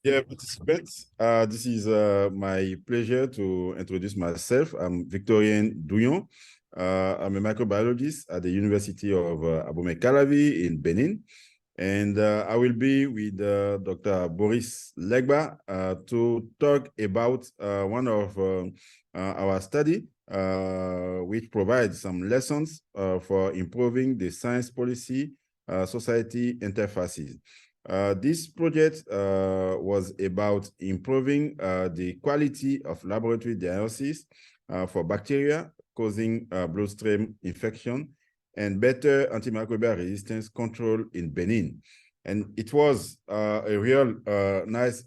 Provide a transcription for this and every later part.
Yeah, participants, this is my pleasure to introduce myself. I'm Victorien Douillon. I'm a microbiologist at the University of Abomey-Calavi in Benin. And I will be with Dr. Boris Legba to talk about one of our study, which provides some lessons for improving the science policy society interfaces. This project was about improving the quality of laboratory diagnosis for bacteria causing bloodstream infection and better antimicrobial resistance control in Benin. And it was a real nice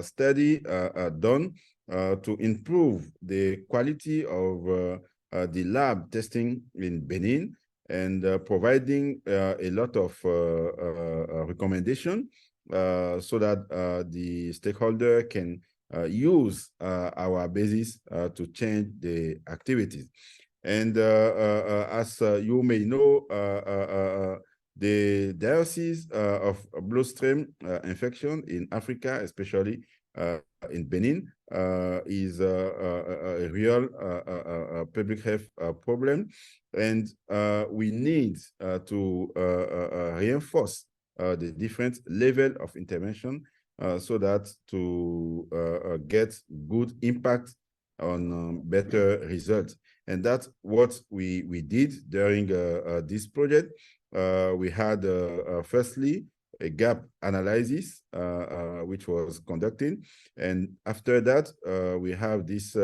study done to improve the quality of the lab testing in Benin, and providing a lot of recommendation so that the stakeholder can use our basis to change the activities. And as you may know, the diagnosis of bloodstream infection in Africa, especially in Benin, is a real public health problem. And we need to reinforce the different level of intervention so that to get good impact on better results. And that's what we did during this project. We had, firstly, a gap analysis, which was conducted. And after that, we have this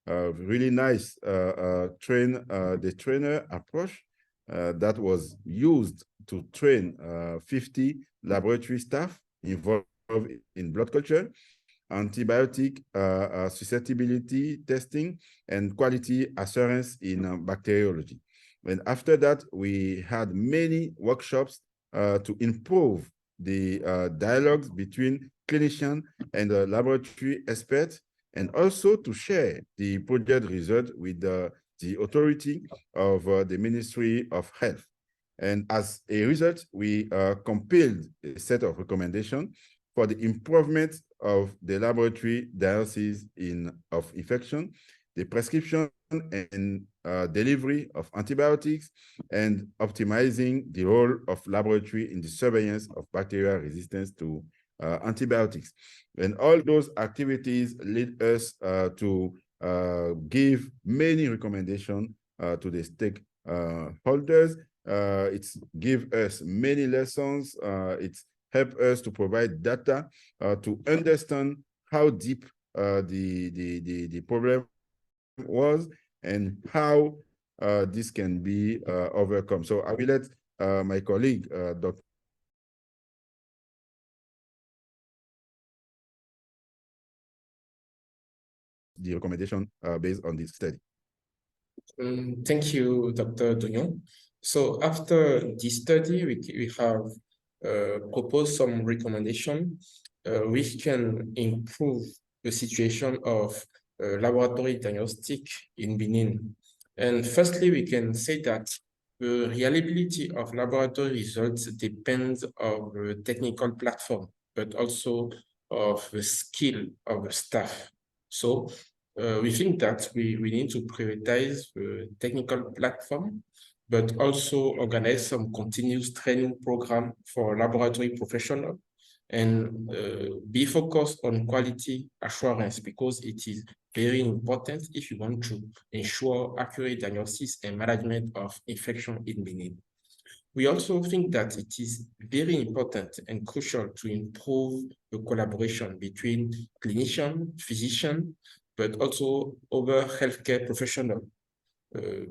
really nice the trainer approach that was used to train 50 laboratory staff involved in blood culture, antibiotic susceptibility testing, and quality assurance in bacteriology. And after that, we had many workshops to improve the dialogues between clinician and laboratory experts, and also to share the project result with the authority of the Ministry of Health. And as a result, we compiled a set of recommendations for the improvement of the laboratory diagnosis of infection, the prescription and delivery of antibiotics, and optimizing the role of laboratory in the surveillance of bacterial resistance to antibiotics. And all those activities lead us to give many recommendations to the stakeholders. It's give us many lessons. It's help us to provide data to understand how deep the problem was and how this can be overcome. So I will let my colleague, Dr. the recommendation based on this study. Thank you, Dr. Douillon. So after this study, we have proposed some recommendation which can improve the situation of laboratory diagnostic in Benin. And firstly, we can say that the reliability of laboratory results depends on the technical platform, but also of the skill of the staff. So we think that we need to prioritize the technical platform, but also organize some continuous training program for laboratory professionals, and be focused on quality assurance, because it is very important if you want to ensure accurate diagnosis and management of infection in Benin. We also think that it is very important and crucial to improve the collaboration between clinician, physician, but also other healthcare professionals,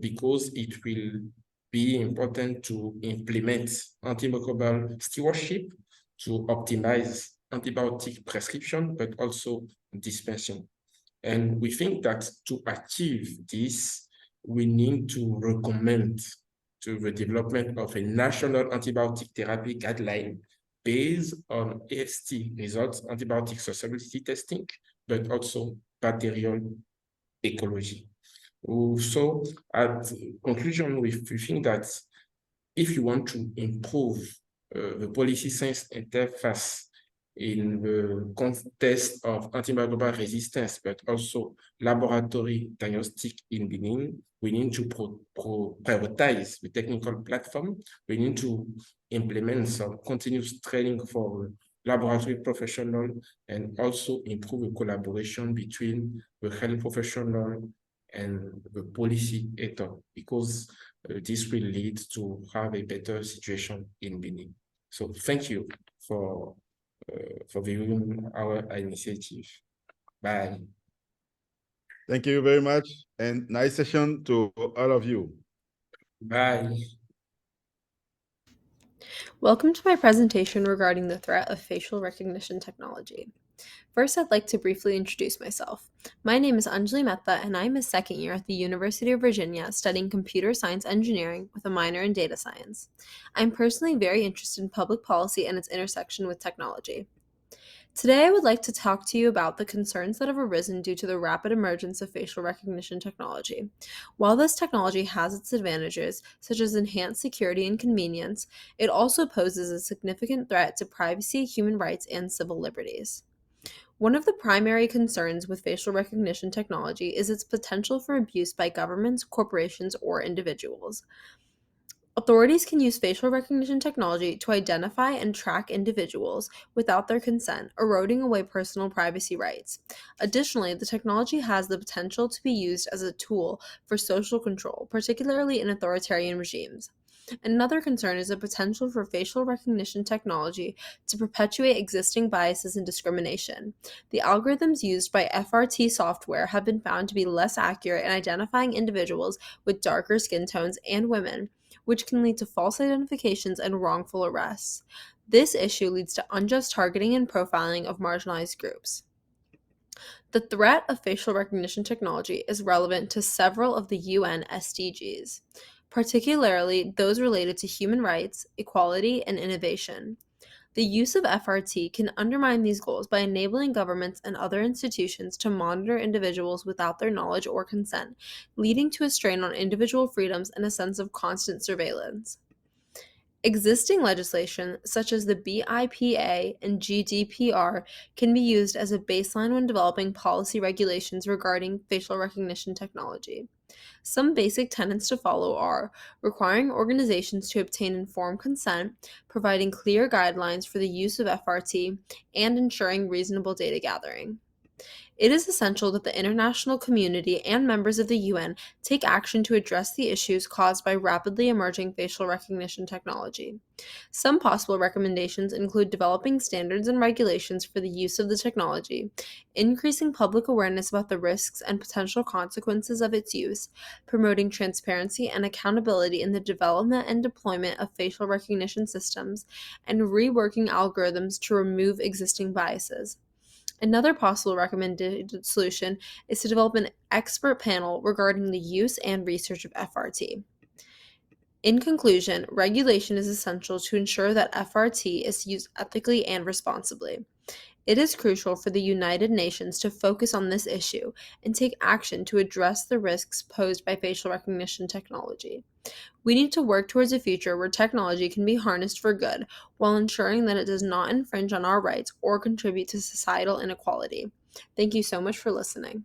because it will be important to implement antimicrobial stewardship to optimize antibiotic prescription, but also dispensing. And we think that to achieve this, we need to recommend to the development of a national antibiotic therapy guideline based on AST results, antibiotic susceptibility testing, but also bacterial ecology. So at conclusion, we think that if you want to improve the policy science interface in the context of antimicrobial resistance, but also laboratory diagnostic in Benin, we need to prioritize the technical platform. We need to implement some continuous training for laboratory professional and also improve the collaboration between the health professional and the policy actor, because this will lead to have a better situation in Benin. So thank you for viewing our initiative. Bye. Thank you very much, and nice session to all of you. Bye. Welcome to my presentation regarding the threat of facial recognition technology. First, I'd like to briefly introduce myself. My name is Anjali Mehta, and I'm a second year at the University of Virginia studying computer science engineering with a minor in data science. I'm personally very interested in public policy and its intersection with technology. Today, I would like to talk to you about the concerns that have arisen due to the rapid emergence of facial recognition technology. While this technology has its advantages, such as enhanced security and convenience, it also poses a significant threat to privacy, human rights, and civil liberties. One of the primary concerns with facial recognition technology is its potential for abuse by governments, corporations, or individuals. Authorities can use facial recognition technology to identify and track individuals without their consent, eroding away personal privacy rights. Additionally, the technology has the potential to be used as a tool for social control, particularly in authoritarian regimes. Another concern is the potential for facial recognition technology to perpetuate existing biases and discrimination. The algorithms used by FRT software have been found to be less accurate in identifying individuals with darker skin tones and women, which can lead to false identifications and wrongful arrests. This issue leads to unjust targeting and profiling of marginalized groups. The threat of facial recognition technology is relevant to several of the UN SDGs, particularly those related to human rights, equality, and innovation. The use of FRT can undermine these goals by enabling governments and other institutions to monitor individuals without their knowledge or consent, leading to a strain on individual freedoms and a sense of constant surveillance. Existing legislation, such as the BIPA and GDPR, can be used as a baseline when developing policy regulations regarding facial recognition technology. Some basic tenets to follow are requiring organizations to obtain informed consent, providing clear guidelines for the use of FRT, and ensuring reasonable data gathering. It is essential that the international community and members of the UN take action to address the issues caused by rapidly emerging facial recognition technology. Some possible recommendations include developing standards and regulations for the use of the technology, increasing public awareness about the risks and potential consequences of its use, promoting transparency and accountability in the development and deployment of facial recognition systems, and reworking algorithms to remove existing biases. Another possible recommended solution is to develop an expert panel regarding the use and research of FRT. In conclusion, regulation is essential to ensure that FRT is used ethically and responsibly. It is crucial for the United Nations to focus on this issue and take action to address the risks posed by facial recognition technology. We need to work towards a future where technology can be harnessed for good while ensuring that it does not infringe on our rights or contribute to societal inequality. Thank you so much for listening.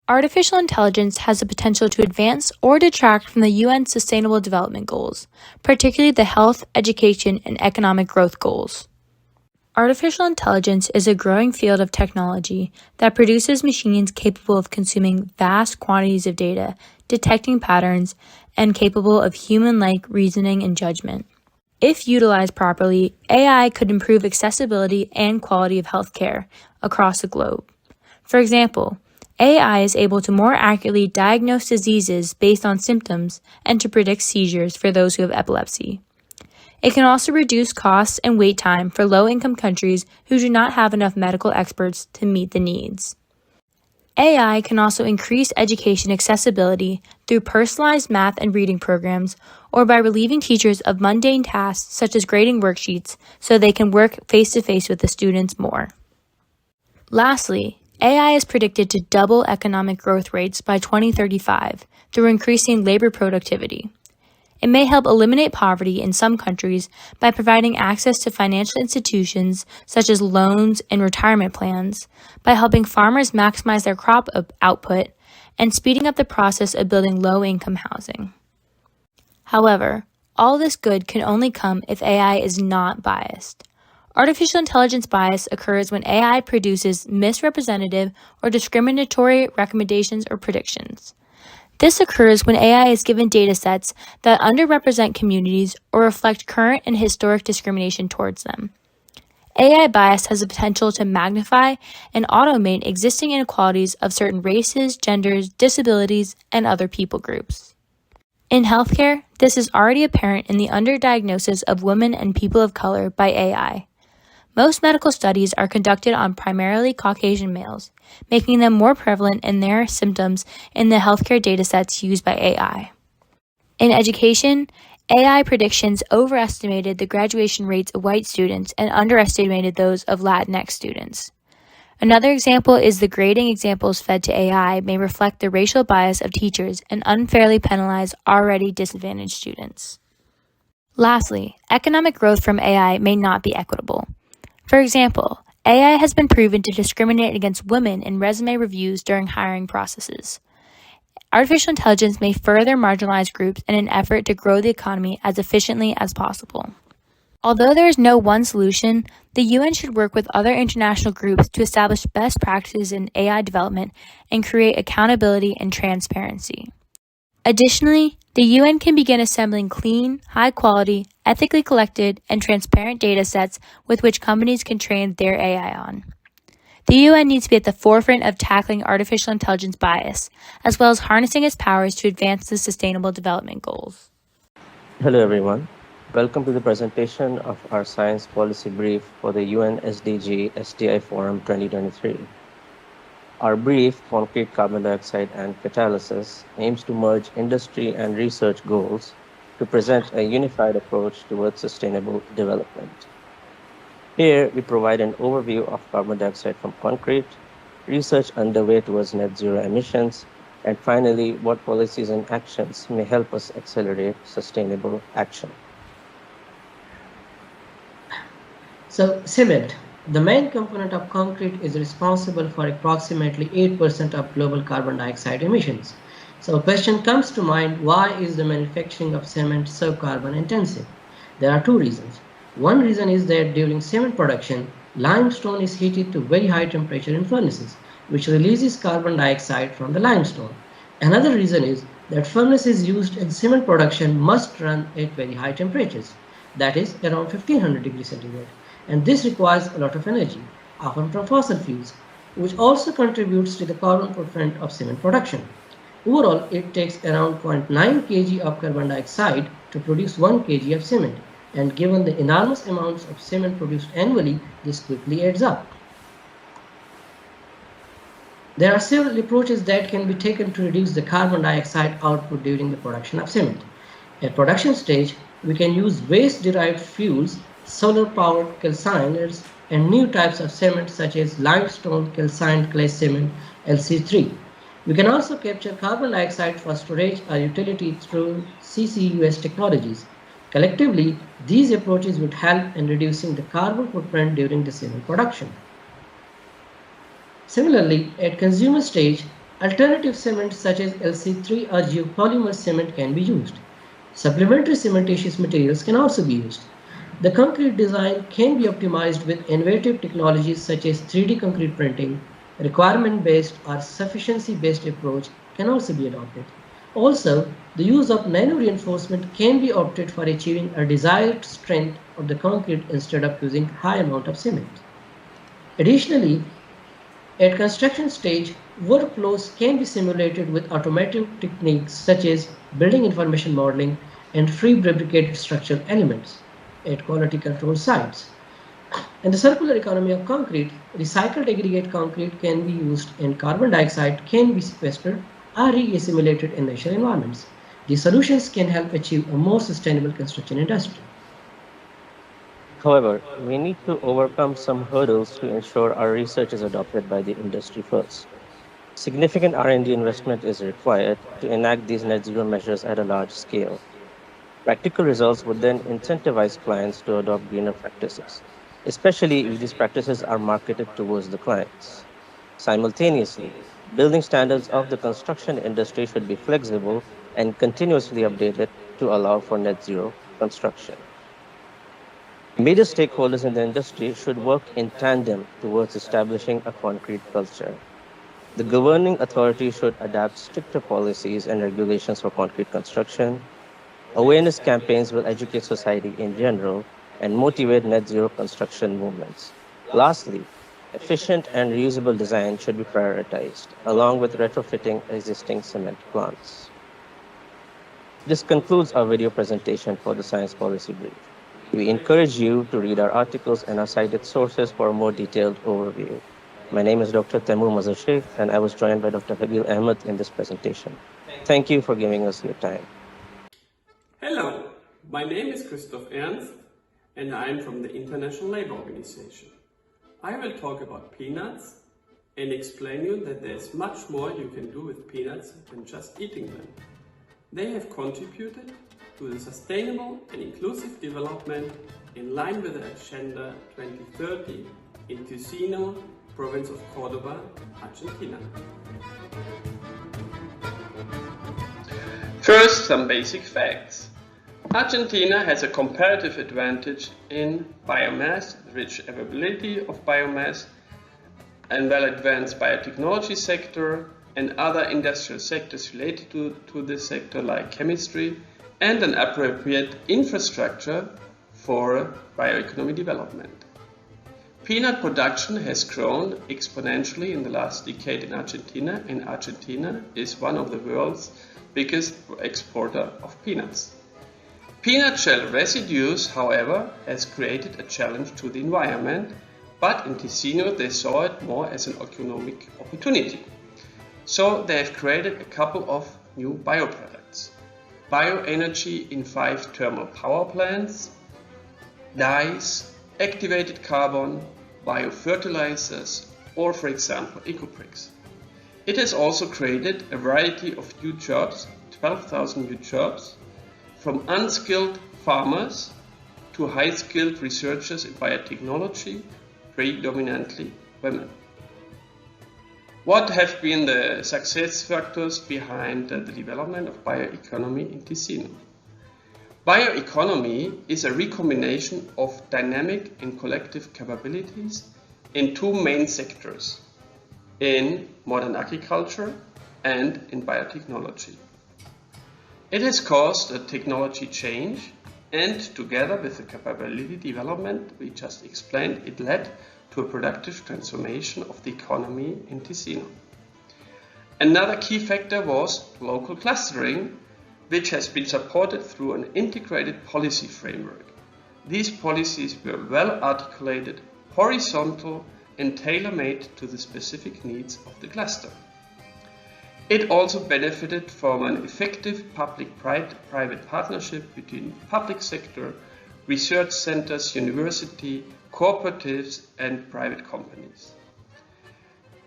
Artificial intelligence has the potential to advance or detract from the UN Sustainable Development Goals, particularly the health, education, and economic growth goals. Artificial intelligence is a growing field of technology that produces machines capable of consuming vast quantities of data, detecting patterns, and capable of human-like reasoning and judgment. If utilized properly, AI could improve accessibility and quality of healthcare across the globe. For example, AI is able to more accurately diagnose diseases based on symptoms and to predict seizures for those who have epilepsy. It can also reduce costs and wait time for low-income countries who do not have enough medical experts to meet the needs. AI can also increase education accessibility through personalized math and reading programs or by relieving teachers of mundane tasks such as grading worksheets so they can work face-to-face with the students more. Lastly, AI is predicted to double economic growth rates by 2035 through increasing labor productivity. It may help eliminate poverty in some countries by providing access to financial institutions such as loans and retirement plans, by helping farmers maximize their crop output, and speeding up the process of building low-income housing. However, all this good can only come if AI is not biased. Artificial intelligence bias occurs when AI produces misrepresentative or discriminatory recommendations or predictions. This occurs when AI is given datasets that underrepresent communities or reflect current and historic discrimination towards them. AI bias has the potential to magnify and automate existing inequalities of certain races, genders, disabilities, and other people groups. In healthcare, this is already apparent in the underdiagnosis of women and people of color by AI. Most medical studies are conducted on primarily Caucasian males, making them more prevalent in their symptoms in the healthcare datasets used by AI. In education, AI predictions overestimated the graduation rates of white students and underestimated those of Latinx students. Another example is the grading examples fed to AI may reflect the racial bias of teachers and unfairly penalize already disadvantaged students. Lastly, economic growth from AI may not be equitable. For example, AI has been proven to discriminate against women in resume reviews during hiring processes. Artificial intelligence may further marginalize groups in an effort to grow the economy as efficiently as possible. Although there is no one solution, the UN should work with other international groups to establish best practices in AI development and create accountability and transparency. Additionally, the UN can begin assembling clean, high-quality, ethically collected, and transparent data sets with which companies can train their AI on. The UN needs to be at the forefront of tackling artificial intelligence bias, as well as harnessing its powers to advance the Sustainable Development Goals. Hello, everyone. Welcome to the presentation of our science policy brief for the UN SDG STI Forum 2023. Our brief, Concrete Carbon Dioxide and Catalysis, aims to merge industry and research goals to present a unified approach towards sustainable development. Here, we provide an overview of carbon dioxide from concrete, research underway towards net zero emissions, and finally, what policies and actions may help us accelerate sustainable action. So, cement, the main component of concrete, is responsible for approximately 8% of global carbon dioxide emissions. So a question comes to mind, why is the manufacturing of cement so carbon intensive? There are two reasons. One reason is that during cement production, limestone is heated to very high temperature in furnaces, which releases carbon dioxide from the limestone. Another reason is that furnaces used in cement production must run at very high temperatures, that is around 1500 degrees centigrade. And this requires a lot of energy, often from fossil fuels, which also contributes to the carbon footprint of cement production. Overall, it takes around 0.9 kg of carbon dioxide to produce 1 kg of cement, and given the enormous amounts of cement produced annually, this quickly adds up. There are several approaches that can be taken to reduce the carbon dioxide output during the production of cement. At production stage, we can use waste-derived fuels, solar-powered calciners, and new types of cement such as limestone calcined clay cement LC3. We can also capture carbon dioxide for storage or utility through CCUS technologies. Collectively, these approaches would help in reducing the carbon footprint during the cement production. Similarly, at consumer stage, alternative cements such as LC3 or geopolymer cement can be used. Supplementary cementitious materials can also be used. The concrete design can be optimized with innovative technologies such as 3D concrete printing. Requirement-based or sufficiency-based approach can also be adopted. Also, the use of nano-reinforcement can be opted for achieving a desired strength of the concrete instead of using high amount of cement. Additionally, at construction stage, workflows can be simulated with automatic techniques such as building information modeling and prefabricated structural elements at quality control sites. In the circular economy of concrete, recycled aggregate concrete can be used and carbon dioxide can be sequestered or re-assimilated in natural environments. These solutions can help achieve a more sustainable construction industry. However, we need to overcome some hurdles to ensure our research is adopted by the industry first. Significant R&D investment is required to enact these net zero measures at a large scale. Practical results would then incentivize clients to adopt greener practices, especially if these practices are marketed towards the clients. Simultaneously, building standards of the construction industry should be flexible and continuously updated to allow for net zero construction. Major stakeholders in the industry should work in tandem towards establishing a concrete culture. The governing authority should adapt stricter policies and regulations for concrete construction. Awareness campaigns will educate society in general and motivate net zero construction movements. Lastly, efficient and reusable design should be prioritized, along with retrofitting existing cement plants. This concludes our video presentation for the Science Policy Brief. We encourage you to read our articles and our cited sources for a more detailed overview. My name is Dr. Taimur Mazhar Sheikh, and I was joined by Dr. Habil Ahmed in this presentation. Thank you for giving us your time. Hello, my name is Christoph Ernst, and I am from the International Labour Organization. I will talk about peanuts and explain you that there is much more you can do with peanuts than just eating them. They have contributed to the sustainable and inclusive development in line with the Agenda 2030 in Ticino, province of Córdoba, Argentina. First, some basic facts. Argentina has a comparative advantage in biomass, rich availability of biomass, and well-advanced biotechnology sector and other industrial sectors related to this sector like chemistry, and an appropriate infrastructure for bioeconomy development. Peanut production has grown exponentially in the last decade in Argentina, and Argentina is one of the world's biggest exporter of peanuts. Peanut shell residues, however, has created a challenge to the environment, but in Ticino they saw it more as an economic opportunity. So they have created a couple of new bioproducts. Bioenergy in 5 thermal power plants, dyes, activated carbon, biofertilizers, or for example ecobricks. It has also created a variety of new jobs, 12,000 new jobs, from unskilled farmers to high-skilled researchers in biotechnology, predominantly women. What have been the success factors behind the development of bioeconomy in Ticino? Bioeconomy is a recombination of dynamic and collective capabilities in 2 main sectors, in modern agriculture and in biotechnology. It has caused a technology change, and together with the capability development we just explained, it led to a productive transformation of the economy in Ticino. Another key factor was local clustering, which has been supported through an integrated policy framework. These policies were well articulated, horizontal, and tailor-made to the specific needs of the cluster. It also benefited from an effective public-private partnership between public sector, research centers, university, cooperatives, and private companies.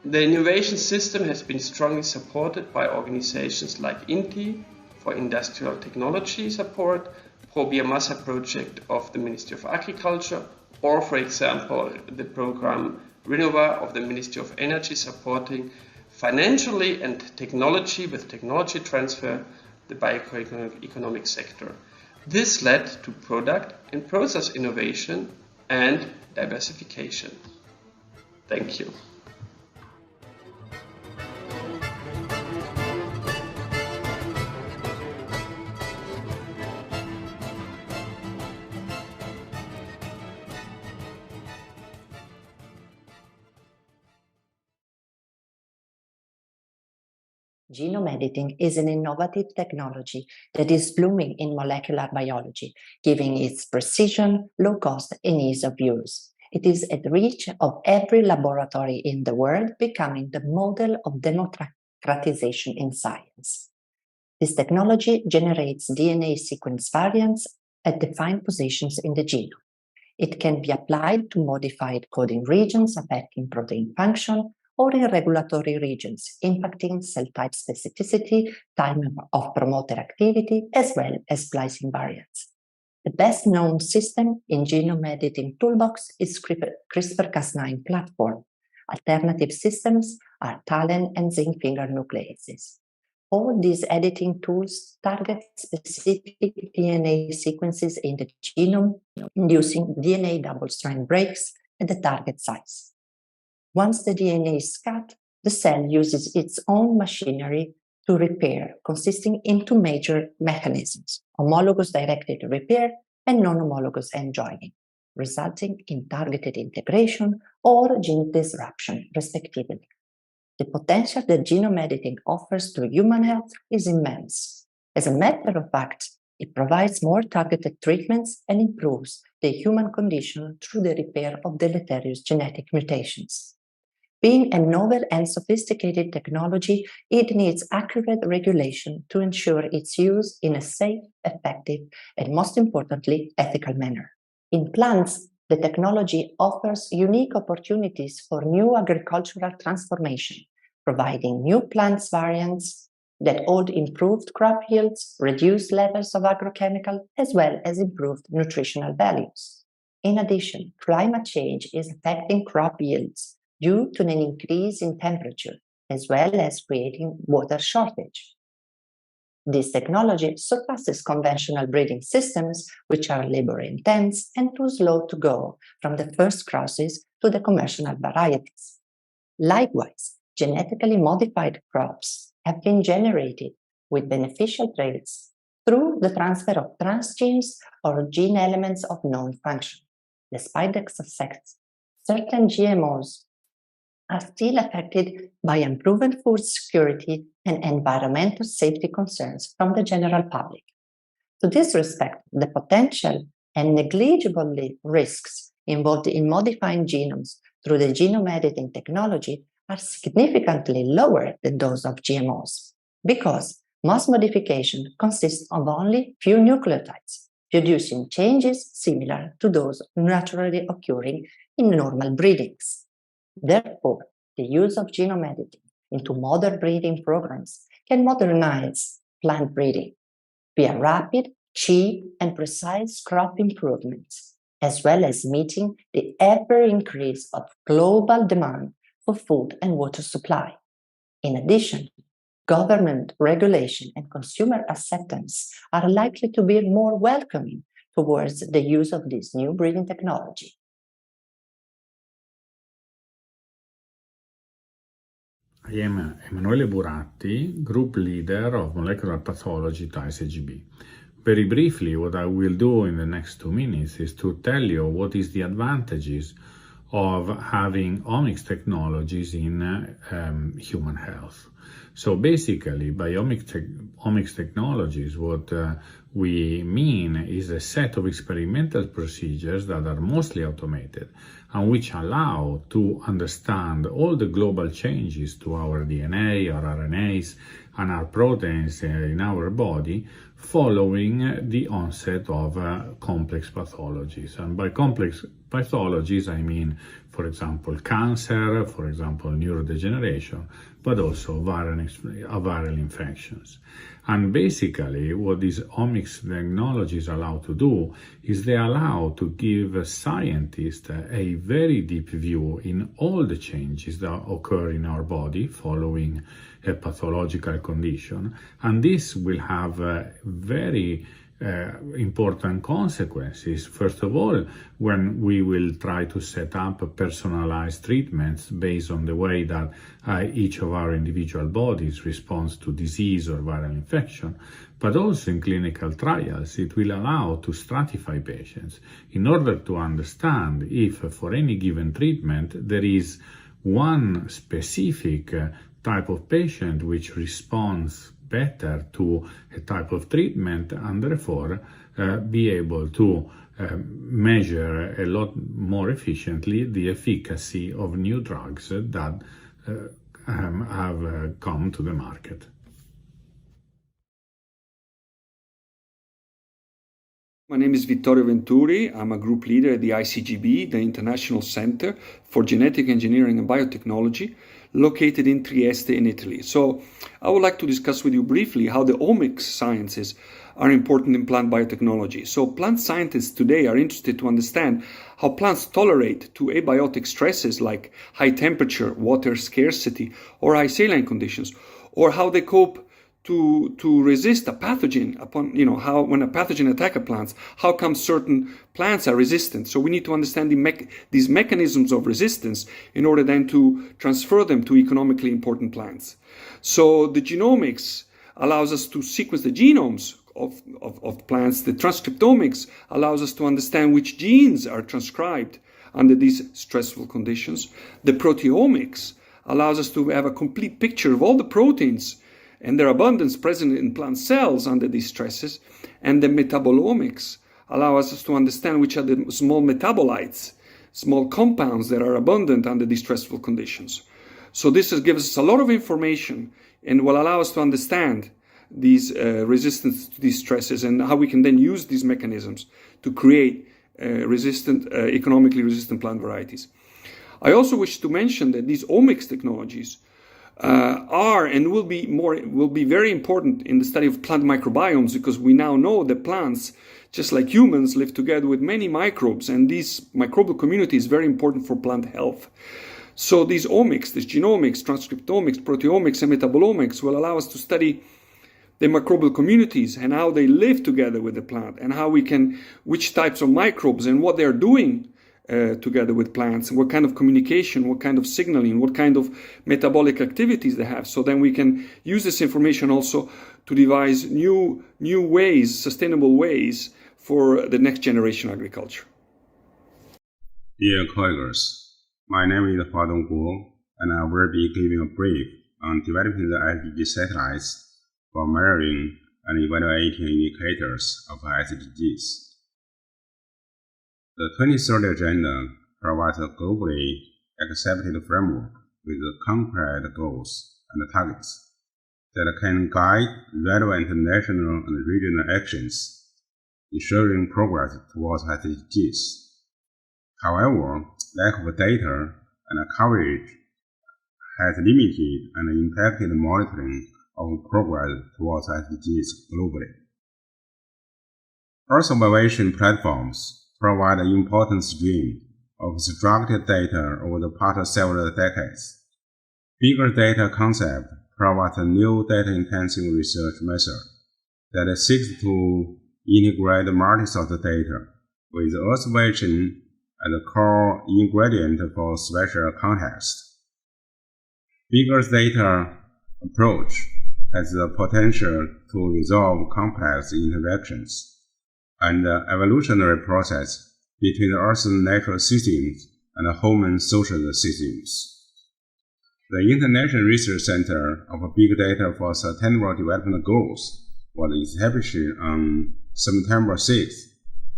The innovation system has been strongly supported by organizations like INTI for industrial technology support, Pro Biomassa project of the Ministry of Agriculture, or for example the program Renova of the Ministry of Energy supporting financially and technology with technology transfer the bioeconomic sector. This led to product and process innovation and diversification. Thank you. Genome editing is an innovative technology that is blooming in molecular biology, giving its precision, low cost, and ease of use. It is at the reach of every laboratory in the world, becoming the model of democratization in science. This technology generates DNA sequence variants at defined positions in the genome. It can be applied to modified coding regions affecting protein function or in regulatory regions, impacting cell type specificity, time of promoter activity, as well as splicing variants. The best-known system in genome editing toolbox is CRISPR-Cas9 platform. Alternative systems are TALEN and zinc finger nucleases. All these editing tools target specific DNA sequences in the genome, inducing DNA double-strand breaks at the target size. Once the DNA is cut, the cell uses its own machinery to repair, consisting in two major mechanisms: homologous directed repair and non-homologous end joining, resulting in targeted integration or gene disruption, respectively. The potential that genome editing offers to human health is immense. As a matter of fact, it provides more targeted treatments and improves the human condition through the repair of deleterious genetic mutations. Being a novel and sophisticated technology, it needs accurate regulation to ensure its use in a safe, effective, and most importantly, ethical manner. In plants, the technology offers unique opportunities for new agricultural transformation, providing new plants variants that hold improved crop yields, reduced levels of agrochemical, as well as improved nutritional values. In addition, climate change is affecting crop yields due to an increase in temperature, as well as creating water shortage. This technology surpasses conventional breeding systems, which are labor-intense and too slow to go from the first crosses to the commercial varieties. Likewise, genetically modified crops have been generated with beneficial traits through the transfer of transgenes or gene elements of known function. Despite the success, certain GMOs are still affected by unproven food security and environmental safety concerns from the general public. To this respect, the potential and negligible risks involved in modifying genomes through the genome editing technology are significantly lower than those of GMOs, because most modification consists of only few nucleotides, producing changes similar to those naturally occurring in normal breedings. Therefore, the use of genome editing into modern breeding programs can modernize plant breeding via rapid, cheap, and precise crop improvements, as well as meeting the ever-increase of global demand for food and water supply. In addition, government regulation and consumer acceptance are likely to be more welcoming towards the use of this new breeding technology. I am Emanuele Buratti, Group Leader of Molecular Pathology at ICGB. Very briefly, what I will do in the next 2 minutes is to tell you what is the advantages of having omics technologies in human health. So basically, by omics technologies, what we mean is a set of experimental procedures that are mostly automated and which allow to understand all the global changes to our DNA, our RNAs, and our proteins in our body following the onset of complex pathologies. And by complex pathologies, I mean, for example, cancer, for example, neurodegeneration, but also viral infections. And basically, what these omics technologies allow to do is they allow to give scientists a very deep view in all the changes that occur in our body following a pathological condition. And this will have very important consequences. First of all, when we will try to set up personalized treatments based on the way that each of our individual bodies responds to disease or viral infection, but also in clinical trials, it will allow to stratify patients in order to understand if for any given treatment there is one specific type of patient which responds better to a type of treatment, and therefore be able to measure a lot more efficiently the efficacy of new drugs that have come to the market. My name is Vittorio Venturi. I'm a group leader at the ICGB, the International Center for Genetic Engineering and Biotechnology. located in Trieste in Italy. So I would like to discuss with you briefly how the omics sciences are important in plant biotechnology. So plant scientists today are interested to understand how plants tolerate to abiotic stresses like high temperature, water scarcity, or high saline conditions, or how they cope to resist a pathogen upon, how when a pathogen attacks a plant, how come certain plants are resistant. So we need to understand these mechanisms of resistance in order then to transfer them to economically important plants. So the genomics allows us to sequence the genomes of plants. The transcriptomics allows us to understand which genes are transcribed under these stressful conditions. The proteomics allows us to have a complete picture of all the proteins and their abundance present in plant cells under these stresses. And the metabolomics allow us to understand which are the small metabolites, small compounds that are abundant under these stressful conditions. So this gives us a lot of information and will allow us to understand these resistance to these stresses and how we can then use these mechanisms to create economically resistant plant varieties. I also wish to mention that these omics technologies are and will be very important in the study of plant microbiomes, because we now know that plants, just like humans, live together with many microbes, and this microbial community is very important for plant health. So these omics, this genomics, transcriptomics, proteomics, and metabolomics will allow us to study the microbial communities and how they live together with the plant, and which types of microbes and what they're doing together with plants, and what kind of communication, what kind of signaling, what kind of metabolic activities they have. So then we can use this information also to devise new ways, sustainable ways for the next generation agriculture. Dear colleagues, my name is Hua Dongguo, and I will be giving a brief on developing the SDG satellites for measuring and evaluating indicators of SDGs. The 2030 Agenda provides a globally accepted framework with concrete goals and targets that can guide relevant national and regional actions, ensuring progress towards SDGs. However, lack of data and coverage has limited and impacted monitoring of progress towards SDGs globally. Earth observation platforms provide an important stream of structured data over the past several decades. Bigger data concept provides a new data-intensive research method that seeks to integrate multi-source data with observation as a core ingredient for spatial context. Bigger data approach has the potential to resolve complex interactions and the evolutionary process between Earth's natural systems and human social systems. The International Research Center of Big Data for Sustainable Development Goals was established on September 6,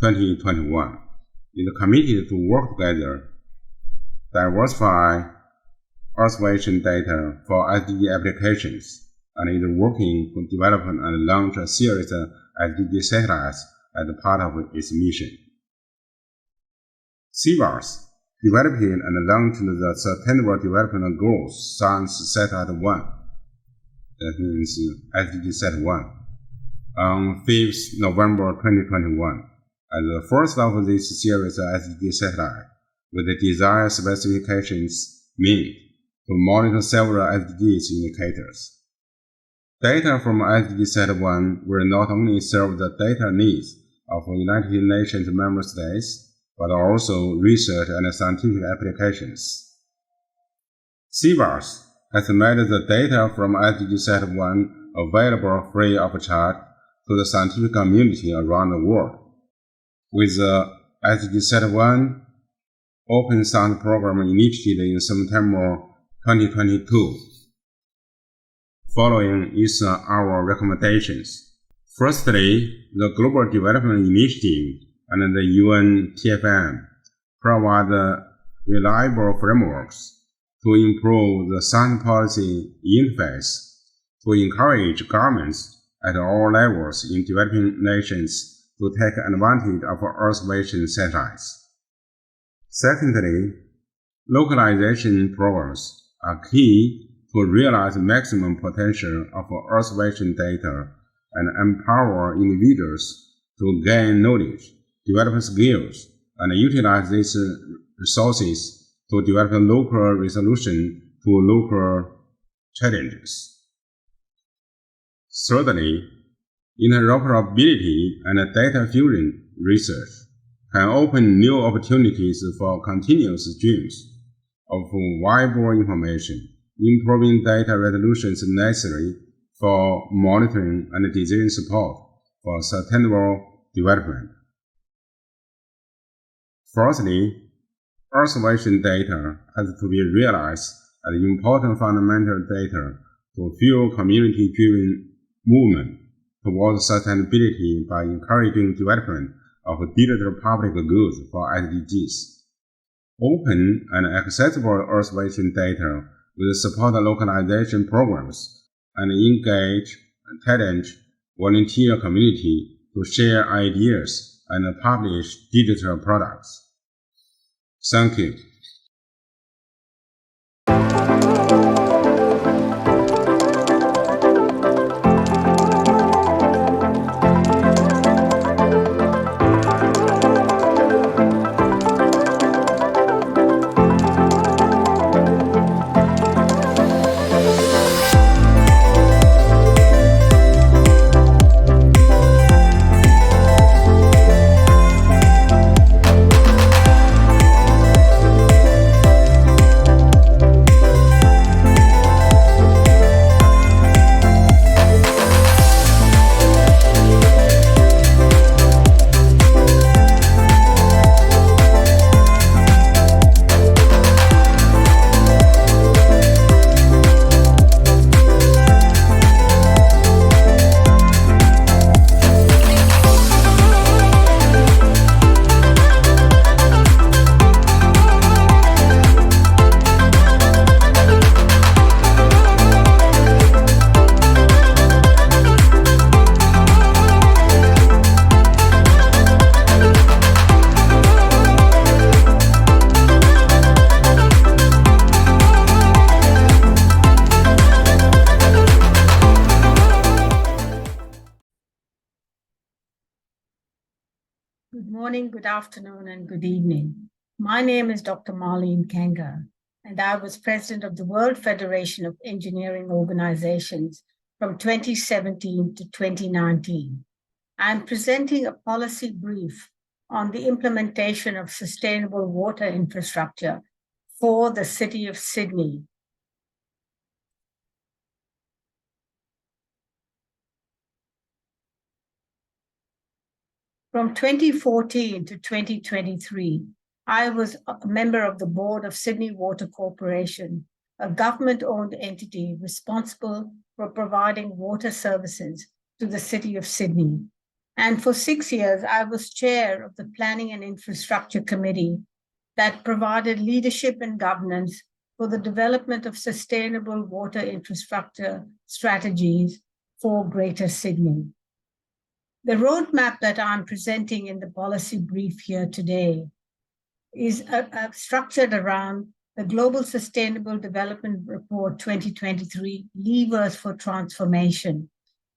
2021. It is committed to work together, diversify observation data for SDG applications, and is working to develop and launch a series of SDG satellites as part of its mission. SIVARS developed and launched the Sustainable Development Goals Science Satellite 1, that means SDG Sat 1, on 5th November 2021, as the first of this series of SDG satellites with the desired specifications meant to monitor several SDGs indicators. Data from SDG Sat 1 will not only serve the data needs of United Nations member states, but also research and scientific applications. SIVARS has made the data from SDG Sat 1 available free of charge to the scientific community around the world. With the SDG Sat 1 Open Science Program initiated in September 2022, following is our recommendations. Firstly, the Global Development Initiative and the UN TFM provide reliable frameworks to improve the science policy interface to encourage governments at all levels in developing nations to take advantage of observation satellites. Secondly, localization programs are key to realize the maximum potential of observation data and empower individuals to gain knowledge, develop skills, and utilize these resources to develop local resolution to local challenges. Thirdly, interoperability and data fusion research can open new opportunities for continuous streams of viable information, improving data resolutions necessary for monitoring and decision support for sustainable development. Fourthly, observation data has to be realized as important fundamental data to fuel community-driven movement towards sustainability by encouraging development of digital public goods for SDGs. Open and accessible observation data will support localization programs and engage talent volunteer community to share ideas and publish digital products. Thank you. Good morning, good afternoon, and good evening. My name is Dr. Marlene Kanga, and I was president of the World Federation of Engineering Organizations from 2017 to 2019. I'm presenting a policy brief on the implementation of sustainable water infrastructure for the City of Sydney. From 2014 to 2023, I was a member of the board of Sydney Water Corporation, a government-owned entity responsible for providing water services to the City of Sydney. And for 6 years, I was chair of the Planning and Infrastructure Committee that provided leadership and governance for the development of sustainable water infrastructure strategies for Greater Sydney. The roadmap that I'm presenting in the policy brief here today is structured around the Global Sustainable Development Report 2023, Levers for Transformation.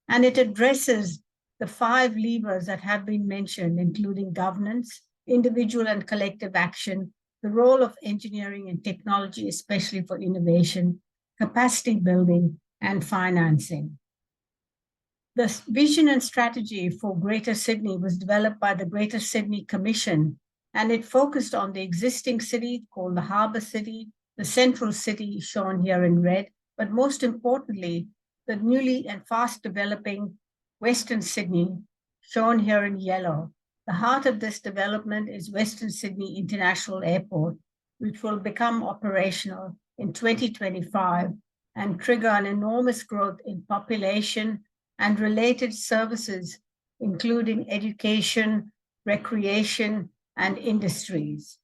And it addresses the 5 levers that have been mentioned, including governance, individual and collective action, the role of engineering and technology, especially for innovation, capacity building, and financing. The vision and strategy for Greater Sydney was developed by the Greater Sydney Commission, and it focused on the existing city called the Harbour City, the Central City shown here in red, but most importantly, the newly and fast developing Western Sydney shown here in yellow. The heart of this development is Western Sydney International Airport, which will become operational in 2025 and trigger an enormous growth in population and related services, including education, recreation, and industries.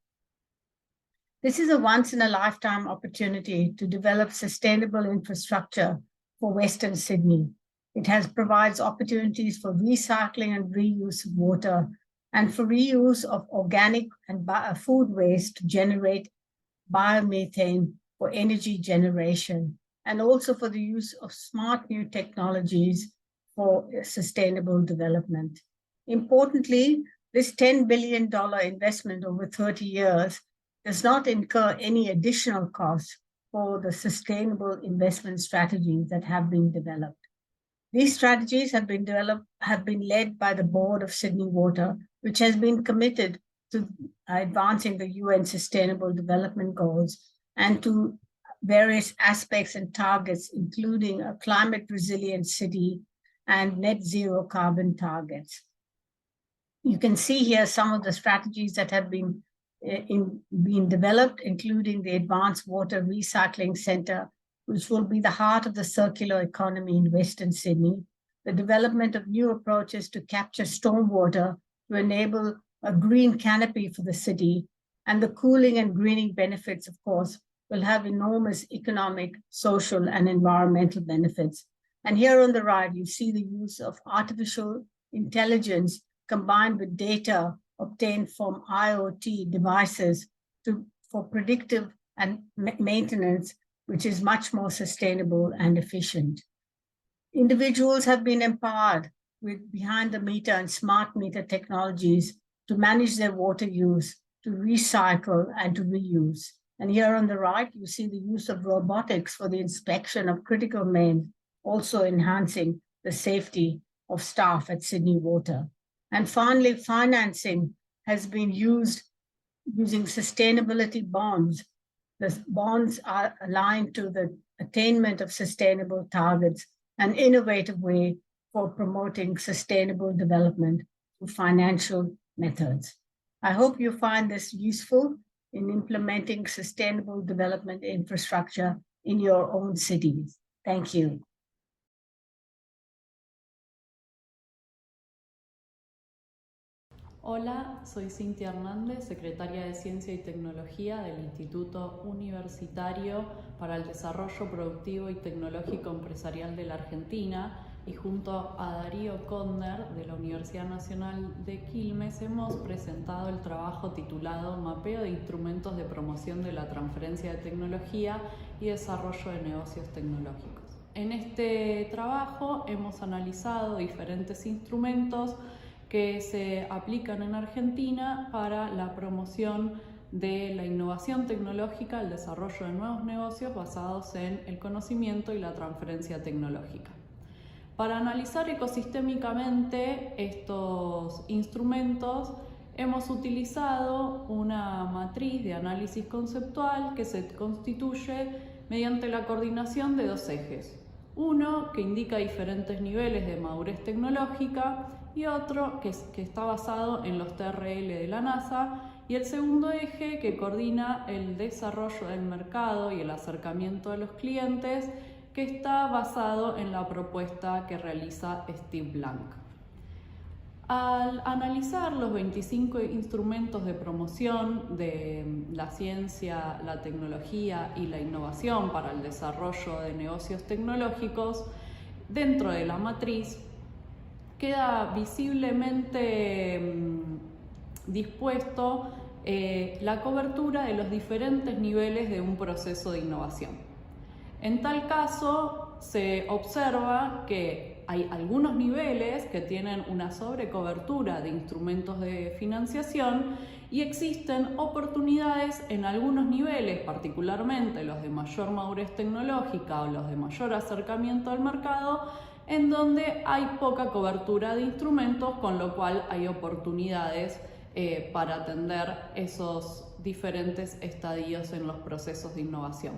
This is a once-in-a-lifetime opportunity to develop sustainable infrastructure for Western Sydney. It provides opportunities for recycling and reuse of water and for reuse of organic and food waste to generate biomethane for energy generation, and also for the use of smart new technologies for sustainable development. Importantly, this $10 billion investment over 30 years does not incur any additional costs for the sustainable investment strategies that have been developed. These strategies have been led by the board of Sydney Water, which has been committed to advancing the UN Sustainable Development Goals and to various aspects and targets, including a climate resilient city and net zero carbon targets. You can see here some of the strategies that have been developed, including the Advanced Water Recycling Center, which will be the heart of the circular economy in Western Sydney, the development of new approaches to capture stormwater to enable a green canopy for the city, and the cooling and greening benefits, of course, will have enormous economic, social, and environmental benefits. And here on the right, you see the use of artificial intelligence combined with data obtained from IoT devices for predictive and maintenance, which is much more sustainable and efficient. Individuals have been empowered with behind-the-meter and smart meter technologies to manage their water use, to recycle, and to reuse. And here on the right, you see the use of robotics for the inspection of critical mains, also enhancing the safety of staff at Sydney Water. And finally, financing has been used using sustainability bonds. The bonds are aligned to the attainment of sustainable targets, an innovative way for promoting sustainable development through financial methods. I hope you find this useful in implementing sustainable development infrastructure in your own cities. Thank you. Hola, soy Cintia Hernández, secretaria de Ciencia y Tecnología del Instituto Universitario para el Desarrollo Productivo y Tecnológico Empresarial de la Argentina, y junto a Darío Conder de la Universidad Nacional de Quilmes hemos presentado el trabajo titulado Mapeo de instrumentos de promoción de la transferencia de tecnología y desarrollo de negocios tecnológicos. En este trabajo hemos analizado diferentes instrumentos que se aplican en Argentina para la promoción de la innovación tecnológica, el desarrollo de nuevos negocios basados en el conocimiento y la transferencia tecnológica. Para analizar ecosistémicamente estos instrumentos, hemos utilizado una matriz de análisis conceptual que se constituye mediante la coordinación de dos ejes. Uno que indica diferentes niveles de madurez tecnológica y otro que está basado en los TRL de la NASA, y el segundo eje que coordina el desarrollo del mercado y el acercamiento a los clientes, que está basado en la propuesta que realiza Steve Blank. Al analizar los 25 instrumentos de promoción de la ciencia, la tecnología y la innovación para el desarrollo de negocios tecnológicos, dentro de la matriz queda visiblemente dispuesto la cobertura de los diferentes niveles de un proceso de innovación. En tal caso, se observa que hay algunos niveles que tienen una sobrecobertura de instrumentos de financiación y existen oportunidades en algunos niveles, particularmente los de mayor madurez tecnológica o los de mayor acercamiento al mercado, en donde hay poca cobertura de instrumentos, con lo cual hay oportunidades para atender esos diferentes estadios en los procesos de innovación.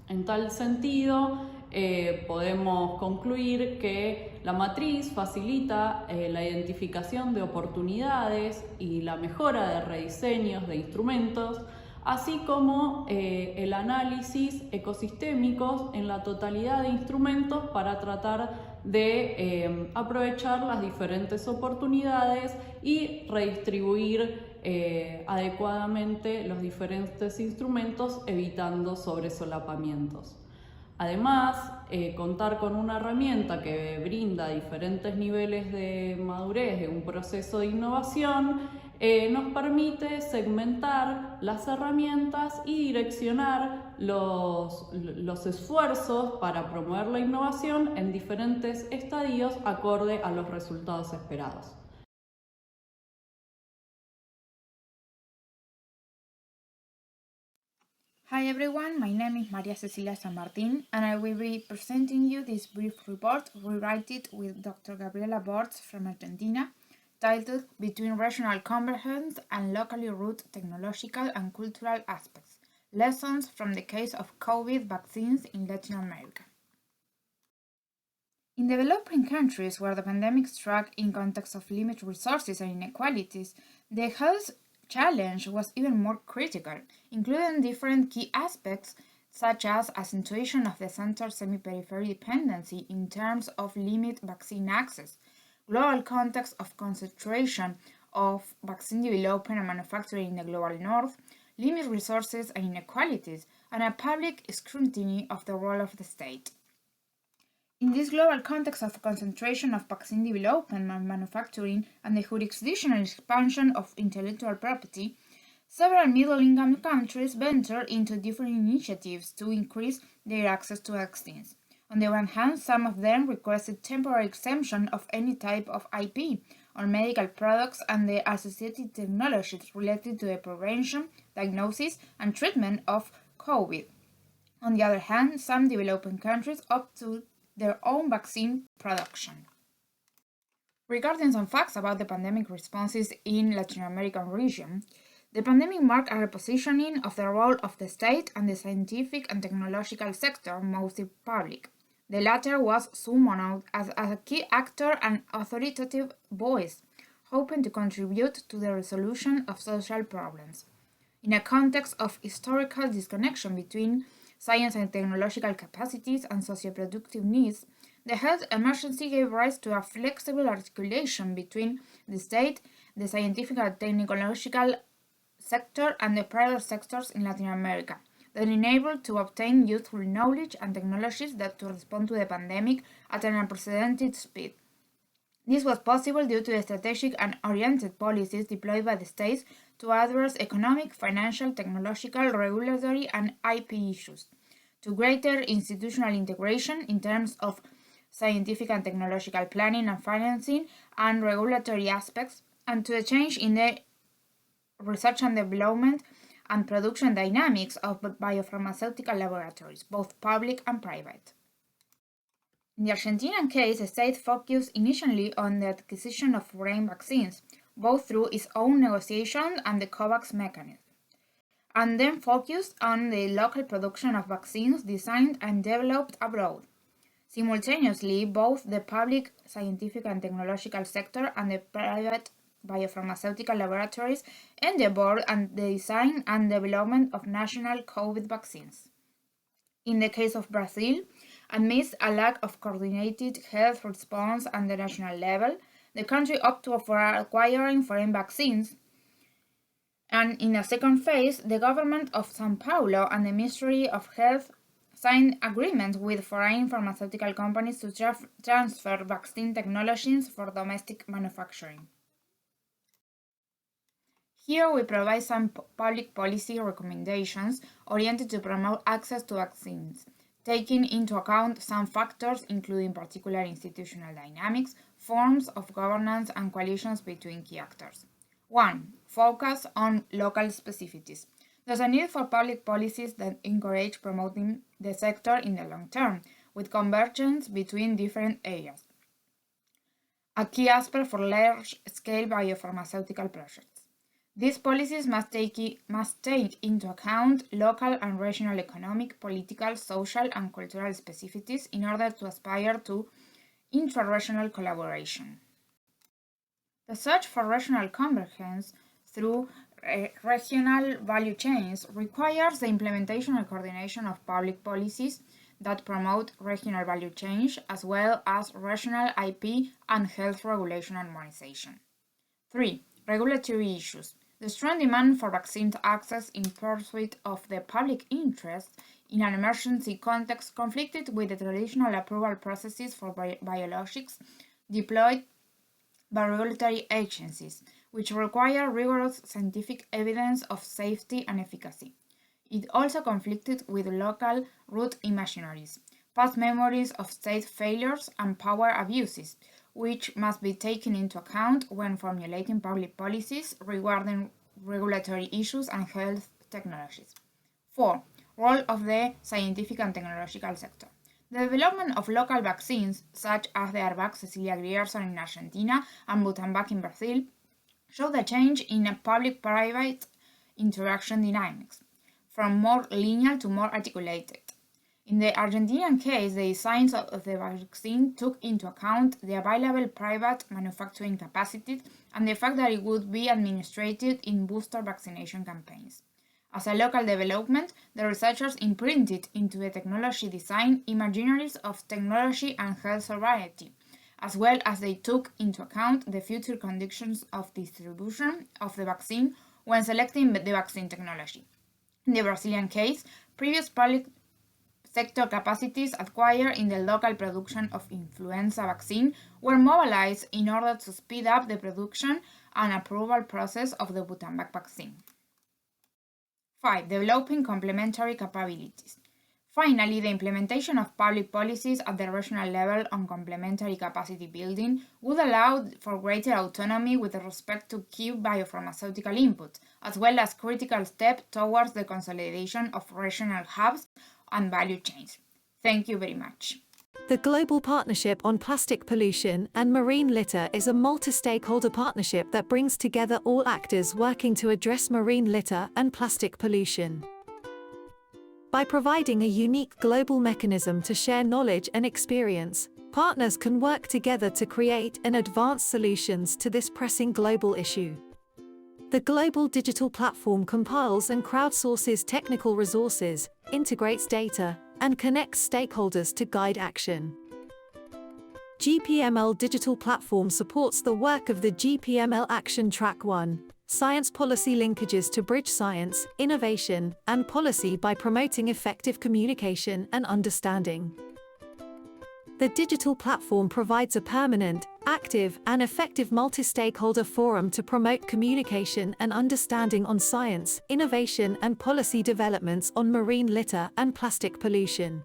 En tal sentido, podemos concluir que la matriz facilita la identificación de oportunidades y la mejora de rediseños de instrumentos, así como el análisis ecosistémicos en la totalidad de instrumentos para tratar de aprovechar las diferentes oportunidades y redistribuir adecuadamente los diferentes instrumentos, evitando sobresolapamientos. Además, contar con una herramienta que brinda diferentes niveles de madurez de un proceso de innovación nos permite segmentar las herramientas y direccionar los esfuerzos para promover la innovación en diferentes estadios acorde a los resultados esperados. Hi everyone, my name is Maria Cecilia San Martin and I will be presenting you this brief report rewritten with Dr. Gabriela Bortz from Argentina, titled Between Regional Convergence and Locally Rooted Technological and Cultural Aspects, Lessons from the Case of COVID Vaccines in Latin America. In developing countries where the pandemic struck in context of limited resources and inequalities, the health challenge was even more critical, including different key aspects such as accentuation of the central semi-periphery dependency in terms of limited vaccine access, global context of concentration of vaccine development and manufacturing in the global north, limited resources and inequalities, and a public scrutiny of the role of the state. In this global context of concentration of vaccine development and manufacturing and the jurisdictional expansion of intellectual property, several middle-income countries ventured into different initiatives to increase their access to vaccines. On the one hand, some of them requested temporary exemption of any type of IP on medical products and the associated technologies related to the prevention, diagnosis, and treatment of COVID. On the other hand, some developing countries opted to their own vaccine production. Regarding some facts about the pandemic responses in Latin American region, the pandemic marked a repositioning of the role of the state and the scientific and technological sector, mostly public. The latter was summoned as a key actor and authoritative voice, hoping to contribute to the resolution of social problems. In a context of historical disconnection between science and technological capacities and socio-productive needs, the health emergency gave rise to a flexible articulation between the state, the scientific and technological sector, and the private sectors in Latin America that enabled to obtain useful knowledge and technologies that to respond to the pandemic at an unprecedented speed. This was possible due to the strategic and oriented policies deployed by the states to address economic, financial, technological, regulatory, and IP issues, to greater institutional integration in terms of scientific and technological planning and financing and regulatory aspects, and to a change in the research and development and production dynamics of biopharmaceutical laboratories, both public and private. In the Argentinian case, the state focused initially on the acquisition of foreign vaccines, both through its own negotiations and the COVAX mechanism, and then focused on the local production of vaccines designed and developed abroad. Simultaneously, both the public scientific and technological sector and the private biopharmaceutical laboratories endeavored on the design and development of national COVID vaccines. In the case of Brazil, amidst a lack of coordinated health response at the national level, the country opted for acquiring foreign vaccines, and in a second phase, the government of São Paulo and the Ministry of Health signed agreements with foreign pharmaceutical companies to transfer vaccine technologies for domestic manufacturing. Here we provide some public policy recommendations oriented to promote access to vaccines, taking into account some factors including particular institutional dynamics, forms of governance, and coalitions between key actors. 1. Focus on local specificities. There's a need for public policies that encourage promoting the sector in the long term, with convergence between different areas, a key aspect for large-scale biopharmaceutical projects. These policies must take into account local and regional economic, political, social, and cultural specificities in order to aspire to intra-regional collaboration. The search for regional convergence through regional value chains requires the implementation and coordination of public policies that promote regional value change, as well as regional IP and health regulation harmonization. 3. Regulatory issues. The strong demand for vaccine access in pursuit of the public interest in an emergency context conflicted with the traditional approval processes for biologics deployed by regulatory agencies, which require rigorous scientific evidence of safety and efficacy. It also conflicted with local root imaginaries, past memories of state failures and power abuses, which must be taken into account when formulating public policies regarding regulatory issues and health technologies. 4. Role of the scientific and technological sector. The development of local vaccines, such as the Arvac Cecilia Grierson in Argentina and Butanvac in Brazil, show the change in public-private interaction dynamics, from more linear to more articulated. In the Argentinian case, the designs of the vaccine took into account the available private manufacturing capacity and the fact that it would be administered in booster vaccination campaigns. As a local development, the researchers imprinted into the technology design imaginaries of technology and health sovereignty, as well as they took into account the future conditions of distribution of the vaccine when selecting the vaccine technology. In the Brazilian case, previous public sector capacities acquired in the local production of influenza vaccine were mobilized in order to speed up the production and approval process of the Butanvac vaccine. 5. Developing complementary capabilities. Finally, the implementation of public policies at the regional level on complementary capacity building would allow for greater autonomy with respect to key biopharmaceutical input, as well as critical step towards the consolidation of regional hubs and value chains. Thank you very much. The Global Partnership on Plastic Pollution and Marine Litter is a multi-stakeholder partnership that brings together all actors working to address marine litter and plastic pollution. By providing a unique global mechanism to share knowledge and experience, partners can work together to create and advance solutions to this pressing global issue. The global digital platform compiles and crowdsources technical resources, integrates data, and connects stakeholders to guide action. GPML Digital Platform supports the work of the GPML Action Track 1, science policy linkages to bridge science, innovation, and policy by promoting effective communication and understanding. The digital platform provides a permanent, active, and effective multi-stakeholder forum to promote communication and understanding on science, innovation, and policy developments on marine litter and plastic pollution.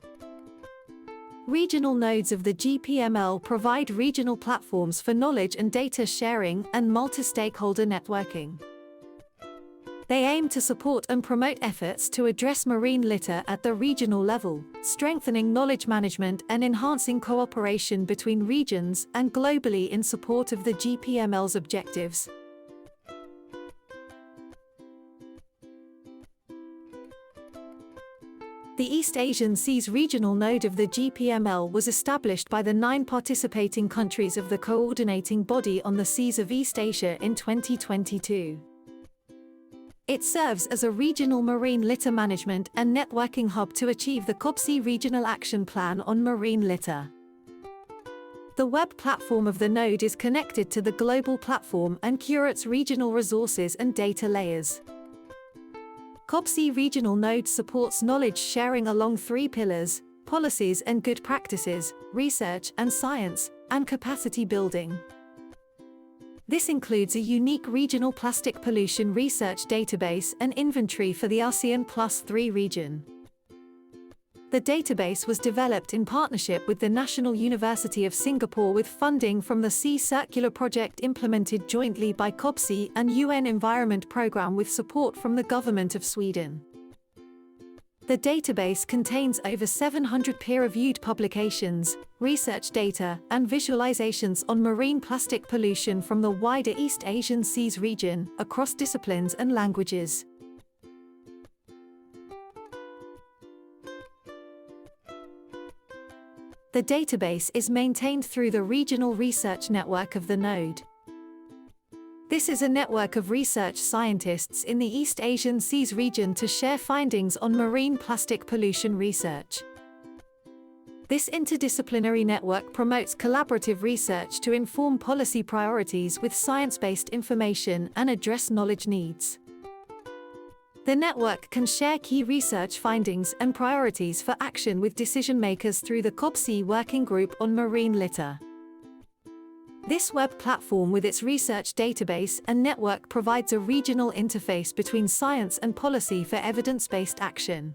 Regional nodes of the GPML provide regional platforms for knowledge and data sharing and multi-stakeholder networking. They aim to support and promote efforts to address marine litter at the regional level, strengthening knowledge management and enhancing cooperation between regions and globally in support of the GPML's objectives. The East Asian Seas Regional Node of the GPML was established by the 9 participating countries of the Coordinating Body on the Seas of East Asia in 2022. It serves as a regional marine litter management and networking hub to achieve the COBSI Regional Action Plan on Marine Litter. The web platform of the node is connected to the global platform and curates regional resources and data layers. COBSI Regional Node supports knowledge sharing along 3 pillars: policies and good practices, research and science, and capacity building. This includes a unique regional plastic pollution research database and inventory for the ASEAN +3 region. The database was developed in partnership with the National University of Singapore with funding from the Sea Circular project implemented jointly by COBSI and UN Environment Programme with support from the Government of Sweden. The database contains over 700 peer-reviewed publications, research data, and visualizations on marine plastic pollution from the wider East Asian Seas region, across disciplines and languages. The database is maintained through the Regional Research Network of the node. This is a network of research scientists in the East Asian Seas region to share findings on marine plastic pollution research. This interdisciplinary network promotes collaborative research to inform policy priorities with science-based information and address knowledge needs. The network can share key research findings and priorities for action with decision-makers through the COBSI Working Group on Marine Litter. This web platform with its research database and network provides a regional interface between science and policy for evidence-based action.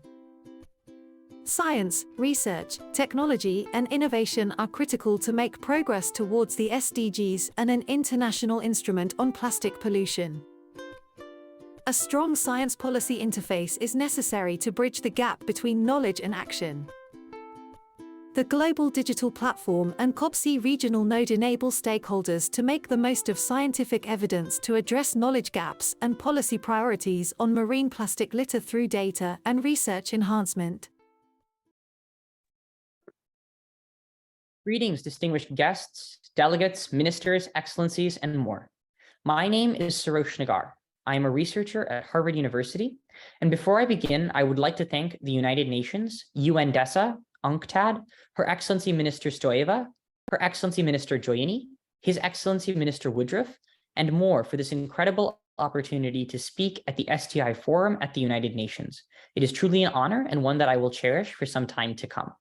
Science, research, technology, and innovation are critical to make progress towards the SDGs and an international instrument on plastic pollution. A strong science policy interface is necessary to bridge the gap between knowledge and action. The Global Digital Platform and COBC Regional Node enable stakeholders to make the most of scientific evidence to address knowledge gaps and policy priorities on marine plastic litter through data and research enhancement. Greetings, distinguished guests, delegates, ministers, excellencies, and more. My name is Sarosh Nagar. I am a researcher at Harvard University. And before I begin, I would like to thank the United Nations, UNDESA, UNCTAD, Her Excellency Minister Stoeva, Her Excellency Minister Joyini, His Excellency Minister Woodruff, and more for this incredible opportunity to speak at the STI Forum at the United Nations. It is truly an honor and one that I will cherish for some time to come.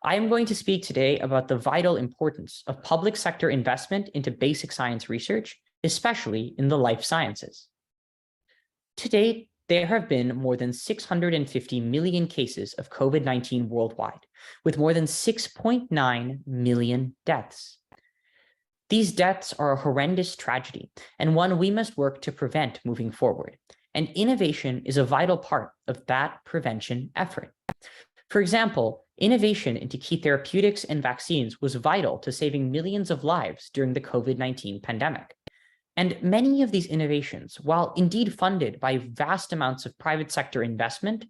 I am going to speak today about the vital importance of public sector investment into basic science research, especially in the life sciences. To date, there have been more than 650 million cases of COVID-19 worldwide, with more than 6.9 million deaths. These deaths are a horrendous tragedy and one we must work to prevent moving forward, and innovation is a vital part of that prevention effort. For example, innovation into key therapeutics and vaccines was vital to saving millions of lives during the COVID-19 pandemic. And many of these innovations, while indeed funded by vast amounts of private sector investment,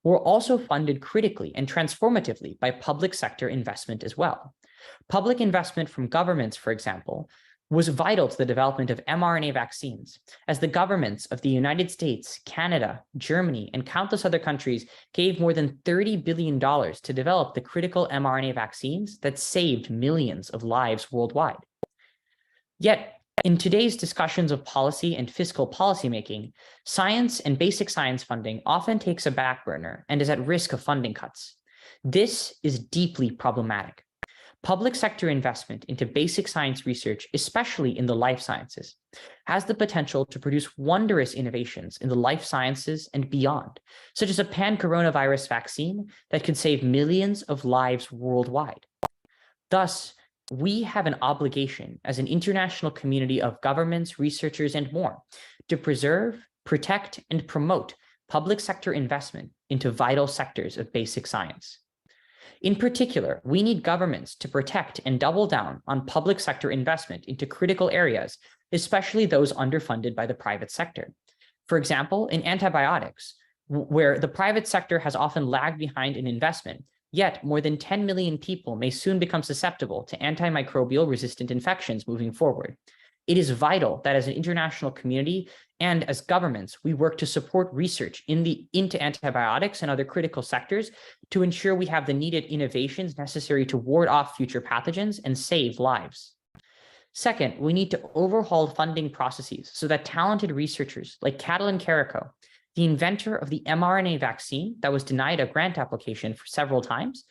were also funded critically and transformatively by public sector investment as well. Public investment from governments, for example, was vital to the development of mRNA vaccines, as the governments of the United States, Canada, Germany, and countless other countries gave more than $30 billion to develop the critical mRNA vaccines that saved millions of lives worldwide. Yet, in today's discussions of policy and fiscal policymaking, science and basic science funding often takes a back burner and is at risk of funding cuts. This is deeply problematic. Public sector investment into basic science research, especially in the life sciences, has the potential to produce wondrous innovations in the life sciences and beyond, such as a pan-coronavirus vaccine that could save millions of lives worldwide. Thus, we have an obligation as an international community of governments, researchers, and more to preserve, protect, and promote public sector investment into vital sectors of basic science. In particular, we need governments to protect and double down on public sector investment into critical areas, especially those underfunded by the private sector. For example, in antibiotics, where the private sector has often lagged behind in investment, yet more than 10 million people may soon become susceptible to antimicrobial resistant infections moving forward. It is vital that as an international community and as governments, we work to support research into antibiotics and other critical sectors to ensure we have the needed innovations necessary to ward off future pathogens and save lives. Second, we need to overhaul funding processes so that talented researchers like Catalin Carrico, the inventor of the mRNA vaccine that was denied a grant application for several times,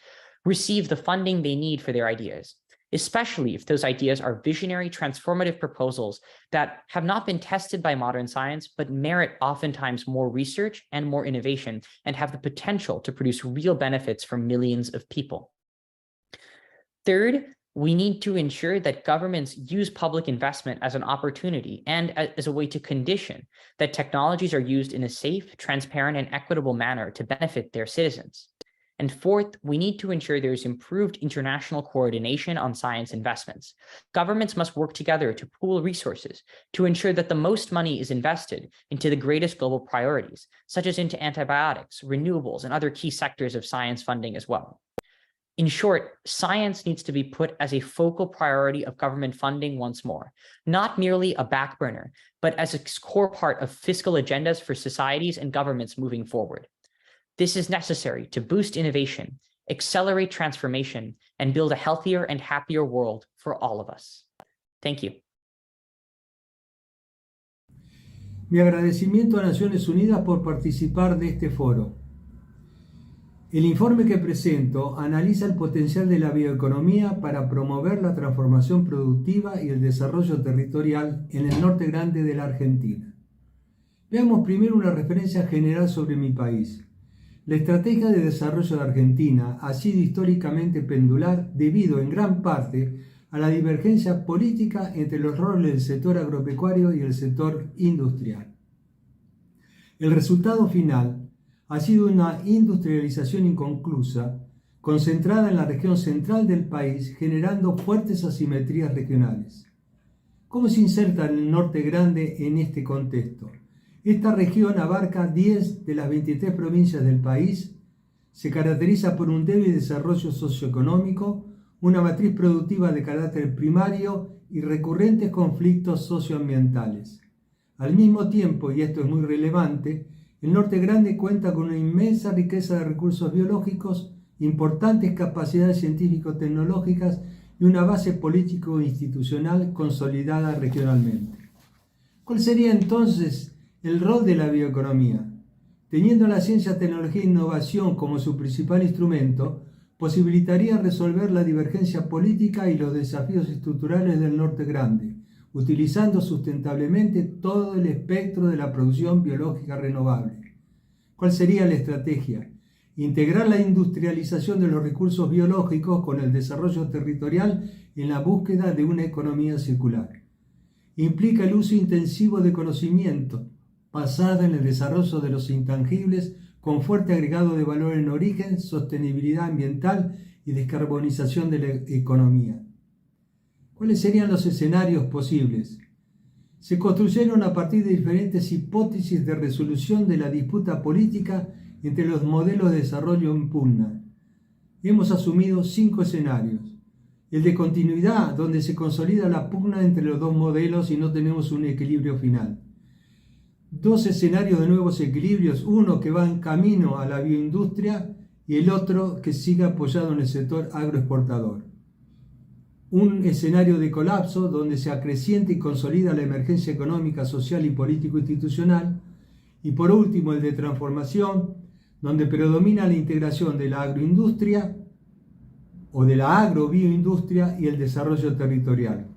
receive the funding they need for their ideas, especially if those ideas are visionary, transformative proposals that have not been tested by modern science, but merit oftentimes more research and more innovation and have the potential to produce real benefits for millions of people. Third, we need to ensure that governments use public investment as an opportunity and as a way to condition that technologies are used in a safe, transparent, and equitable manner to benefit their citizens. And fourth, we need to ensure there is improved international coordination on science investments. Governments must work together to pool resources to ensure that the most money is invested into the greatest global priorities, such as into antibiotics, renewables, and other key sectors of science funding as well. In short, science needs to be put as a focal priority of government funding once more, not merely a back burner, but as a core part of fiscal agendas for societies and governments moving forward. This is necessary to boost innovation, accelerate transformation, and build a healthier and happier world for all of us. Thank you. Mi agradecimiento a Naciones Unidas por participar de este foro. El informe que presento analiza el potencial de la bioeconomía para promover la transformación productiva y el desarrollo territorial en el norte grande de la Argentina. Veamos primero una referencia general sobre mi país. La estrategia de desarrollo de Argentina ha sido históricamente pendular debido en gran parte a la divergencia política entre los roles del sector agropecuario y el sector industrial. El resultado final ha sido una industrialización inconclusa, concentrada en la región central del país, generando fuertes asimetrías regionales. ¿Cómo se inserta el norte grande en este contexto? Esta región abarca 10 de las 23 provincias del país, se caracteriza por un débil desarrollo socioeconómico, una matriz productiva de carácter primario y recurrentes conflictos socioambientales. Al mismo tiempo, y esto es muy relevante, el norte grande cuenta con una inmensa riqueza de recursos biológicos, importantes capacidades científico-tecnológicas y una base político-institucional consolidada regionalmente. ¿Cuál sería entonces el rol de la bioeconomía? Teniendo la ciencia, tecnología e innovación como su principal instrumento, posibilitaría resolver la divergencia política y los desafíos estructurales del norte grande, utilizando sustentablemente todo el espectro de la producción biológica renovable. ¿Cuál sería la estrategia? Integrar la industrialización de los recursos biológicos con el desarrollo territorial en la búsqueda de una economía circular. Implica el uso intensivo de conocimiento, basada en el desarrollo de los intangibles con fuerte agregado de valor en origen, sostenibilidad ambiental y descarbonización de la economía. ¿Cuáles serían los escenarios posibles? Se construyeron a partir de diferentes hipótesis de resolución de la disputa política entre los modelos de desarrollo en pugna. Hemos asumido 5 escenarios. El de continuidad, donde se consolida la pugna entre los dos modelos y no tenemos un equilibrio final. 2 escenarios de nuevos equilibrios, uno que va en camino a la bioindustria y el otro que sigue apoyado en el sector agroexportador. Un escenario de colapso donde se acrecienta y consolida la emergencia económica, social y político-institucional. Y por último, el de transformación, donde predomina la integración de la agroindustria o de la agrobioindustria y el desarrollo territorial.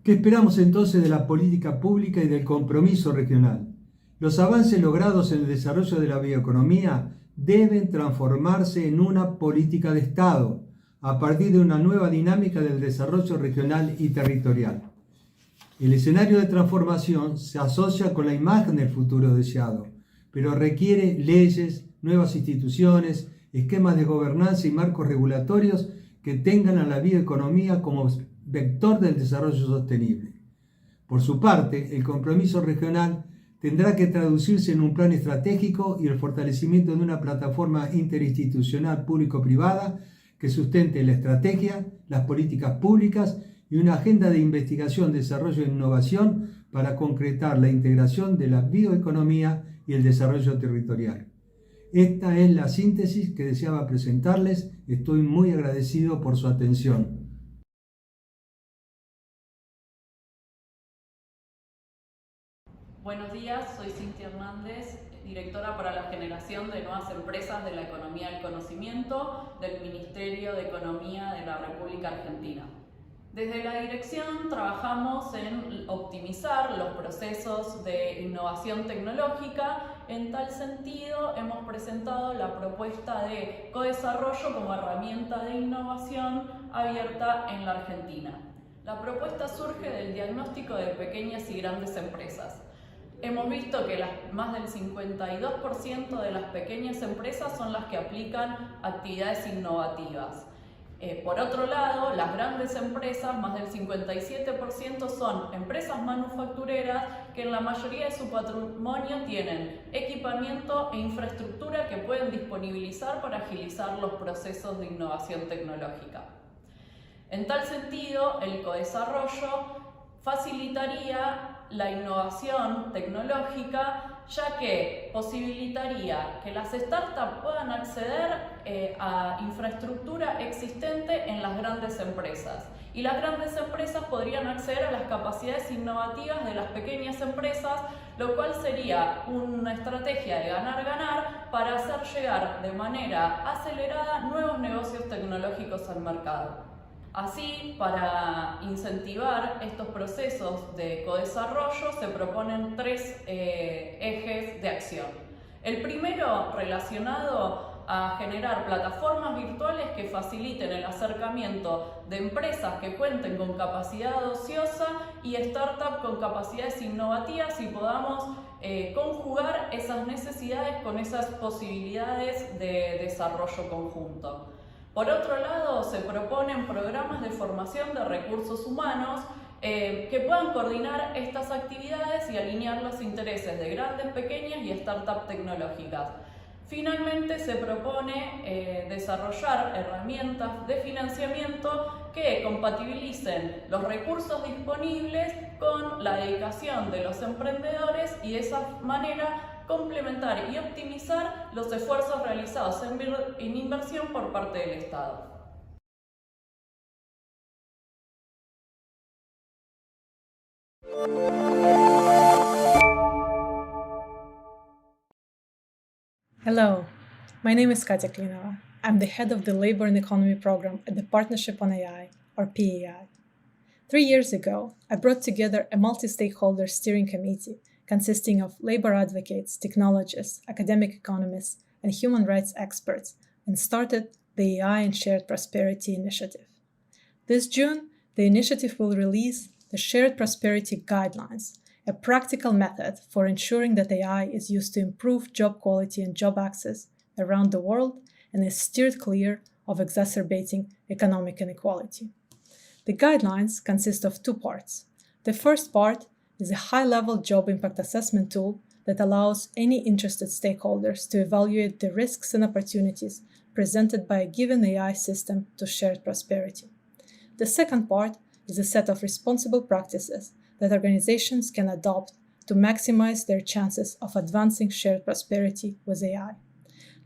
¿Qué esperamos entonces de la política pública y del compromiso regional? Los avances logrados en el desarrollo de la bioeconomía deben transformarse en una política de Estado, a partir de una nueva dinámica del desarrollo regional y territorial. El escenario de transformación se asocia con la imagen del futuro deseado, pero requiere leyes, nuevas instituciones, esquemas de gobernanza y marcos regulatorios que tengan a la bioeconomía como vector del desarrollo sostenible. Por su parte, el compromiso regional tendrá que traducirse en un plan estratégico y el fortalecimiento de una plataforma interinstitucional público-privada que sustente la estrategia, las políticas públicas y una agenda de investigación, desarrollo e innovación para concretar la integración de la bioeconomía y el desarrollo territorial. Esta es la síntesis que deseaba presentarles. Estoy muy agradecido por su atención. Buenos días, soy Cintia Hernández, directora para la generación de nuevas empresas de la economía del conocimiento del Ministerio de Economía de la República Argentina. Desde la dirección trabajamos en optimizar los procesos de innovación tecnológica. En tal sentido, hemos presentado la propuesta de codesarrollo como herramienta de innovación abierta en la Argentina. La propuesta surge del diagnóstico de pequeñas y grandes empresas. Hemos visto que más del 52% de las pequeñas empresas son las que aplican actividades innovativas. Por otro lado, las grandes empresas, más del 57%, son empresas manufactureras que en la mayoría de su patrimonio tienen equipamiento e infraestructura que pueden disponibilizar para agilizar los procesos de innovación tecnológica. En tal sentido, el codesarrollo facilitaría la innovación tecnológica, ya que posibilitaría que las startups puedan acceder a infraestructura existente en las grandes empresas y las grandes empresas podrían acceder a las capacidades innovativas de las pequeñas empresas, lo cual sería una estrategia de ganar-ganar para hacer llegar de manera acelerada nuevos negocios tecnológicos al mercado. Así, para incentivar estos procesos de codesarrollo, se proponen tres ejes de acción. El primero, relacionado a generar plataformas virtuales que faciliten el acercamiento de empresas que cuenten con capacidad ociosa y startups con capacidades innovativas y podamos conjugar esas necesidades con esas posibilidades de desarrollo conjunto. Por otro lado, se proponen programas de formación de recursos humanos que puedan coordinar estas actividades y alinear los intereses de grandes, pequeñas y startups tecnológicas. Finalmente, se propone desarrollar herramientas de financiamiento que compatibilicen los recursos disponibles con la dedicación de los emprendedores y de esa manera complementar y optimizar los esfuerzos realizados en inversión por parte del Estado. Hello, my name is Katya Klinova. I'm the head of the Labor and Economy program at the Partnership on AI, or PAI. 3 years ago, I brought together a multi-stakeholder steering committee consisting of labor advocates, technologists, academic economists, and human rights experts, and started the AI and Shared Prosperity Initiative. This June, the initiative will release the Shared Prosperity Guidelines, a practical method for ensuring that AI is used to improve job quality and job access around the world and is steered clear of exacerbating economic inequality. The guidelines consist of 2 parts. The first part is a high-level job impact assessment tool that allows any interested stakeholders to evaluate the risks and opportunities presented by a given AI system to shared prosperity. The second part is a set of responsible practices that organizations can adopt to maximize their chances of advancing shared prosperity with AI.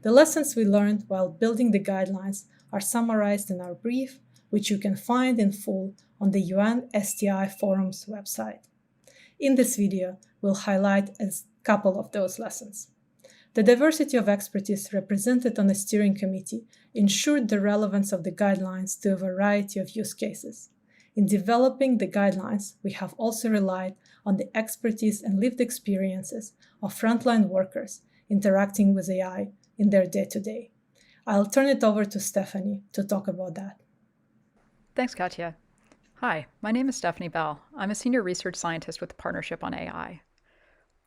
The lessons we learned while building the guidelines are summarized in our brief, which you can find in full on the UN STI Forum's website. In this video, we'll highlight a couple of those lessons. The diversity of expertise represented on the steering committee ensured the relevance of the guidelines to a variety of use cases. In developing the guidelines, we have also relied on the expertise and lived experiences of frontline workers interacting with AI in their day-to-day. I'll turn it over to Stephanie to talk about that. Thanks, Katya. Hi, my name is Stephanie Bell. I'm a senior research scientist with the Partnership on AI.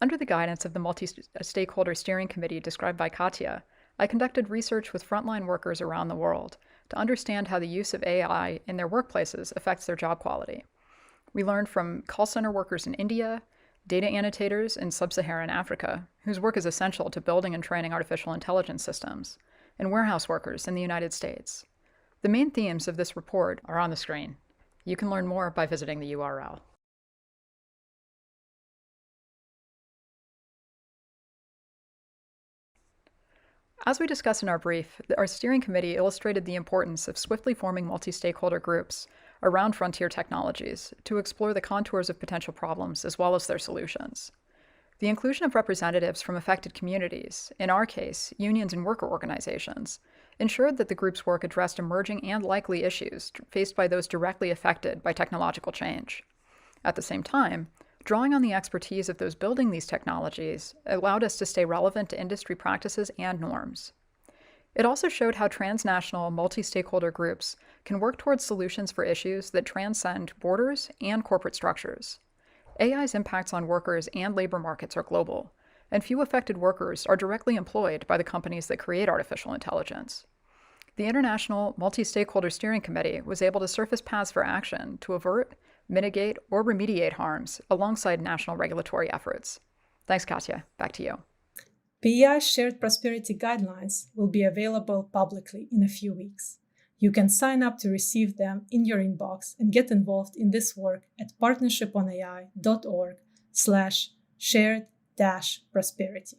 Under the guidance of the multi-stakeholder steering committee described by Katya, I conducted research with frontline workers around the world to understand how the use of AI in their workplaces affects their job quality. We learned from call center workers in India, data annotators in sub-Saharan Africa, whose work is essential to building and training artificial intelligence systems, and warehouse workers in the United States. The main themes of this report are on the screen. You can learn more by visiting the URL. As we discussed in our brief, our steering committee illustrated the importance of swiftly forming multi-stakeholder groups around frontier technologies to explore the contours of potential problems as well as their solutions. The inclusion of representatives from affected communities, in our case, unions and worker organizations, ensured that the group's work addressed emerging and likely issues faced by those directly affected by technological change. At the same time, drawing on the expertise of those building these technologies allowed us to stay relevant to industry practices and norms. It also showed how transnational, multi-stakeholder groups can work towards solutions for issues that transcend borders and corporate structures. AI's impacts on workers and labor markets are global, and few affected workers are directly employed by the companies that create artificial intelligence. The International Multi-Stakeholder Steering Committee was able to surface paths for action to avert, mitigate, or remediate harms alongside national regulatory efforts. Thanks, Katya. Back to you. PEI's Shared Prosperity Guidelines will be available publicly in a few weeks. You can sign up to receive them in your inbox and get involved in this work at partnershiponai.org/shared-prosperity.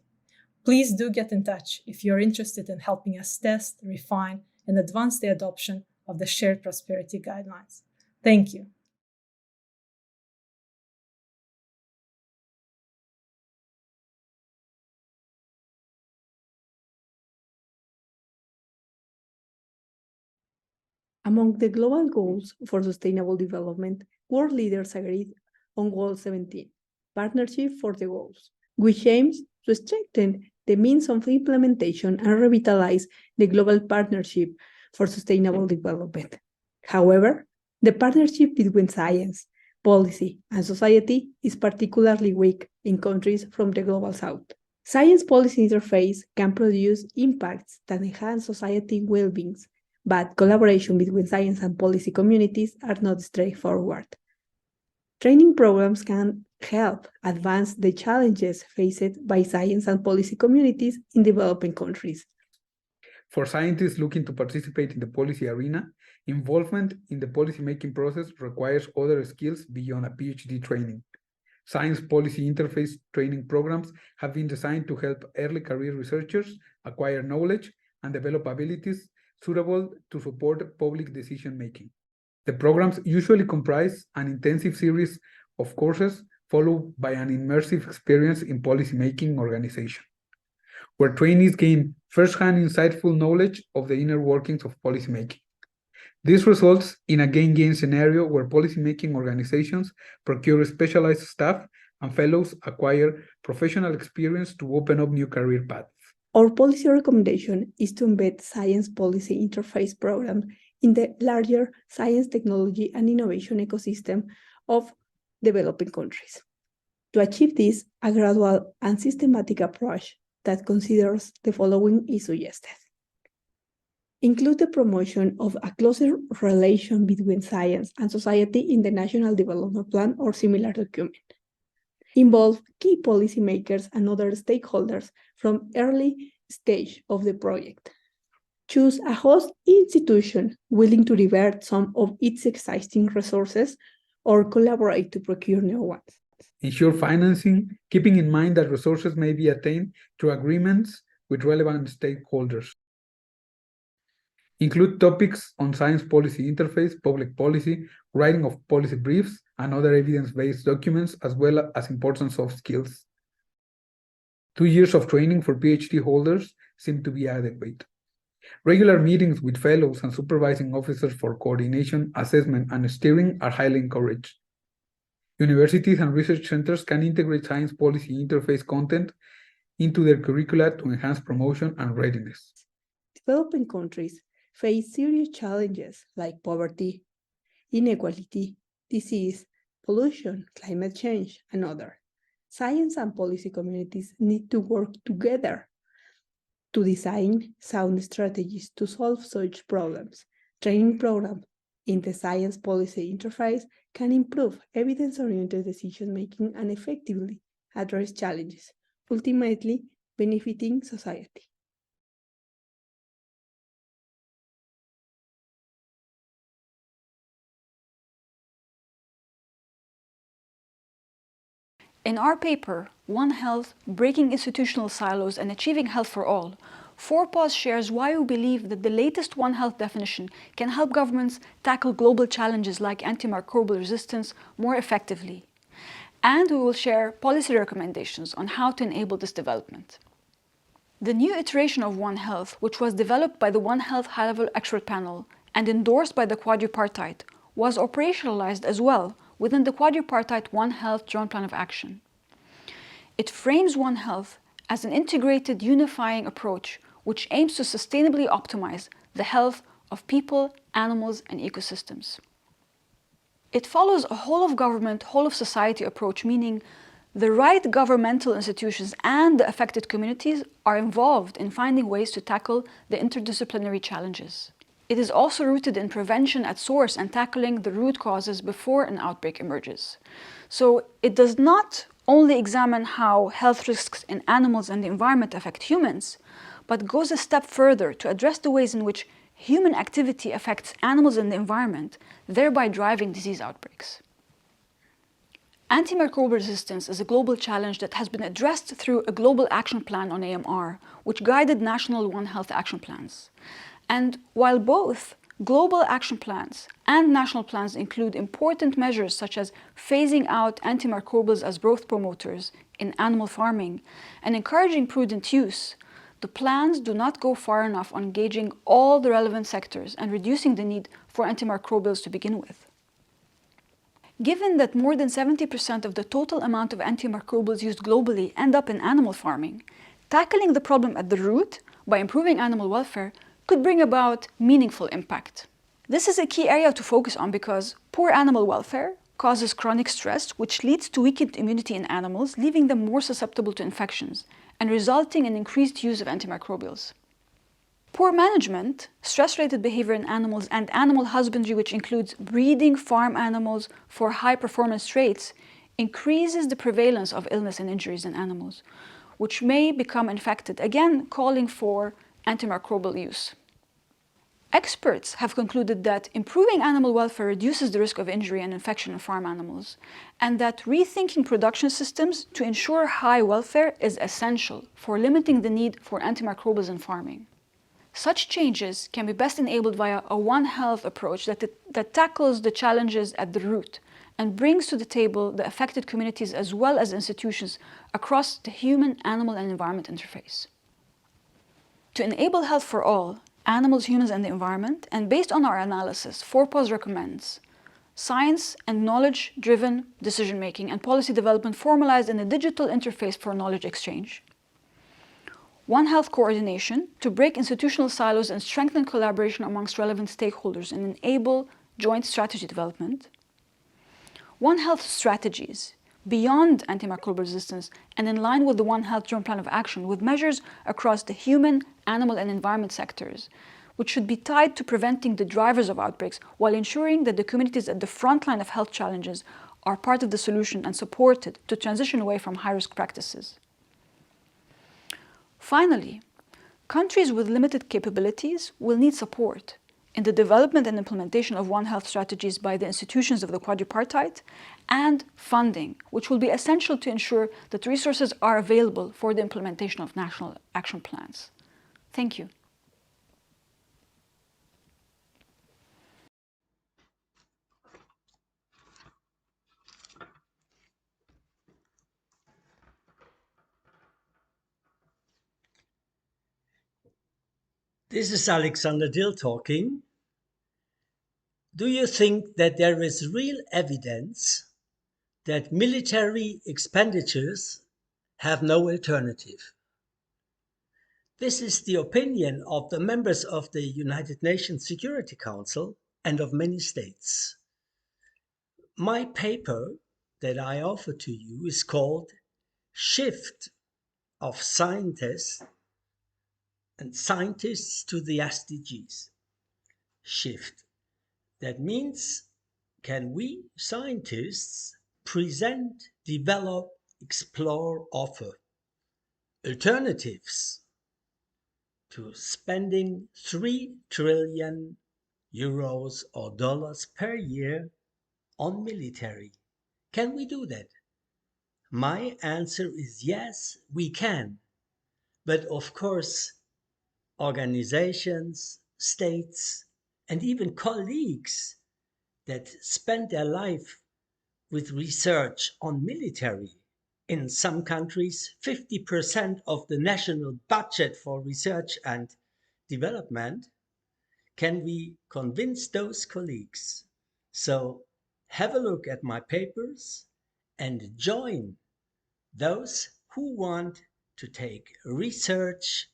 Please do get in touch if you're interested in helping us test, refine, and advance the adoption of the Shared Prosperity Guidelines. Thank you. Among the global goals for sustainable development, world leaders agreed on Goal 17, Partnership for the Goals, which aims to strengthen the means of implementation and revitalize the global partnership for sustainable development. However, the partnership between science, policy, and society is particularly weak in countries from the global south. Science policy interface can produce impacts that enhance society well-being, but collaboration between science and policy communities are not straightforward. Training programs can help advance the challenges faced by science and policy communities in developing countries. For scientists looking to participate in the policy arena, involvement in the policy-making process requires other skills beyond a PhD training. Science policy interface training programs have been designed to help early career researchers acquire knowledge and develop abilities suitable to support public decision-making. The programs usually comprise an intensive series of courses followed by an immersive experience in policy-making organization, where trainees gain first-hand insightful knowledge of the inner workings of policymaking. This results in a gain-gain scenario where policymaking organizations procure specialized staff and fellows acquire professional experience to open up new career paths. Our policy recommendation is to embed science policy interface programs in the larger science, technology, and innovation ecosystem of developing countries. To achieve this, a gradual and systematic approach that considers the following is suggested. Include the promotion of a closer relation between science and society in the National Development Plan or similar document. Involve key policymakers and other stakeholders from early stage of the project. Choose a host institution willing to divert some of its existing resources or collaborate to procure new ones. Ensure financing, keeping in mind that resources may be attained through agreements with relevant stakeholders. Include topics on science policy interface, public policy, writing of policy briefs, and other evidence-based documents, as well as important soft skills. 2 years of training for PhD holders seem to be adequate. Regular meetings with fellows and supervising officers for coordination, assessment, and steering are highly encouraged. Universities and research centers can integrate science policy interface content into their curricula to enhance promotion and readiness. Developing countries face serious challenges like poverty, inequality, disease, pollution, climate change, and others. Science and policy communities need to work together to design sound strategies to solve such problems. Training programs in the science policy interface can improve evidence-oriented decision-making and effectively address challenges, ultimately benefiting society. In our paper, One Health, Breaking Institutional Silos and Achieving Health for All, 4PAUSE shares why we believe that the latest One Health definition can help governments tackle global challenges like antimicrobial resistance more effectively. And we will share policy recommendations on how to enable this development. The new iteration of One Health, which was developed by the One Health High-Level Expert Panel and endorsed by the Quadripartite, was operationalized as well within the Quadripartite One Health Joint Plan of Action. It frames One Health as an integrated, unifying approach which aims to sustainably optimize the health of people, animals, and ecosystems. It follows a whole-of-government, whole-of-society approach, meaning the right governmental institutions and the affected communities are involved in finding ways to tackle the interdisciplinary challenges. It is also rooted in prevention at source and tackling the root causes before an outbreak emerges. So it does not only examine how health risks in animals and the environment affect humans, but goes a step further to address the ways in which human activity affects animals and the environment, thereby driving disease outbreaks. Antimicrobial resistance is a global challenge that has been addressed through a global action plan on AMR, which guided national One Health action plans. And while both Global action plans and national plans include important measures such as phasing out antimicrobials as growth promoters in animal farming and encouraging prudent use. The plans do not go far enough on engaging all the relevant sectors and reducing the need for antimicrobials to begin with. Given that more than 70% of the total amount of antimicrobials used globally end up in animal farming, tackling the problem at the root by improving animal welfare could bring about meaningful impact. This is a key area to focus on because poor animal welfare causes chronic stress, which leads to weakened immunity in animals, leaving them more susceptible to infections and resulting in increased use of antimicrobials. Poor management, stress-related behavior in animals, and animal husbandry, which includes breeding farm animals for high-performance traits, increases the prevalence of illness and injuries in animals, which may become infected, again calling for antimicrobial use. Experts have concluded that improving animal welfare reduces the risk of injury and infection in farm animals, and that rethinking production systems to ensure high welfare is essential for limiting the need for antimicrobials in farming. Such changes can be best enabled via a One Health approach that tackles the challenges at the root and brings to the table the affected communities as well as institutions across the human, animal, and environment interface. To enable health for all, animals, humans, and the environment, and based on our analysis, 4PAWS recommends science and knowledge-driven decision-making and policy development formalized in a digital interface for knowledge exchange, One Health coordination to break institutional silos and strengthen collaboration amongst relevant stakeholders and enable joint strategy development, One Health strategies beyond antimicrobial resistance and in line with the One Health Joint Plan of Action with measures across the human, animal, and environment sectors, which should be tied to preventing the drivers of outbreaks while ensuring that the communities at the front line of health challenges are part of the solution and supported to transition away from high-risk practices. Finally, countries with limited capabilities will need support in the development and implementation of One Health strategies by the institutions of the quadripartite and funding, which will be essential to ensure that resources are available for the implementation of national action plans. Thank you. This is Alexander Dill talking. Do you think that there is real evidence that military expenditures have no alternative? This is the opinion of the members of the United Nations Security Council and of many states. My paper that I offer to you is called Shift of Scientists and Scientists to the SDGs. Shift. That means, can we scientists present, develop, explore, offer alternatives to spending 3 trillion euros or dollars per year on military? Can we do that? My answer is yes, we can. But of course, organizations, states, and even colleagues that spend their life with research on military. In some countries, 50% of the national budget for research and development. Can we convince those colleagues? So have a look at my papers and join those who want to take research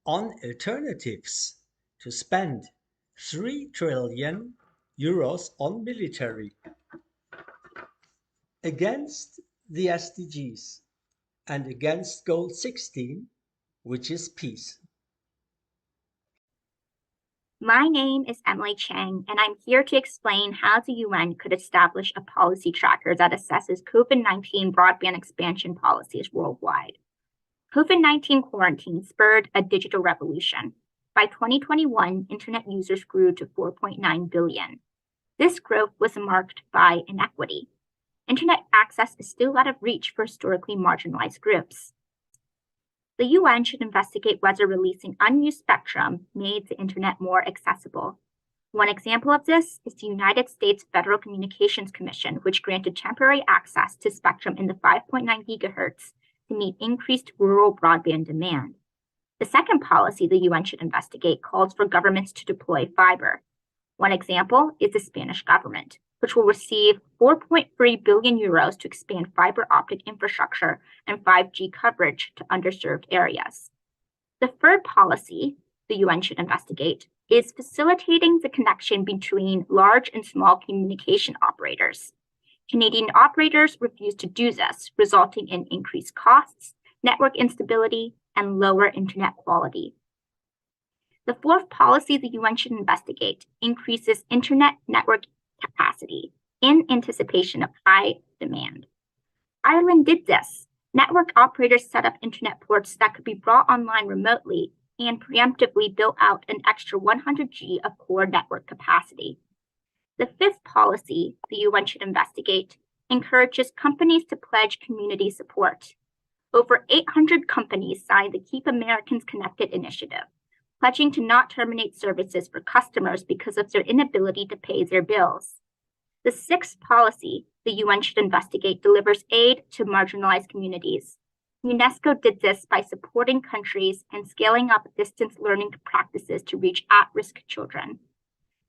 on alternatives to spend 3 trillion euros on military against the SDGs and against goal 16, which is peace. My name is Emily Chang, and I'm here to explain how the UN could establish a policy tracker that assesses COVID-19 broadband expansion policies worldwide. COVID-19 quarantine spurred a digital revolution. By 2021, internet users grew to 4.9 billion. This growth was marked by inequity. Internet access is still out of reach for historically marginalized groups. The UN should investigate whether releasing unused spectrum made the internet more accessible. One example of this is the United States Federal Communications Commission, which granted temporary access to spectrum in the 5.9 gigahertz to meet increased rural broadband demand. The second policy the UN should investigate calls for governments to deploy fiber. One example is the Spanish government, which will receive 4.3 billion euros to expand fiber optic infrastructure and 5G coverage to underserved areas. The third policy the UN should investigate is facilitating the connection between large and small communication operators. Canadian operators refuse to do this, resulting in increased costs, network instability, and lower internet quality. The fourth policy the UN should investigate increases internet network capacity in anticipation of high demand. Ireland did this. Network operators set up internet ports that could be brought online remotely and preemptively built out an extra 100G of core network capacity. The fifth policy the UN should investigate encourages companies to pledge community support. Over 800 companies signed the Keep Americans Connected initiative, pledging to not terminate services for customers because of their inability to pay their bills. The sixth policy the UN should investigate delivers aid to marginalized communities. UNESCO did this by supporting countries and scaling up distance learning practices to reach at-risk children.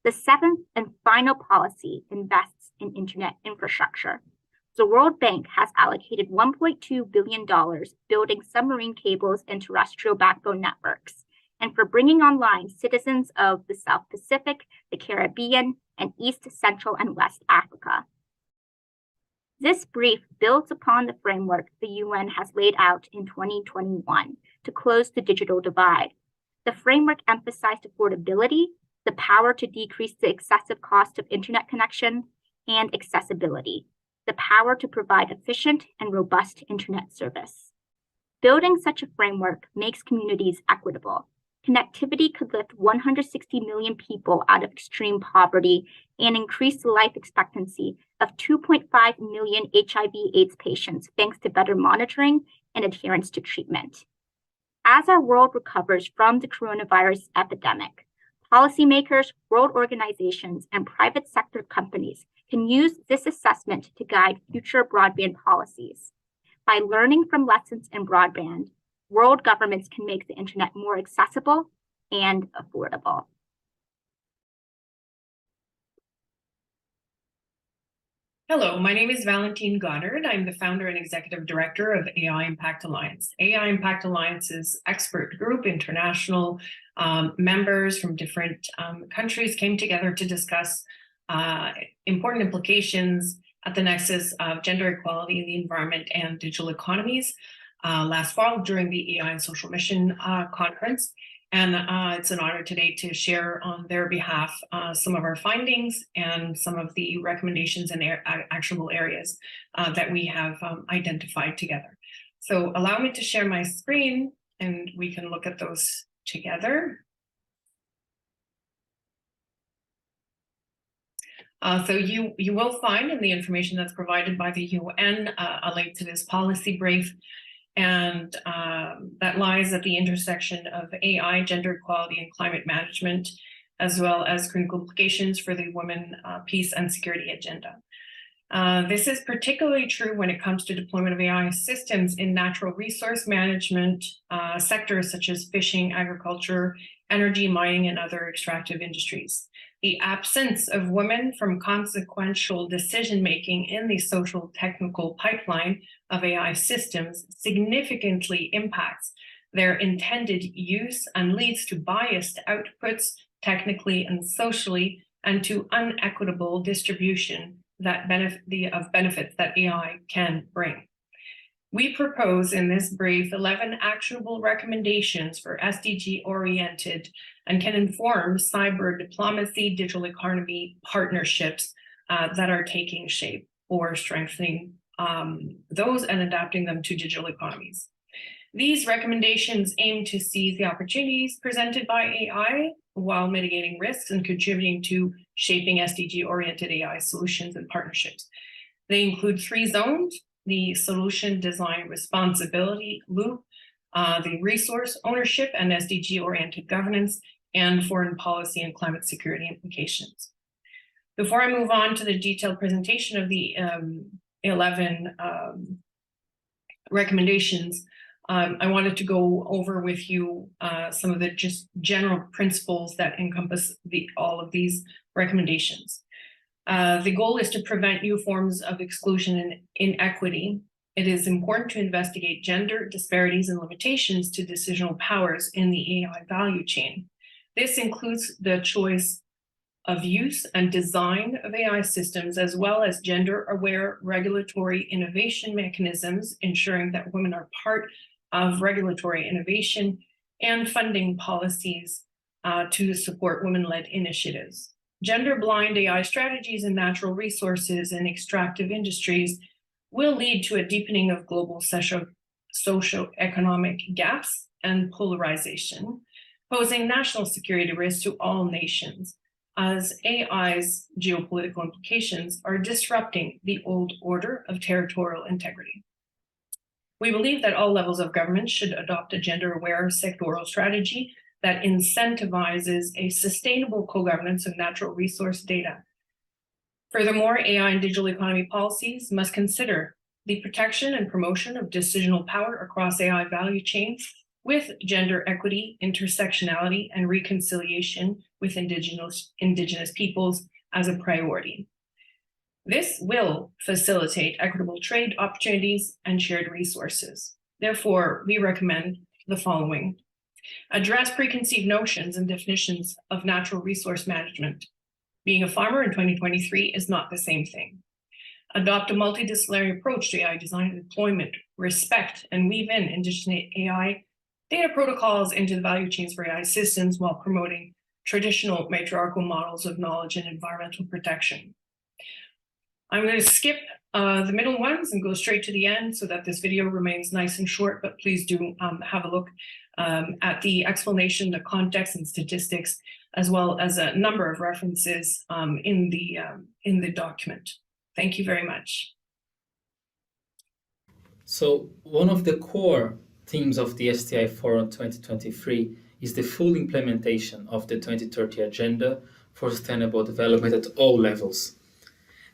The seventh and final policy invests in internet infrastructure. The World Bank has allocated $1.2 billion building submarine cables and terrestrial backbone networks, and for bringing online citizens of the South Pacific, the Caribbean, and East, Central, and West Africa. This brief builds upon the framework the UN has laid out in 2021 to close the digital divide. The framework emphasized affordability, the power to decrease the excessive cost of internet connection, and accessibility, the power to provide efficient and robust internet service. Building such a framework makes communities equitable. Connectivity could lift 160 million people out of extreme poverty and increase the life expectancy of 2.5 million HIV/AIDS patients thanks to better monitoring and adherence to treatment. As our world recovers from the coronavirus epidemic, policymakers, world organizations, and private sector companies can use this assessment to guide future broadband policies. By learning from lessons in broadband, world governments can make the internet more accessible and affordable. Hello, my name is Valentine Goddard. I'm the founder and executive director of AI Impact Alliance. AI Impact Alliance's expert group, international members from different countries came together to discuss important implications at the nexus of gender equality in the environment and digital economies last fall during the AI and Social Mission conference. And it's an honor today to share on their behalf some of our findings and some of the recommendations and actionable areas that we have identified together. So allow me to share my screen and we can look at those together. So you will find in the information that's provided by the UN a link to this policy brief, and that lies at the intersection of AI, gender equality, and climate management, as well as critical implications for the women, peace, and security agenda. This is particularly true when it comes to deployment of AI systems in natural resource management sectors such as fishing, agriculture, energy, mining, and other extractive industries. The absence of women from consequential decision-making in the social technical pipeline of AI systems significantly impacts their intended use and leads to biased outputs technically and socially, and to unequitable distribution that benefits that AI can bring. We propose in this brief 11 actionable recommendations for SDG-oriented and can inform cyber diplomacy, digital economy partnerships that are taking shape or strengthening those and adapting them to digital economies. These recommendations aim to seize the opportunities presented by AI while mitigating risks and contributing to shaping SDG-oriented AI solutions and partnerships. They include 3 zones: the solution design responsibility loop, the resource ownership and SDG-oriented governance, and foreign policy and climate security implications. Before I move on to the detailed presentation of the 11 recommendations, I wanted to go over with you some of the just general principles that encompass all of these recommendations. The goal is to prevent new forms of exclusion and inequity. It is important to investigate gender disparities and limitations to decisional powers in the AI value chain. This includes the choice of use and design of AI systems, as well as gender-aware regulatory innovation mechanisms, ensuring that women are part of regulatory innovation and funding policies to support women-led initiatives. Gender-blind AI strategies in natural resources and extractive industries will lead to a deepening of global socio-economic gaps and polarization, posing national security risks to all nations, as AI's geopolitical implications are disrupting the old order of territorial integrity. We believe that all levels of government should adopt a gender-aware sectoral strategy that incentivizes a sustainable co-governance of natural resource data. Furthermore, AI and digital economy policies must consider the protection and promotion of decisional power across AI value chains with gender equity, intersectionality, and reconciliation with indigenous peoples as a priority. This will facilitate equitable trade opportunities and shared resources. Therefore, we recommend the following. Address preconceived notions and definitions of natural resource management. Being a farmer in 2023 is not the same thing. Adopt a multidisciplinary approach to AI design and deployment. Respect and weave in indigenous AI data protocols into the value chains for AI systems while promoting traditional matriarchal models of knowledge and environmental protection. I'm going to skip the middle ones and go straight to the end so that this video remains nice and short, but please do have a look at the explanation, the context and statistics, as well as a number of references in the document. Thank you very much. So one of the core themes of the STI Forum 2023 is the full implementation of the 2030 Agenda for Sustainable Development at all levels.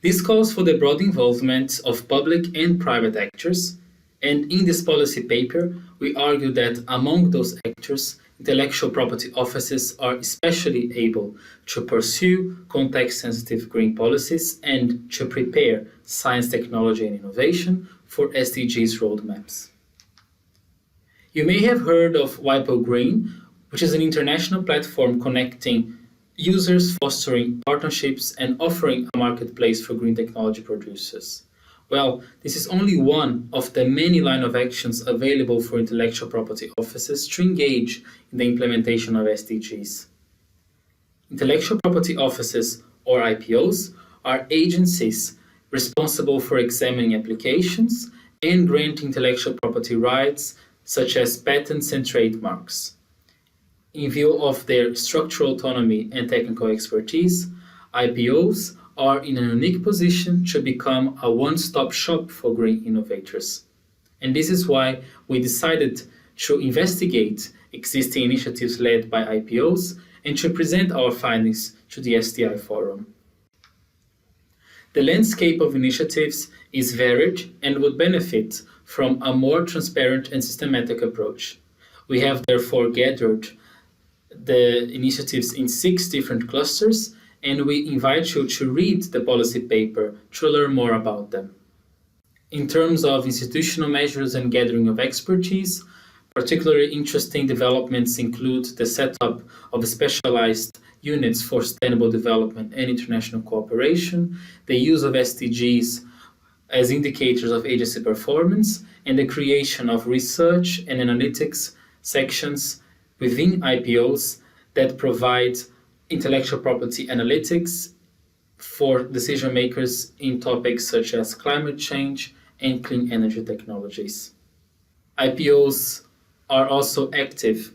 This calls for the broad involvement of public and private actors, and in this policy paper, we argue that among those actors, intellectual property offices are especially able to pursue context-sensitive green policies and to prepare science, technology, and innovation for SDGs roadmaps. You may have heard of WIPO Green, which is an international platform connecting users, fostering partnerships, and offering a marketplace for green technology producers. Well, this is only one of the many line of actions available for intellectual property offices to engage in the implementation of SDGs. Intellectual property offices, or IPOs, are agencies responsible for examining applications and granting intellectual property rights such as patents and trademarks. In view of their structural autonomy and technical expertise, IPOs are in a unique position to become a one-stop shop for green innovators. And this is why we decided to investigate existing initiatives led by IPOs and to present our findings to the STI Forum. The landscape of initiatives is varied and would benefit from a more transparent and systematic approach. We have therefore gathered the initiatives in 6 different clusters, and we invite you to read the policy paper to learn more about them. In terms of institutional measures and gathering of expertise, particularly interesting developments include the setup of specialized units for sustainable development and international cooperation, the use of SDGs as indicators of agency performance, and the creation of research and analytics sections within IPOs that provide intellectual property analytics for decision makers in topics such as climate change and clean energy technologies. IPOs are also active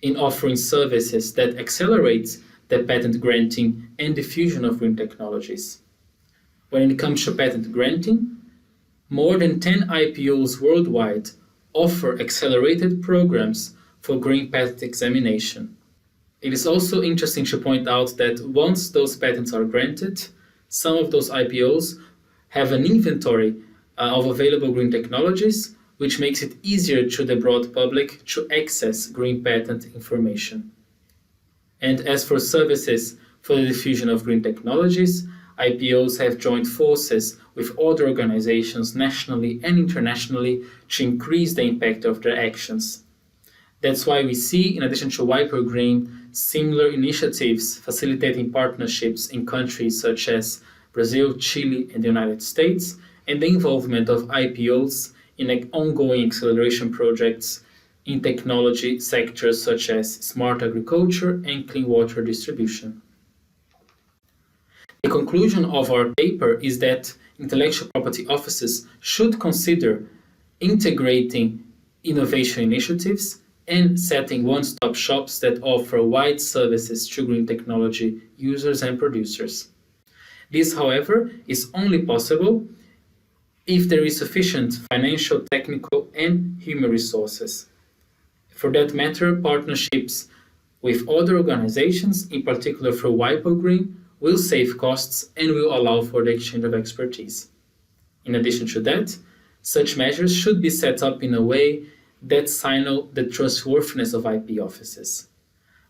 in offering services that accelerate the patent granting and diffusion of green technologies. When it comes to patent granting, more than 10 IPOs worldwide offer accelerated programs for green patent examination. It is also interesting to point out that once those patents are granted, some of those IPOs have an inventory of available green technologies, which makes it easier to the broad public to access green patent information. And as for services for the diffusion of green technologies, IPOs have joined forces with other organizations nationally and internationally to increase the impact of their actions. That's why we see, in addition to Wiper Green, similar initiatives facilitating partnerships in countries such as Brazil, Chile, and the United States, and the involvement of IPOs in ongoing acceleration projects in technology sectors such as smart agriculture and clean water distribution. The conclusion of our paper is that intellectual property offices should consider integrating innovation initiatives and setting one-stop shops that offer wide services to green technology users and producers. This, however, is only possible if there is sufficient financial, technical, and human resources. For that matter, partnerships with other organizations, in particular through Wiper Green, will save costs and will allow for the exchange of expertise. In addition to that, such measures should be set up in a way that signal the trustworthiness of IP offices.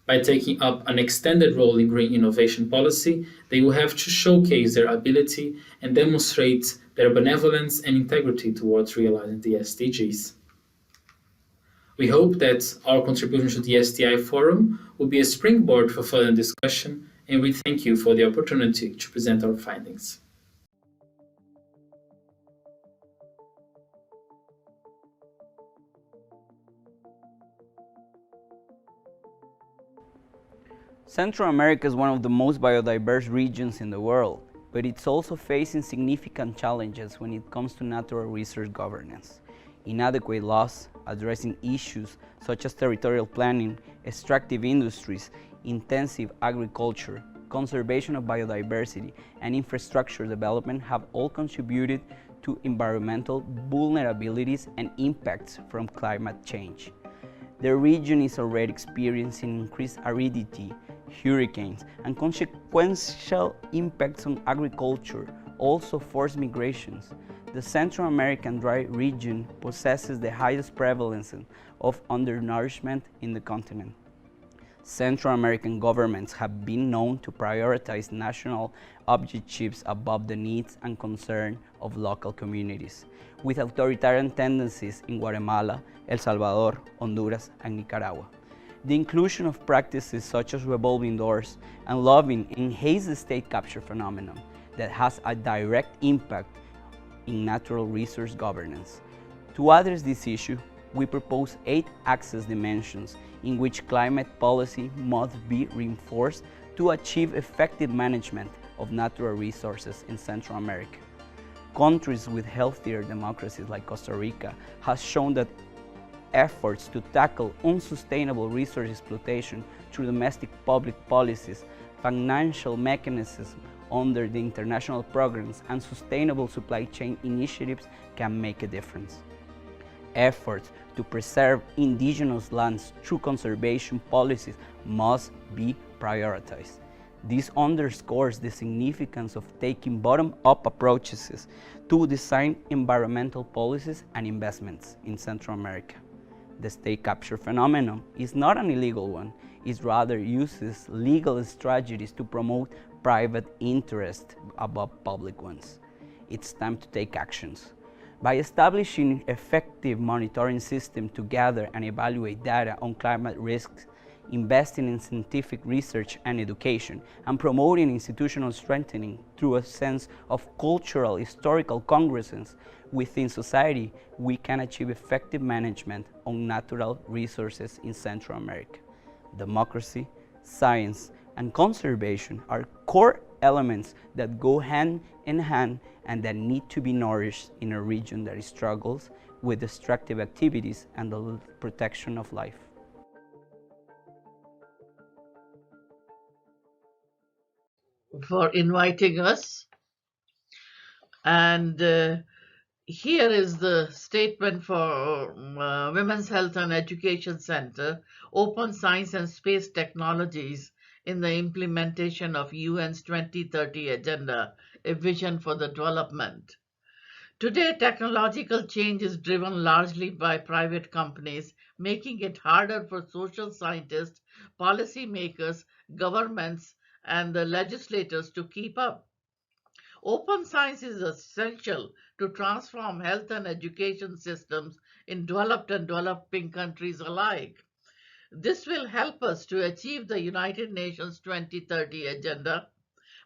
By taking up an extended role in green innovation policy, they will have to showcase their ability and demonstrate their benevolence and integrity towards realizing the SDGs. We hope that our contribution to the STI Forum will be a springboard for further discussion, and we thank you for the opportunity to present our findings. Central America is one of the most biodiverse regions in the world, but it's also facing significant challenges when it comes to natural resource governance. Inadequate laws addressing issues such as territorial planning, extractive industries, intensive agriculture, conservation of biodiversity, and infrastructure development have all contributed to environmental vulnerabilities and impacts from climate change. The region is already experiencing increased aridity, hurricanes, and consequential impacts on agriculture, also forced migrations. The Central American dry region possesses the highest prevalence of undernourishment in the continent. Central American governments have been known to prioritize national objectives above the needs and concerns of local communities, with authoritarian tendencies in Guatemala, El Salvador, Honduras, and Nicaragua. The inclusion of practices such as revolving doors and lobbying enhance the state capture phenomenon that has a direct impact in natural resource governance. To address this issue, we propose 8 axis dimensions in which climate policy must be reinforced to achieve effective management of natural resources in Central America. Countries with healthier democracies like Costa Rica have shown that efforts to tackle unsustainable resource exploitation through domestic public policies, financial mechanisms under the international programs, and sustainable supply chain initiatives can make a difference. Efforts to preserve indigenous lands through conservation policies must be prioritized. This underscores the significance of taking bottom-up approaches to design environmental policies and investments in Central America. The state capture phenomenon is not an illegal one, it rather uses legal strategies to promote private interest above public ones. It's time to take actions. By establishing an effective monitoring system to gather and evaluate data on climate risks, investing in scientific research and education, and promoting institutional strengthening through a sense of cultural historical congruence within society, we can achieve effective management on natural resources in Central America. Democracy, science, and conservation are core elements that go hand in hand and that need to be nourished in a region that struggles with destructive activities and the protection of life. For inviting us. And here is the statement Women's Health and Education Center, Open Science and Space Technologies in the Implementation of UN's 2030 Agenda, a Vision for the Development. Today, technological change is driven largely by private companies, making it harder for social scientists, policymakers, governments, and the legislators to keep up. Open science is essential to transform health and education systems in developed and developing countries alike. This will help us to achieve the United Nations 2030 Agenda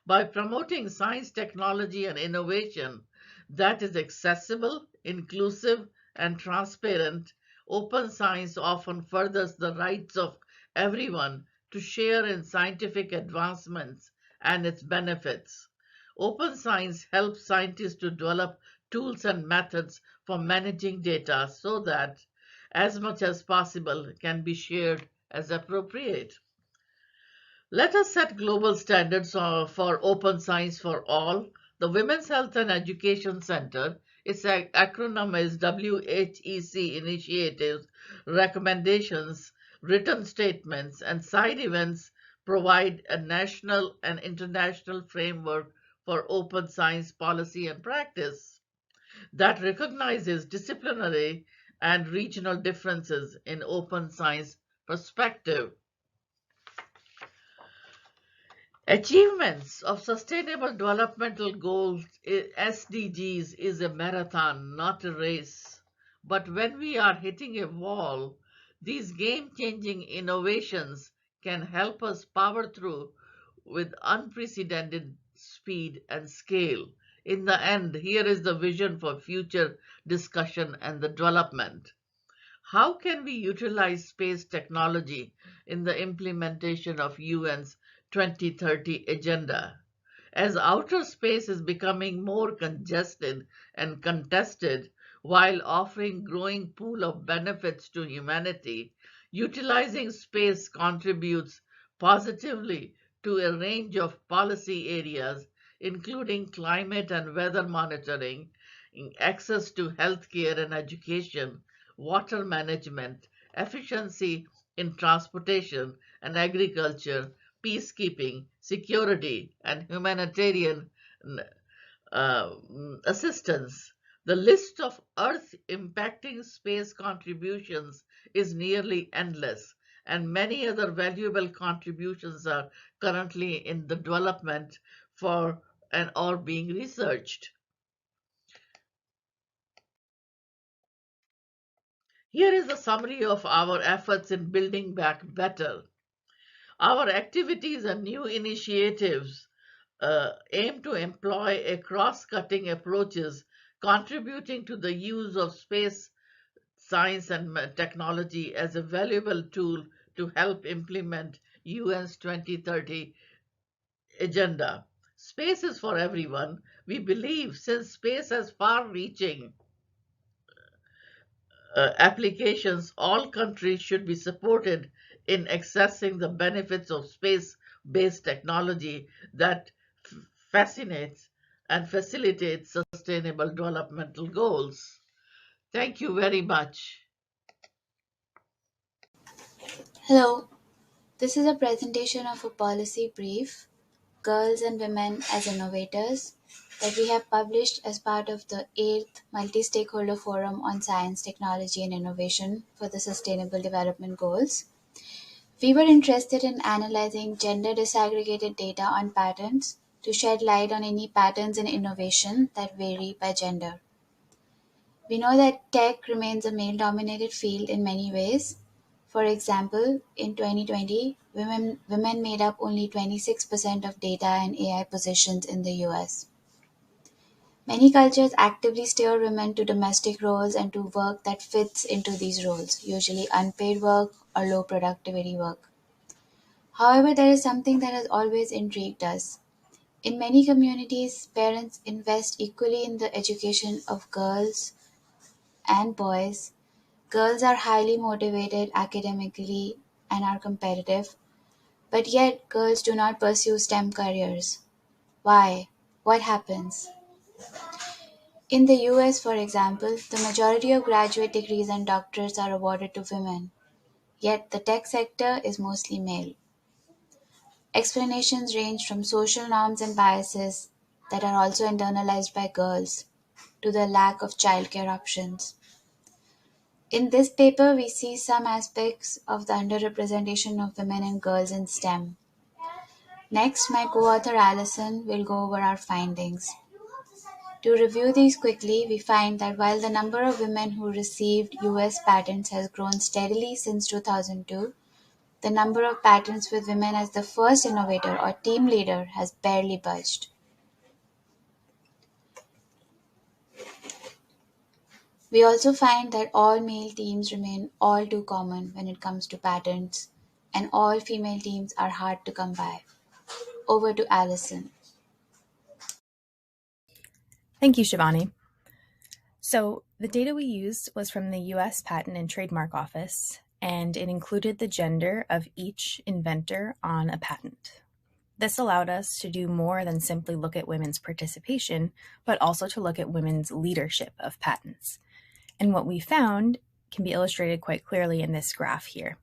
by promoting science, technology, and innovation that is accessible, inclusive, and transparent. Open science often furthers the rights of everyone to share in scientific advancements and its benefits. Open science helps scientists to develop tools and methods for managing data so that as much as possible can be shared as appropriate. Let us set global standards for open science for all. The Women's Health and Education Center, its acronym is WHEC initiatives, recommendations, written statements, and side events provide a national and international framework for open science policy and practice that recognizes disciplinary and regional differences in open science perspective. Achievements of Sustainable Developmental Goals SDGs is a marathon, not a race. But when we are hitting a wall, these game-changing innovations can help us power through with unprecedented speed and scale. In the end, here is the vision for future discussion and the development. How can we utilize space technology in the implementation of UN's 2030 agenda? As outer space is becoming more congested and contested while offering growing pool of benefits to humanity, utilizing space contributes positively to a range of policy areas, including climate and weather monitoring, access to healthcare and education, water management, efficiency in transportation and agriculture, peacekeeping, security, and humanitarian uh, assistance. The list of Earth impacting space contributions is nearly endless, and many other valuable contributions are currently in the development for and or being researched. Here is a summary of our efforts in building back better. Our activities and new initiatives aim to employ a cross-cutting approaches contributing to the use of space science and technology as a valuable tool to help implement UN's 2030 agenda. Space is for everyone. We believe since space has far-reaching applications, all countries should be supported in accessing the benefits of space-based technology that fascinates and facilitates sustainable developmental goals. Thank you very much. Hello, this is a presentation of a policy brief, Girls and Women as Innovators, that we have published as part of the 8th Multi-Stakeholder Forum on Science, Technology and Innovation for the Sustainable Development Goals. We were interested in analyzing gender disaggregated data on patterns to shed light on any patterns in innovation that vary by gender. We know that tech remains a male-dominated field in many ways. For example, in 2020, women made up only 26% of data and AI positions in the US. Many cultures actively steer women to domestic roles and to work that fits into these roles, usually unpaid work or low productivity work. However, there is something that has always intrigued us. In many communities, parents invest equally in the education of girls and boys. Girls are highly motivated academically and are competitive, but yet girls do not pursue STEM careers. Why? What happens? In the US, for example, the majority of graduate degrees and doctorates are awarded to women, yet the tech sector is mostly male. Explanations range from social norms and biases that are also internalized by girls to the lack of childcare options. In this paper, we see some aspects of the underrepresentation of women and girls in STEM. Next, my co-author Alison will go over our findings. To review these quickly, we find that while the number of women who received US patents has grown steadily since 2002, the number of patents with women as the first innovator or team leader has barely budged. We also find that all male teams remain all too common when it comes to patents, and all female teams are hard to come by. Over to Alison. Thank you, Shivani. So the data we used was from the US Patent and Trademark Office, and it included the gender of each inventor on a patent. This allowed us to do more than simply look at women's participation, but also to look at women's leadership of patents. And what we found can be illustrated quite clearly in this graph here.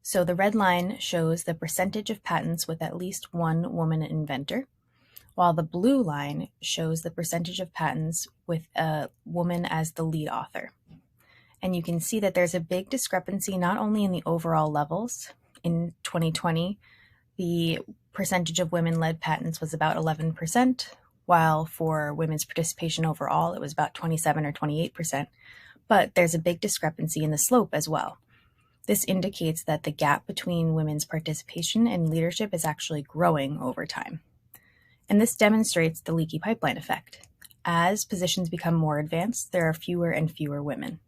So the red line shows the percentage of patents with at least one woman inventor, while the blue line shows the percentage of patents with a woman as the lead author. And you can see that there's a big discrepancy not only in the overall levels. In 2020, the percentage of women-led patents was about 11%, while for women's participation overall, it was about 27 or 28%. But there's a big discrepancy in the slope as well. This indicates that the gap between women's participation and leadership is actually growing over time. And this demonstrates the leaky pipeline effect. As positions become more advanced, there are fewer and fewer women.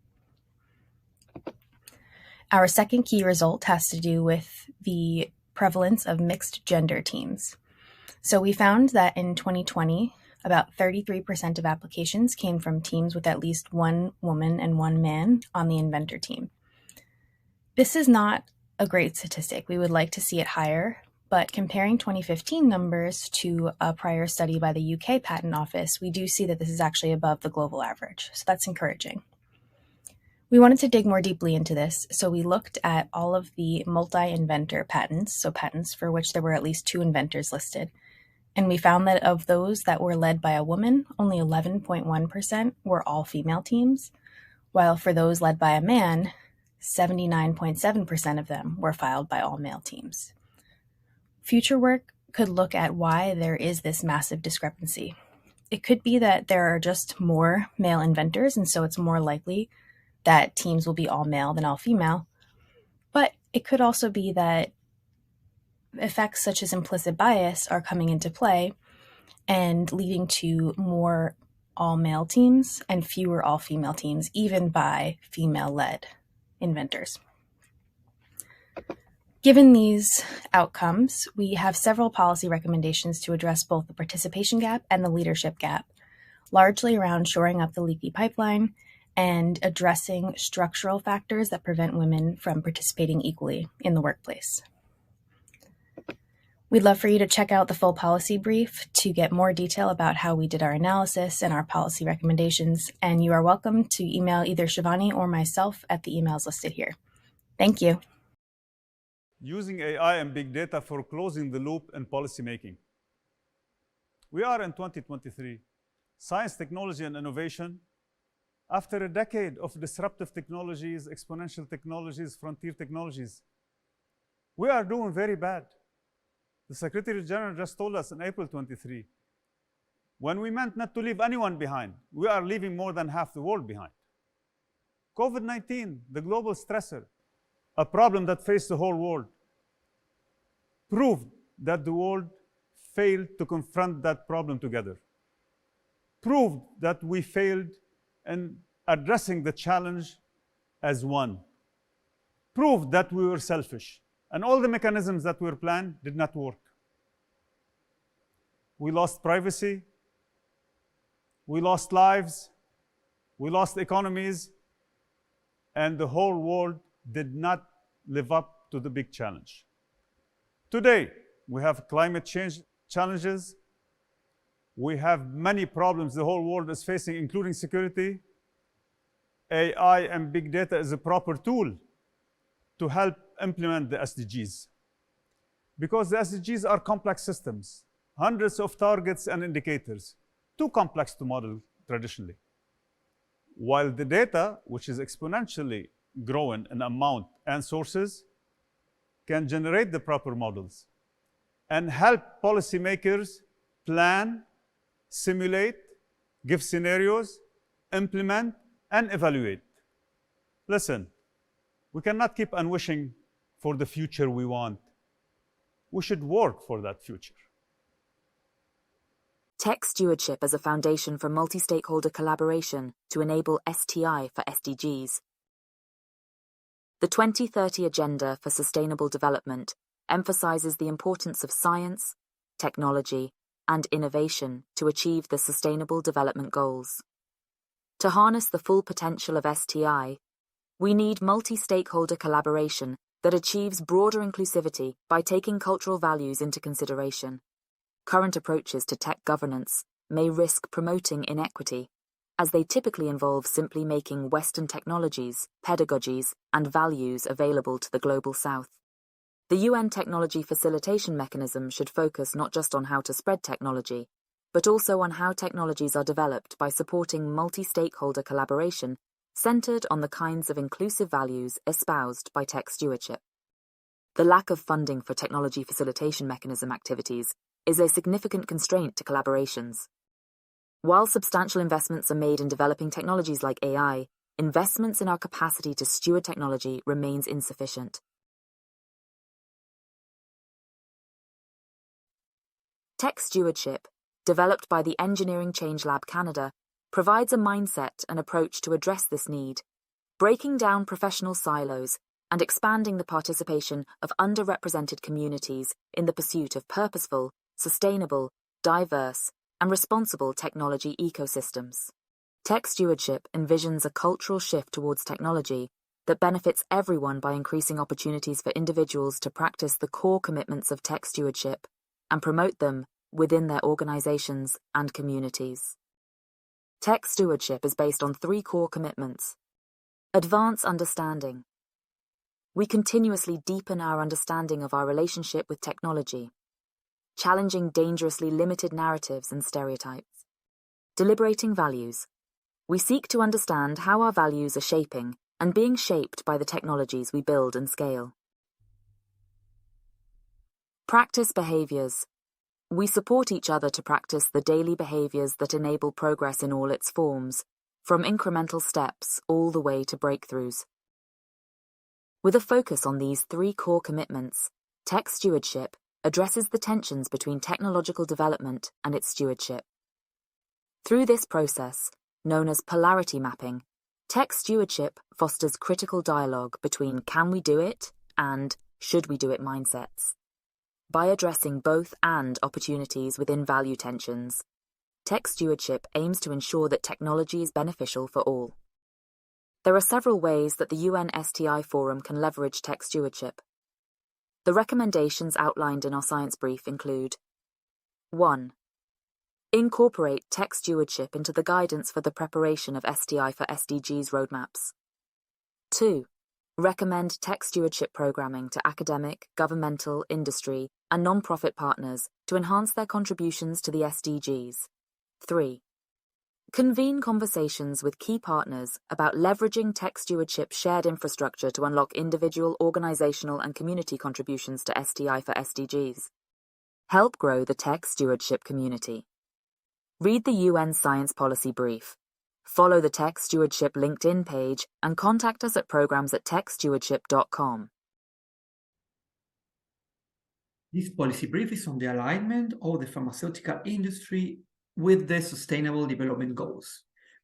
Our second key result has to do with the prevalence of mixed gender teams. So we found that in 2020, about 33% of applications came from teams with at least one woman and one man on the inventor team. This is not a great statistic. We would like to see it higher, but comparing 2015 numbers to a prior study by the UK Patent Office, we do see that this is actually above the global average, so that's encouraging. We wanted to dig more deeply into this, so we looked at all of the multi-inventor patents, so patents for which there were at least two inventors listed, and we found that of those that were led by a woman, only 11.1% were all female teams, while for those led by a man, 79.7% of them were filed by all male teams. Future work could look at why there is this massive discrepancy. It could be that there are just more male inventors, and so it's more likely that teams will be all male than all female. But it could also be that effects such as implicit bias are coming into play and leading to more all-male teams and fewer all-female teams, even by female-led inventors. Given these outcomes, we have several policy recommendations to address both the participation gap and the leadership gap, largely around shoring up the leaky pipeline and addressing structural factors that prevent women from participating equally in the workplace. We'd love for you to check out the full policy brief to get more detail about how we did our analysis and our policy recommendations, and you are welcome to email either Shivani or myself at the emails listed here. Thank you. Using AI and big data for closing the loop in policymaking. We are in 2023. Science, technology, and innovation. After a decade of disruptive technologies, exponential technologies, frontier technologies, we are doing very bad. The Secretary General just told us in April 23, when we meant not to leave anyone behind, we are leaving more than half the world behind. COVID-19, the global stressor, a problem that faced the whole world, proved that the world failed to confront that problem together. Proved that we failed in addressing the challenge as one. Proved that we were selfish, and all the mechanisms that were planned did not work. We lost privacy, we lost lives, we lost economies, and the whole world did not live up to the big challenge. Today, we have climate change challenges, We have many problems the whole world is facing, including security. AI and big data is a proper tool to help implement the SDGs. Because the SDGs are complex systems, hundreds of targets and indicators, too complex to model traditionally. While the data, which is exponentially growing in amount and sources, can generate the proper models and help policymakers plan, simulate, give scenarios, implement, and evaluate. Listen, we cannot keep on wishing for the future we want. We should work for that future. Tech stewardship as a foundation for multi-stakeholder collaboration to enable STI for SDGs. The 2030 Agenda for Sustainable Development emphasizes the importance of science, technology, and innovation to achieve the Sustainable Development Goals. To harness the full potential of STI, we need multi-stakeholder collaboration that achieves broader inclusivity by taking cultural values into consideration. Current approaches to tech governance may risk promoting inequity, as they typically involve simply making Western technologies, pedagogies, and values available to the Global South. The UN Technology Facilitation Mechanism should focus not just on how to spread technology, but also on how technologies are developed by supporting multi-stakeholder collaboration centered on the kinds of inclusive values espoused by tech stewardship. The lack of funding for Technology Facilitation Mechanism activities is a significant constraint to collaborations. While substantial investments are made in developing technologies like AI, investments in our capacity to steward technology remains insufficient. Tech stewardship, developed by the Engineering Change Lab Canada, provides a mindset and approach to address this need, breaking down professional silos and expanding the participation of underrepresented communities in the pursuit of purposeful, sustainable, diverse, and responsible technology ecosystems. Tech stewardship envisions a cultural shift towards technology that benefits everyone by increasing opportunities for individuals to practice the core commitments of tech stewardship and promote them within their organizations and communities. Tech stewardship is based on 3 core commitments. Advance understanding. We continuously deepen our understanding of our relationship with technology, challenging dangerously limited narratives and stereotypes. Deliberating values. We seek to understand how our values are shaping and being shaped by the technologies we build and scale. Practice behaviors. We support each other to practice the daily behaviors that enable progress in all its forms, from incremental steps all the way to breakthroughs. With a focus on these 3 core commitments, tech stewardship addresses the tensions between technological development and its stewardship. Through this process, known as polarity mapping, tech stewardship fosters critical dialogue between can we do it and should we do it mindsets. By addressing both and opportunities within value tensions, tech stewardship aims to ensure that technology is beneficial for all. There are several ways that the UN STI Forum can leverage tech stewardship. The recommendations outlined in our science brief include: 1. Incorporate tech stewardship into the guidance for the preparation of STI for SDGs roadmaps. 2. Recommend tech stewardship programming to academic, governmental, industry, and non-profit partners to enhance their contributions to the SDGs. 3. Convene conversations with key partners about leveraging tech stewardship shared infrastructure to unlock individual, organizational, and community contributions to STI for SDGs. Help grow the tech stewardship community. Read the UN Science Policy Brief. Follow the Tech Stewardship LinkedIn page and contact us at programs@techstewardship.com. This policy brief is on the alignment of the pharmaceutical industry with the Sustainable Development Goals,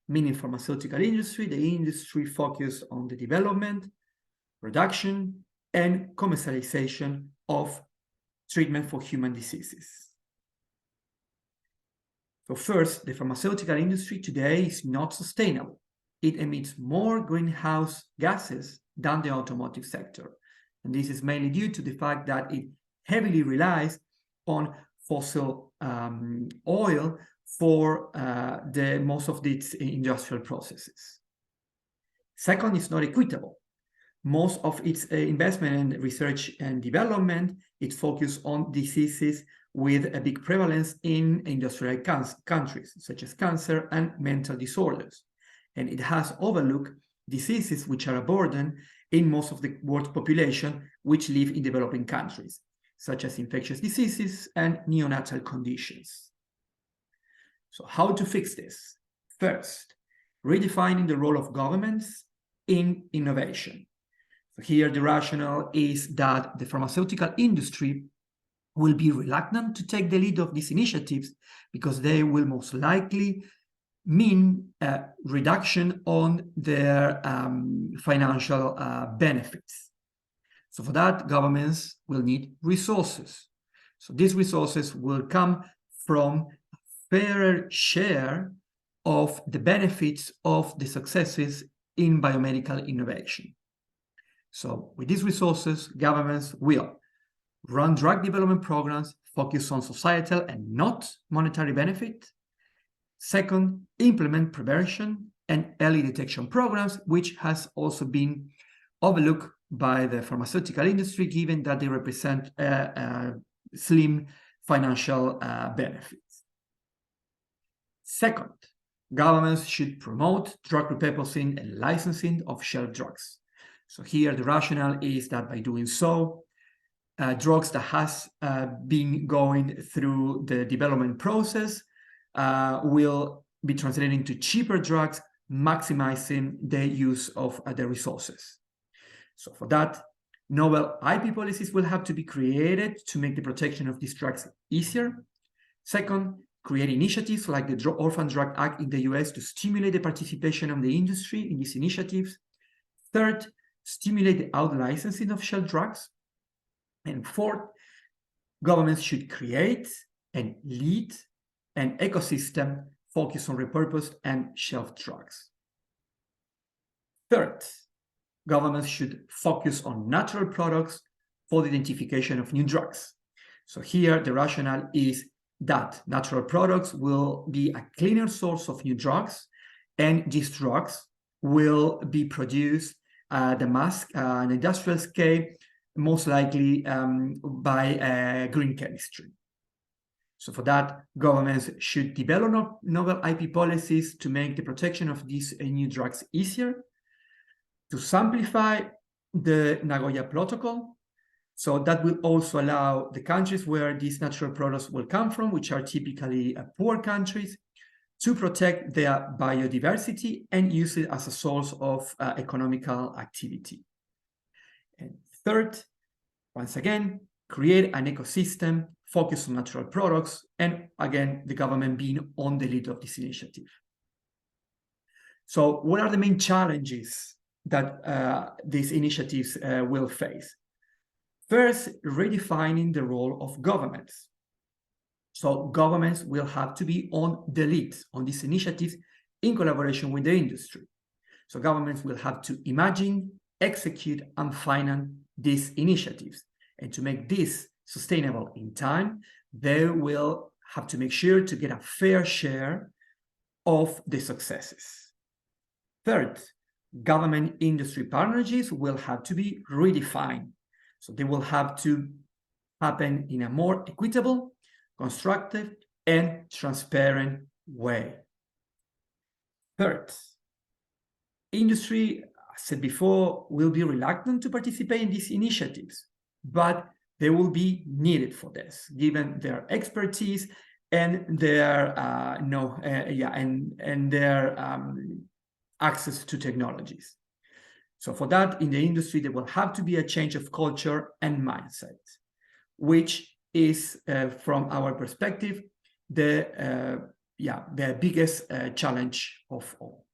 meaning pharmaceutical industry, the industry focused on the development, production, and commercialization of treatment for human diseases. So first, the pharmaceutical industry today is not sustainable. It emits more greenhouse gases than the automotive sector. And this is mainly due to the fact that it heavily relies on fossil oil for the most of its industrial processes. Second, it's not equitable. Most of its investment in research and development, it focuses on diseases with a big prevalence in industrialized countries, such as cancer and mental disorders. And it has overlooked diseases which are a burden in most of the world population which live in developing countries, such as infectious diseases and neonatal conditions. So how to fix this? First, redefining the role of governments in innovation. So here the rationale is that the pharmaceutical industry will be reluctant to take the lead of these initiatives because they will most likely mean a reduction on their financial benefits. So for that, governments will need resources. So these resources will come from a fairer share of the benefits of the successes in biomedical innovation. So with these resources, governments will run drug development programs focused on societal and not monetary benefit. Second, implement prevention and early detection programs, which has also been overlooked by the pharmaceutical industry, given that they represent slim financial benefits. Second, governments should promote drug repurposing and licensing of shelf drugs. So here the rationale is that by doing so, drugs that has been going through the development process will be translated into cheaper drugs, maximizing the use of the resources. So for that, novel IP policies will have to be created to make the protection of these drugs easier. Second, create initiatives like the Orphan Drug Act in the US to stimulate the participation of the industry in these initiatives. Third, stimulate the out-licensing of shelf drugs. And fourth, governments should create and lead an ecosystem focused on repurposed and shelf drugs. Third, governments should focus on natural products for the identification of new drugs. So here the rationale is that natural products will be a cleaner source of new drugs, and these drugs will be produced at an industrial scale, most likely by green chemistry. So for that, governments should develop novel IP policies to make the protection of these new drugs easier, to simplify the Nagoya Protocol. So that will also allow the countries where these natural products will come from, which are typically poor countries, to protect their biodiversity and use it as a source of economical activity. And third, once again, create an ecosystem focused on natural products, and again, the government being on the lead of this initiative. So what are the main challenges that these initiatives will face? First, redefining the role of governments. So governments will have to be on the lead on these initiatives in collaboration with the industry. So governments will have to imagine, execute, and finance these initiatives. And to make this sustainable in time, they will have to make sure to get a fair share of the successes. Third, government-industry partnerships will have to be redefined. So they will have to happen in a more equitable, constructive, and transparent way. Third, industry, I said before, will be reluctant to participate in these initiatives, but they will be needed for this, given their expertise and their access to technologies. So for that, in the industry, there will have to be a change of culture and mindset, which is, from our perspective, the biggest challenge of all.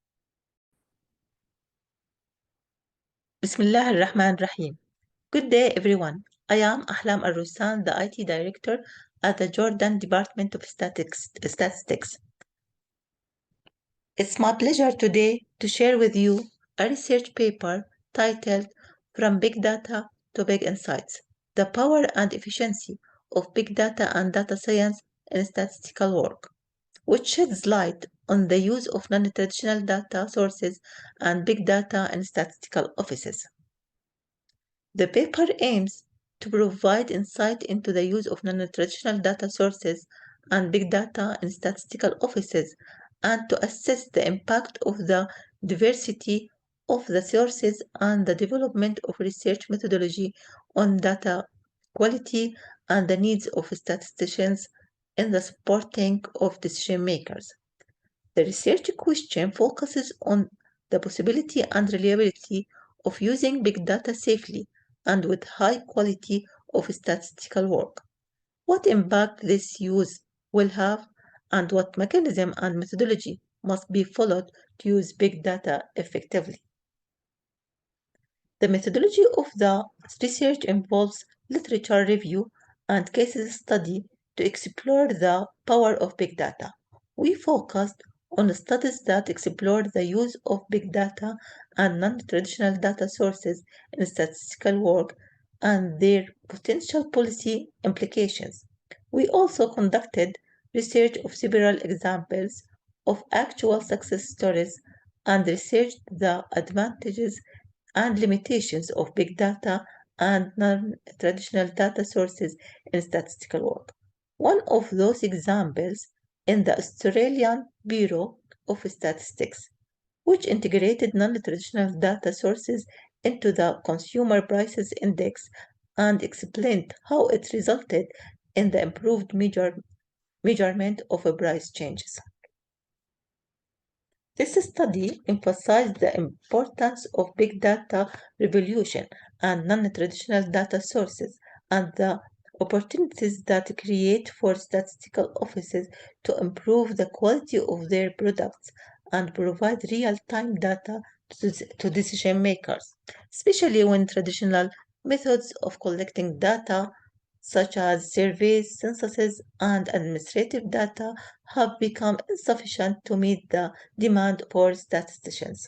Bismillah ar-Rahman ar-Rahim. Good day, everyone. I am Ahlam Al-Russan, the IT Director at the Jordan Department of Statistics. It's my pleasure today to share with you a research paper titled From Big Data to Big Insights: The Power and Efficiency of Big Data and Data Science in Statistical Work. which sheds light on the use of non-traditional data sources and big data in statistical offices. The paper aims to provide insight into the use of non-traditional data sources and big data in statistical offices and to assess the impact of the diversity of the sources and the development of research methodology on data quality and the needs of statisticians in the supporting of decision makers. The research question focuses on the possibility and reliability of using big data safely and with high quality of statistical work, what impact this use will have, and what mechanism and methodology must be followed to use big data effectively. The methodology of the research involves literature review and case study to explore the power of big data. We focused on studies that explored the use of big data and non-traditional data sources in statistical work and their potential policy implications. We also conducted research of several examples of actual success stories and researched the advantages and limitations of big data and non-traditional data sources in statistical work. One of those examples in the Australian Bureau of Statistics, which integrated non-traditional data sources into the Consumer Prices Index and explained how it resulted in the improved measurement of price changes. This study emphasized the importance of big data revolution and non-traditional data sources and the opportunities that create for statistical offices to improve the quality of their products and provide real-time data to decision makers, especially when traditional methods of collecting data such as surveys, censuses, and administrative data have become insufficient to meet the demand for statisticians.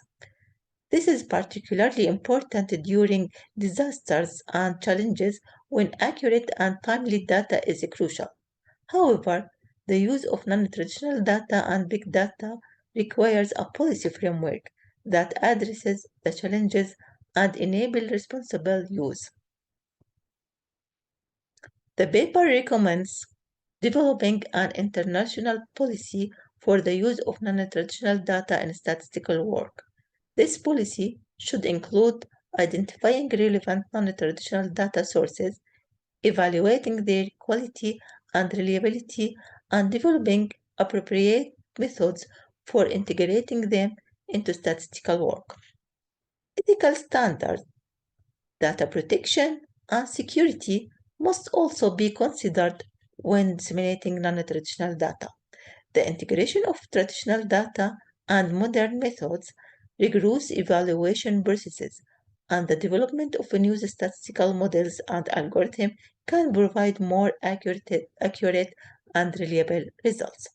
This is particularly important during disasters and challenges when accurate and timely data is crucial. However, the use of non-traditional data and big data requires a policy framework that addresses the challenges and enables responsible use. The paper recommends developing an international policy for the use of non-traditional data in statistical work. This policy should include identifying relevant non-traditional data sources, evaluating their quality and reliability, and developing appropriate methods for integrating them into statistical work. Ethical standards, data protection, and security must also be considered when disseminating non-traditional data. The integration of traditional data and modern methods, rigorous evaluation processes, and the development of new statistical models and algorithms can provide more accurate and reliable results.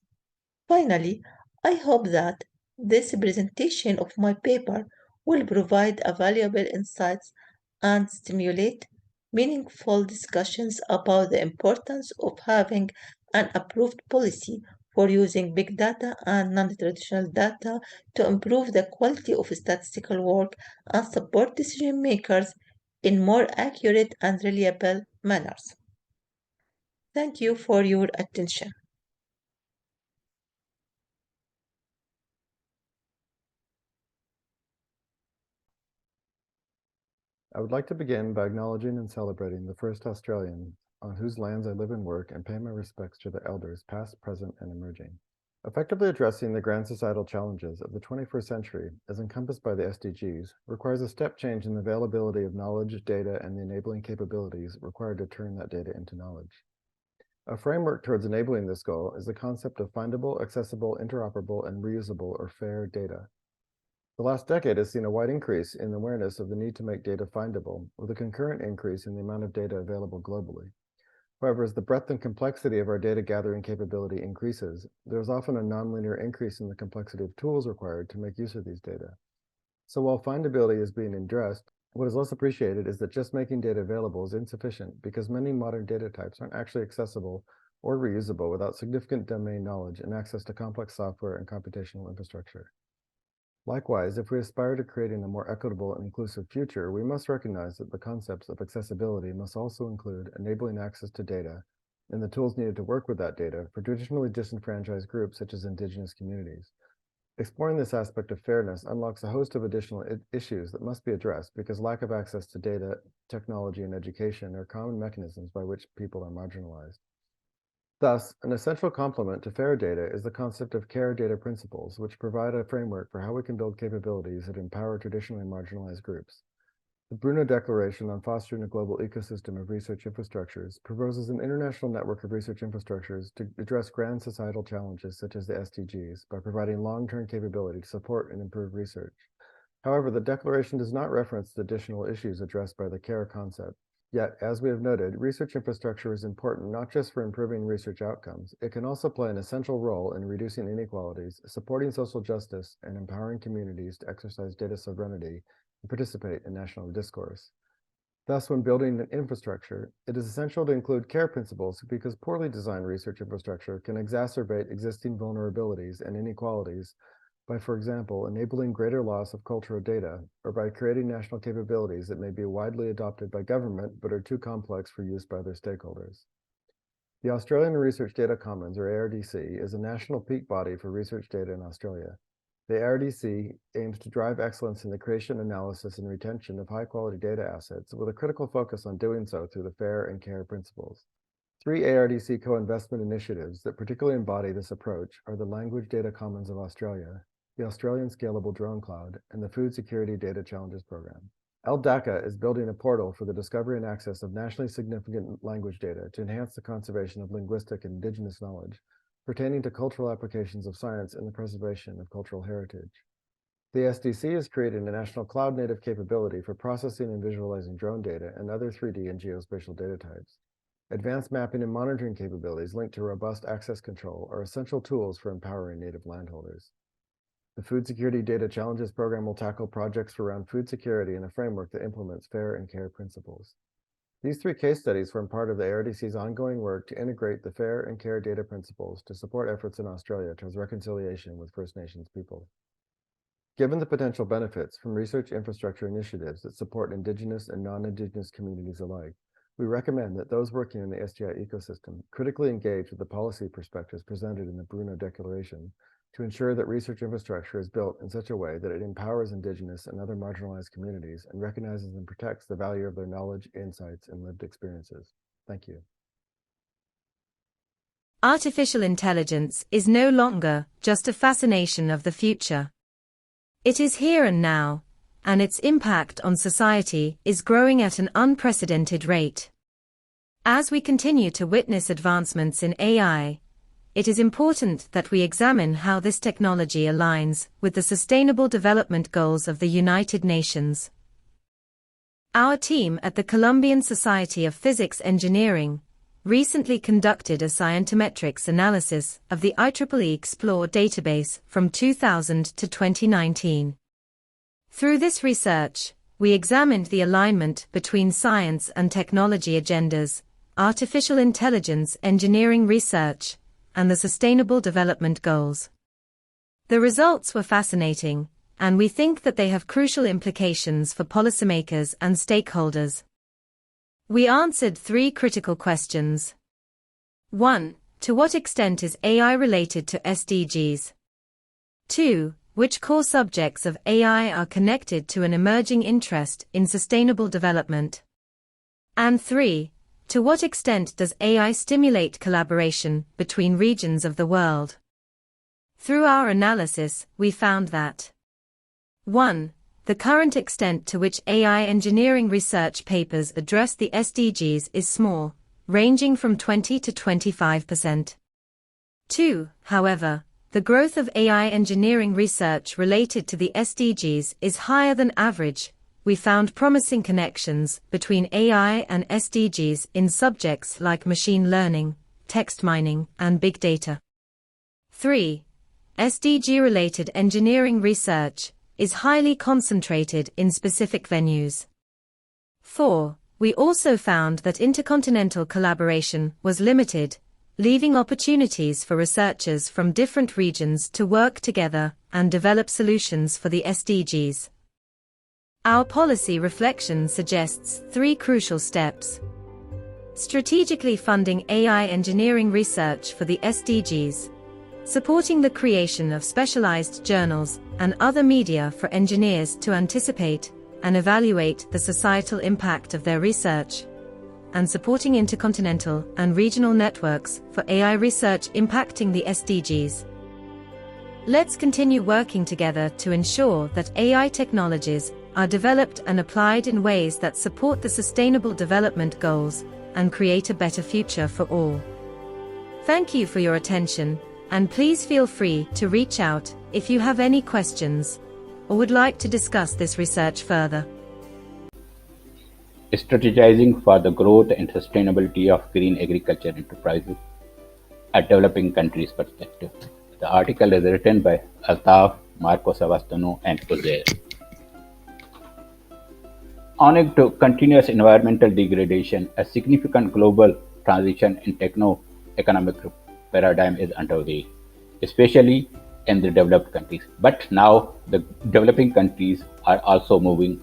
Finally, I hope that this presentation of my paper will provide valuable insights and stimulate meaningful discussions about the importance of having an approved policy for using big data and non-traditional data to improve the quality of statistical work and support decision makers in more accurate and reliable manners. Thank you for your attention. I would like to begin by acknowledging and celebrating the first Australian on whose lands I live and work and pay my respects to the elders past, present, and emerging. Effectively addressing the grand societal challenges of the 21st century, as encompassed by the SDGs, requires a step change in the availability of knowledge, data, and the enabling capabilities required to turn that data into knowledge. A framework towards enabling this goal is the concept of findable, accessible, interoperable, and reusable or fair data. The last decade has seen a wide increase in awareness of the need to make data findable, with a concurrent increase in the amount of data available globally. However, as the breadth and complexity of our data gathering capability increases, there is often a nonlinear increase in the complexity of tools required to make use of these data. So while findability is being addressed, what is less appreciated is that just making data available is insufficient because many modern data types aren't actually accessible or reusable without significant domain knowledge and access to complex software and computational infrastructure. Likewise, if we aspire to creating a more equitable and inclusive future, we must recognize that the concepts of accessibility must also include enabling access to data and the tools needed to work with that data for traditionally disenfranchised groups such as indigenous communities. Exploring this aspect of fairness unlocks a host of additional issues that must be addressed because lack of access to data, technology, and education are common mechanisms by which people are marginalized. Thus, an essential complement to fair data is the concept of care data principles, which provide a framework for how we can build capabilities that empower traditionally marginalized groups. The Bruno Declaration on Fostering a Global Ecosystem of Research Infrastructures proposes an international network of research infrastructures to address grand societal challenges such as the SDGs by providing long-term capability to support and improve research. However, the declaration does not reference the additional issues addressed by the care concept. Yet, as we have noted, research infrastructure is important not just for improving research outcomes, it can also play an essential role in reducing inequalities, supporting social justice, and empowering communities to exercise data sovereignty and participate in national discourse. Thus, when building an infrastructure, it is essential to include care principles because poorly designed research infrastructure can exacerbate existing vulnerabilities and inequalities by, for example, enabling greater loss of cultural data, or by creating national capabilities that may be widely adopted by government but are too complex for use by other stakeholders. The Australian Research Data Commons, or ARDC, is a national peak body for research data in Australia. The ARDC aims to drive excellence in the creation, analysis, and retention of high-quality data assets, with a critical focus on doing so through the FAIR and CARE principles. 3 ARDC co-investment initiatives that particularly embody this approach are the Language Data Commons of Australia, the Australian Scalable Drone Cloud, and the Food Security Data Challenges Program. LDACA is building a portal for the discovery and access of nationally significant language data to enhance the conservation of linguistic and indigenous knowledge pertaining to cultural applications of science and the preservation of cultural heritage. The SDC is creating a national cloud-native capability for processing and visualizing drone data and other 3D and geospatial data types. Advanced mapping and monitoring capabilities linked to robust access control are essential tools for empowering native landholders. The Food Security Data Challenges Program will tackle projects around food security in a framework that implements FAIR and CARE principles. These 3 case studies form part of the ARDC's ongoing work to integrate the FAIR and CARE data principles to support efforts in Australia towards reconciliation with First Nations people. Given the potential benefits from research infrastructure initiatives that support Indigenous and non-Indigenous communities alike, we recommend that those working in the STI ecosystem critically engage with the policy perspectives presented in the Bruno Declaration to ensure that research infrastructure is built in such a way that it empowers Indigenous and other marginalized communities and recognizes and protects the value of their knowledge, insights, and lived experiences. Thank you. Artificial intelligence is no longer just a fascination of the future. It is here and now, and its impact on society is growing at an unprecedented rate. As we continue to witness advancements in AI, it is important that we examine how this technology aligns with the Sustainable Development Goals of the United Nations. Our team at the Colombian Society of Physics Engineering recently conducted a scientometrics analysis of the IEEE Explore database from 2000 to 2019. Through this research, we examined the alignment between science and technology agendas, artificial intelligence engineering research, and the Sustainable Development Goals. The results were fascinating, and we think that they have crucial implications for policymakers and stakeholders. We answered 3 critical questions. 1. To what extent is AI related to SDGs? 2. Which core subjects of AI are connected to an emerging interest in sustainable development? And 3. To what extent does AI stimulate collaboration between regions of the world? Through our analysis, we found that 1. The current extent to which AI engineering research papers address the SDGs is small, ranging from 20 to 25%. 2. However, the growth of AI engineering research related to the SDGs is higher than average. We found promising connections between AI and SDGs in subjects like machine learning, text mining, and big data. 3. SDG-related engineering research is highly concentrated in specific venues. 4. We also found that intercontinental collaboration was limited, leaving opportunities for researchers from different regions to work together and develop solutions for the SDGs. Our policy reflection suggests 3 crucial steps. Strategically funding AI engineering research for the SDGs, supporting the creation of specialized journals and other media for engineers to anticipate and evaluate the societal impact of their research, and supporting intercontinental and regional networks for AI research impacting the SDGs. Let's continue working together to ensure that AI technologies are developed and applied in ways that support the Sustainable Development Goals and create a better future for all. Thank you for your attention, and please feel free to reach out if you have any questions or would like to discuss this research further. Strategizing for the growth and sustainability of green agriculture enterprises, a developing countries perspective. The article is written by Altaf, Marco Savastano, and Uzair. Owing to continuous environmental degradation, a significant global transition in techno-economic paradigm is underway, especially in the developed countries. But now the developing countries are also moving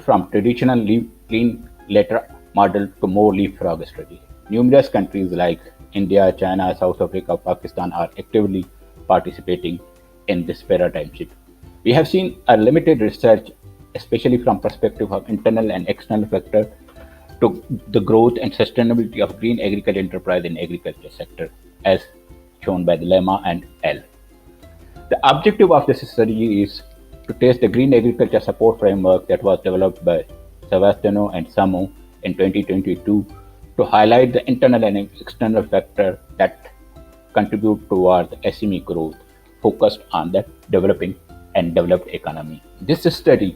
from traditional clean letter model to more leapfrog strategy. Numerous countries like India, China, South Africa, Pakistan are actively participating in this paradigm shift. We have seen a limited research, especially from perspective of internal and external factors, to the growth and sustainability of green agriculture enterprise in agriculture sector, as shown by the Lemma and L. The objective of this study is to test the green agriculture support framework that was developed by Savastano and Samo in 2022 to highlight the internal and external factors that contribute toward the SME growth focused on the developing and developed economy. This study,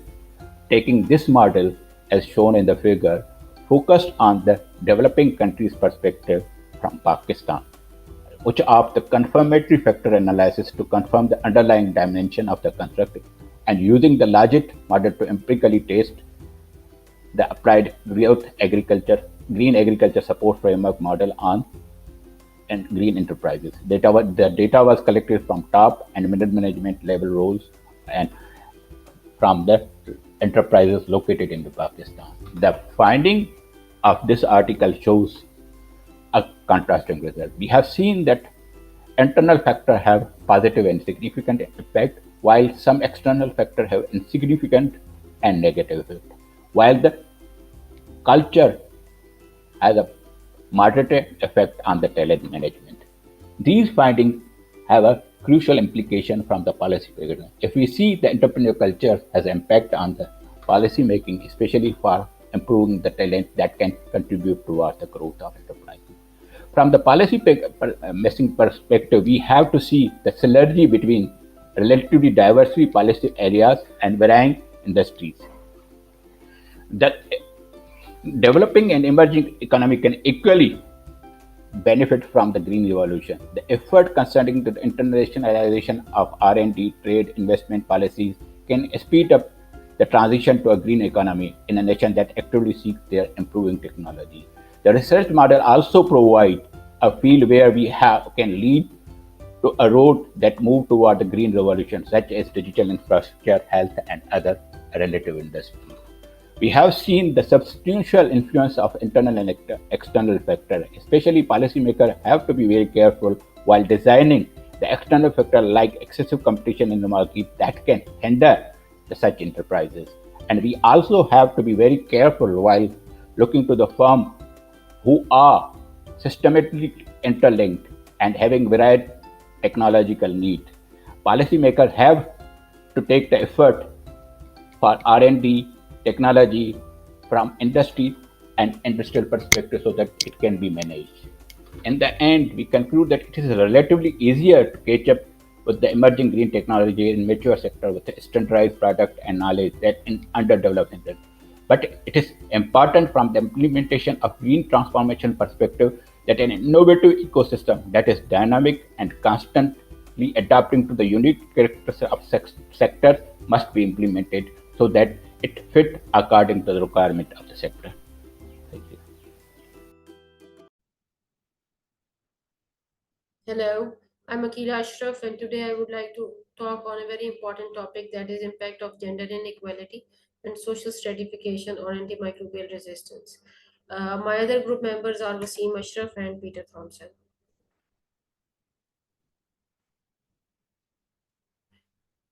taking this model as shown in the figure, focused on the developing countries perspective from Pakistan, which of the confirmatory factor analysis to confirm the underlying dimension of the construct, and using the largest model to empirically test the applied green agriculture support framework model on and green enterprises. The data was collected from top and middle management level roles and from the enterprises located in Pakistan. The finding of this article shows a contrasting result. We have seen that internal factors have positive and significant effect, while some external factors have insignificant and negative effect. While the culture has a moderate effect on the talent management. These findings have a crucial implication from the policy figure. If we see the entrepreneurial culture has impact on the policy making, especially for improving the talent that can contribute towards the growth of enterprise. From the policy making perspective, we have to see the synergy between relatively diverse policy areas and varying industries. That developing and emerging economy can equally benefit from the green revolution. The effort concerning the internationalization of R&D, trade, investment policies can speed up the transition to a green economy in a nation that actively seeks their improving technology. The research model also provides a field where we can lead to a road that moves toward the green revolution, such as digital infrastructure, health, and other relative industries. We have seen the substantial influence of internal and external factors. Especially policymakers have to be very careful while designing the external factor like excessive competition in the market that can hinder such enterprises. And we also have to be very careful while looking to the firm who are systematically interlinked and having varied technological needs. Policymakers have to take the effort for R&D, technology from industry and industrial perspective so that it can be managed. In the end, we conclude that it is relatively easier to catch up with the emerging green technology in mature sector with a standardized product and knowledge that in underdeveloped sector. But it is important from the implementation of green transformation perspective that an innovative ecosystem that is dynamic and constantly adapting to the unique characteristics of sector must be implemented so that it fit according to the requirement of the sector. Hello, I'm Akila Ashraf, and today I would like to talk on a very important topic, that is impact of gender inequality and social stratification on antimicrobial resistance. My other group members are Wasim Ashraf and Peter Thompson.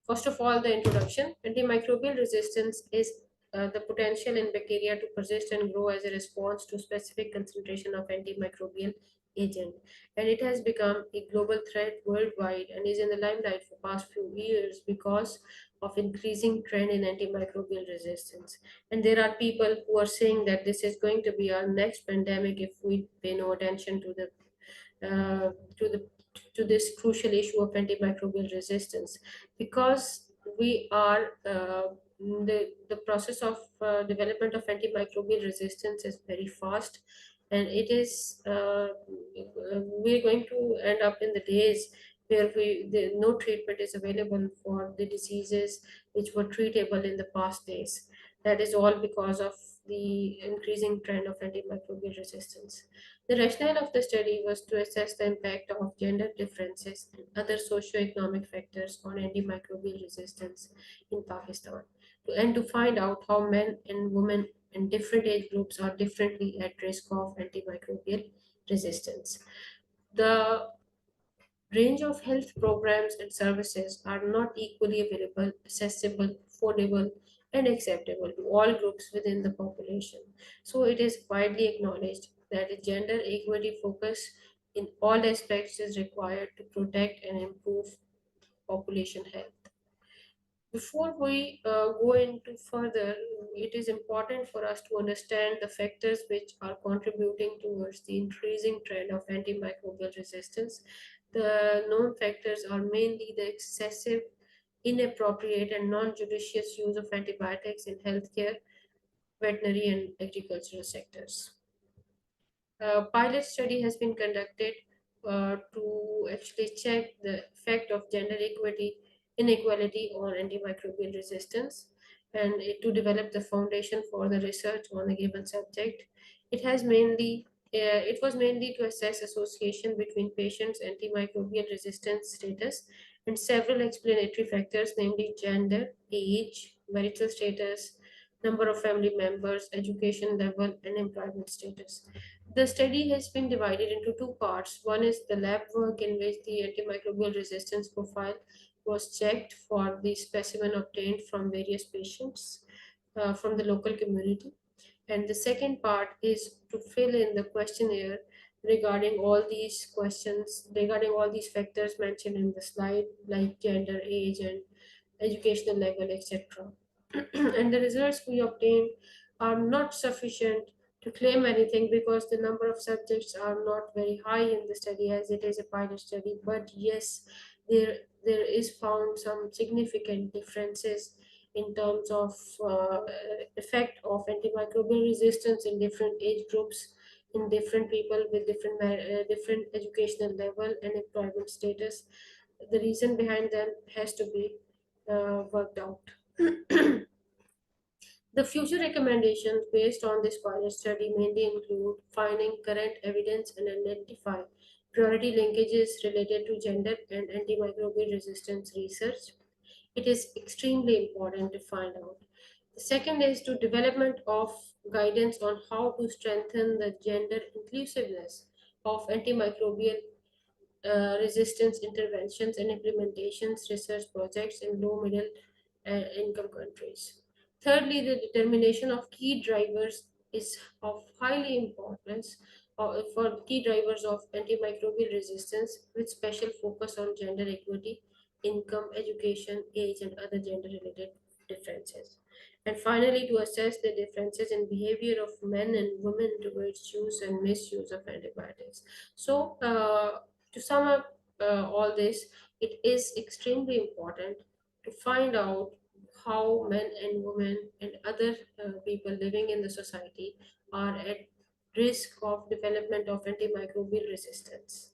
First of all, the introduction. Antimicrobial resistance is the potential in bacteria to persist and grow as a response to specific concentration of antimicrobial agent. And it has become a global threat worldwide and is in the limelight for past few years because of increasing trend in antimicrobial resistance. And there are people who are saying that this is going to be our next pandemic if we pay no attention uh, to the to this crucial issue of antimicrobial resistance, because we are the process of development of antimicrobial resistance is very fast, and it is we're going to end up in the days where no treatment is available for the diseases which were treatable in the past days. That is all because of the increasing trend of antimicrobial resistance. The rationale of the study was to assess the impact of gender differences and other socio-economic factors on antimicrobial resistance in Pakistan, and to find out how men and women in different age groups are differently at risk of antimicrobial resistance. The range of health programs and services are not equally available, accessible, affordable, and acceptable to all groups within the population. So it is widely acknowledged that a gender equity focus in all aspects is required to protect and improve population health. Before we go into further, it is important for us to understand the factors which are contributing towards the increasing trend of antimicrobial resistance. The known factors are mainly the excessive, inappropriate, and non-judicious use of antibiotics in healthcare, veterinary, and agricultural sectors. A pilot study has been conducted to actually check the effect of gender equity inequality on antimicrobial resistance, and to develop the foundation for the research on a given subject. It was mainly to assess association between patients' antimicrobial resistance status and several explanatory factors, namely gender, age, marital status, number of family members, education level, and employment status. The study has been divided into two parts. One is the lab work, in which the antimicrobial resistance profile was checked for the specimen obtained from various patients from the local community. And the second part is to fill in the questionnaire regarding all these questions, regarding all these factors mentioned in the slide, like gender, age, and educational level, etc. And the results we obtained are not sufficient to claim anything, because the number of subjects are not very high in the study, as it is a pilot study. But yes, there is found some significant differences in terms of effect of antimicrobial resistance in different age groups, in different people with different educational level and employment status. The reason behind them has to be worked out. The future recommendations based on this pilot study mainly include finding current evidence and identify priority linkages related to gender and antimicrobial resistance research. It is extremely important to find out. The second is to development of guidance on how to strengthen the gender inclusiveness of antimicrobial resistance interventions and implementations research projects in low middle income countries. Thirdly, the determination of key drivers is of highly importance for key drivers of antimicrobial resistance, with special focus on gender equity, income, education, age, and other gender related differences. And finally, to assess the differences in behavior of men and women towards use and misuse of antibiotics. So, to sum up all this, it is extremely important to find out how men and women and other people living in the society are at risk of development of antimicrobial resistance.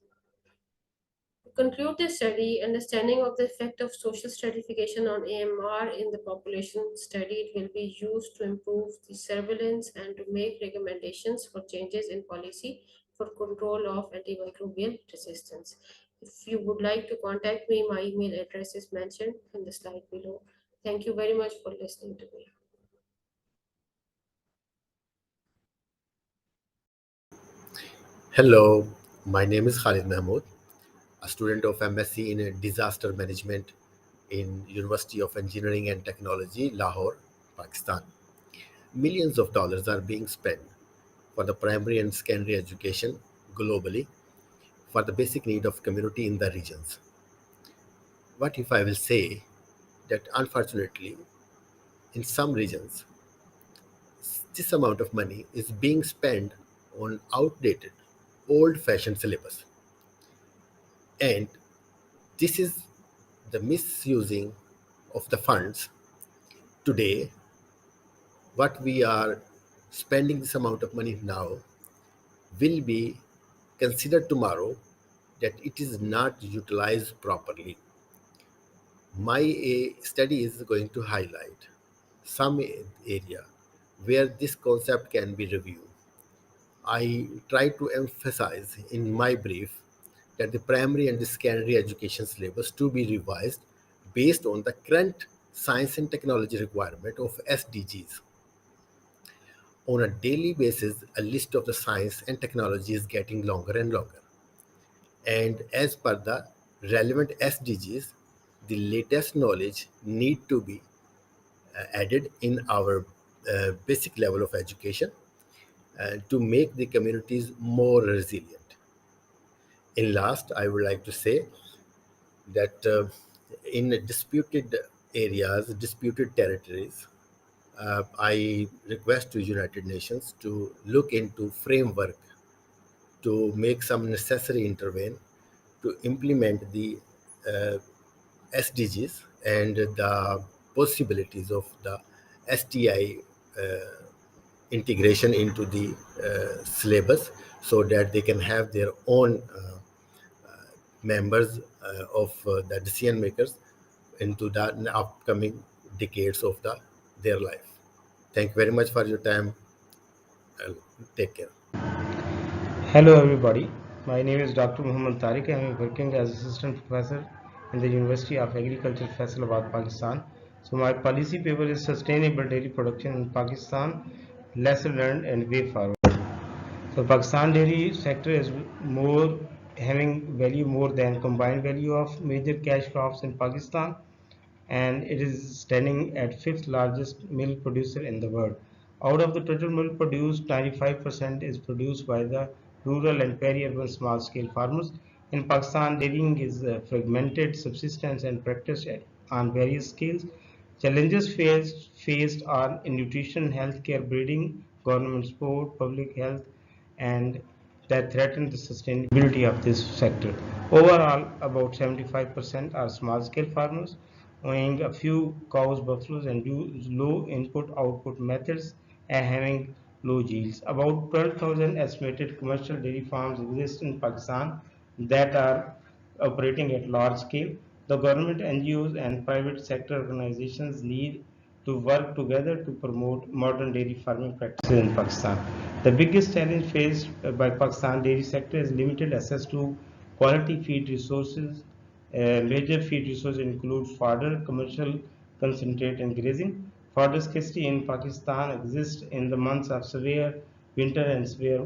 To conclude this study, understanding of the effect of social stratification on AMR in the population studied will be used to improve the surveillance and to make recommendations for changes in policy for control of antimicrobial resistance. If you would like to contact me, my email address is mentioned in the slide below. Thank you very much for listening to me. Hello, my name is Khalid Mahmood, a student of MSc in Disaster Management in University of Engineering and Technology, Lahore, Pakistan. Millions of dollars are being spent for the primary and secondary education globally for the basic need of community in the regions. What if I will say that unfortunately, in some regions, this amount of money is being spent on outdated, old-fashioned syllabus, and this is the misusing of the funds. Today, what we are spending this amount of money now will be considered tomorrow that it is not utilized properly. My study is going to highlight some area where this concept can be reviewed. I try to emphasize in my brief that the primary and the secondary education syllabus to be revised based on the current science and technology requirement of SDGs. On a daily basis, a list of the science and technology is getting longer and longer. And as per the relevant SDGs, the latest knowledge need to be added in our basic level of education to make the communities more resilient. In last, I would like to say that in disputed areas, disputed territories, I request to United Nations to look into framework to make some necessary intervene to implement the uh, SDGs and the possibilities of the STI integration into the syllabus so that they can have their own members of the decision makers into the upcoming decades of their life. Thank you very much for your time. Take care. Hello everybody, my name is Dr. Muhammad Tariq. I am working as assistant professor in the University of Agriculture, Faisalabad, Pakistan. So my policy paper is sustainable dairy production in Pakistan, lesson learned and way forward. So Pakistan dairy sector is more having value more than combined value of major cash crops in Pakistan, and it is standing at fifth largest milk producer in the world. Out of the total milk produced, 95% is produced by the rural and peri-urban small-scale farmers. In Pakistan, dairying is fragmented subsistence and practiced on various scales. Challenges faced are in nutrition, healthcare, breeding, government support, public health, and that threaten the sustainability of this sector. Overall, about 75% are small-scale farmers, owning a few cows, buffaloes, and use low input-output methods and having low yields. About 12,000 estimated commercial dairy farms exist in Pakistan that are operating at large scale. The government, NGOs, and private sector organizations need to work together to promote modern dairy farming practices in Pakistan. The biggest challenge faced by Pakistan dairy sector is limited access to quality feed resources. Major feed resources include fodder, commercial concentrate, and grazing. Fodder scarcity in Pakistan exists in the months of severe winter and severe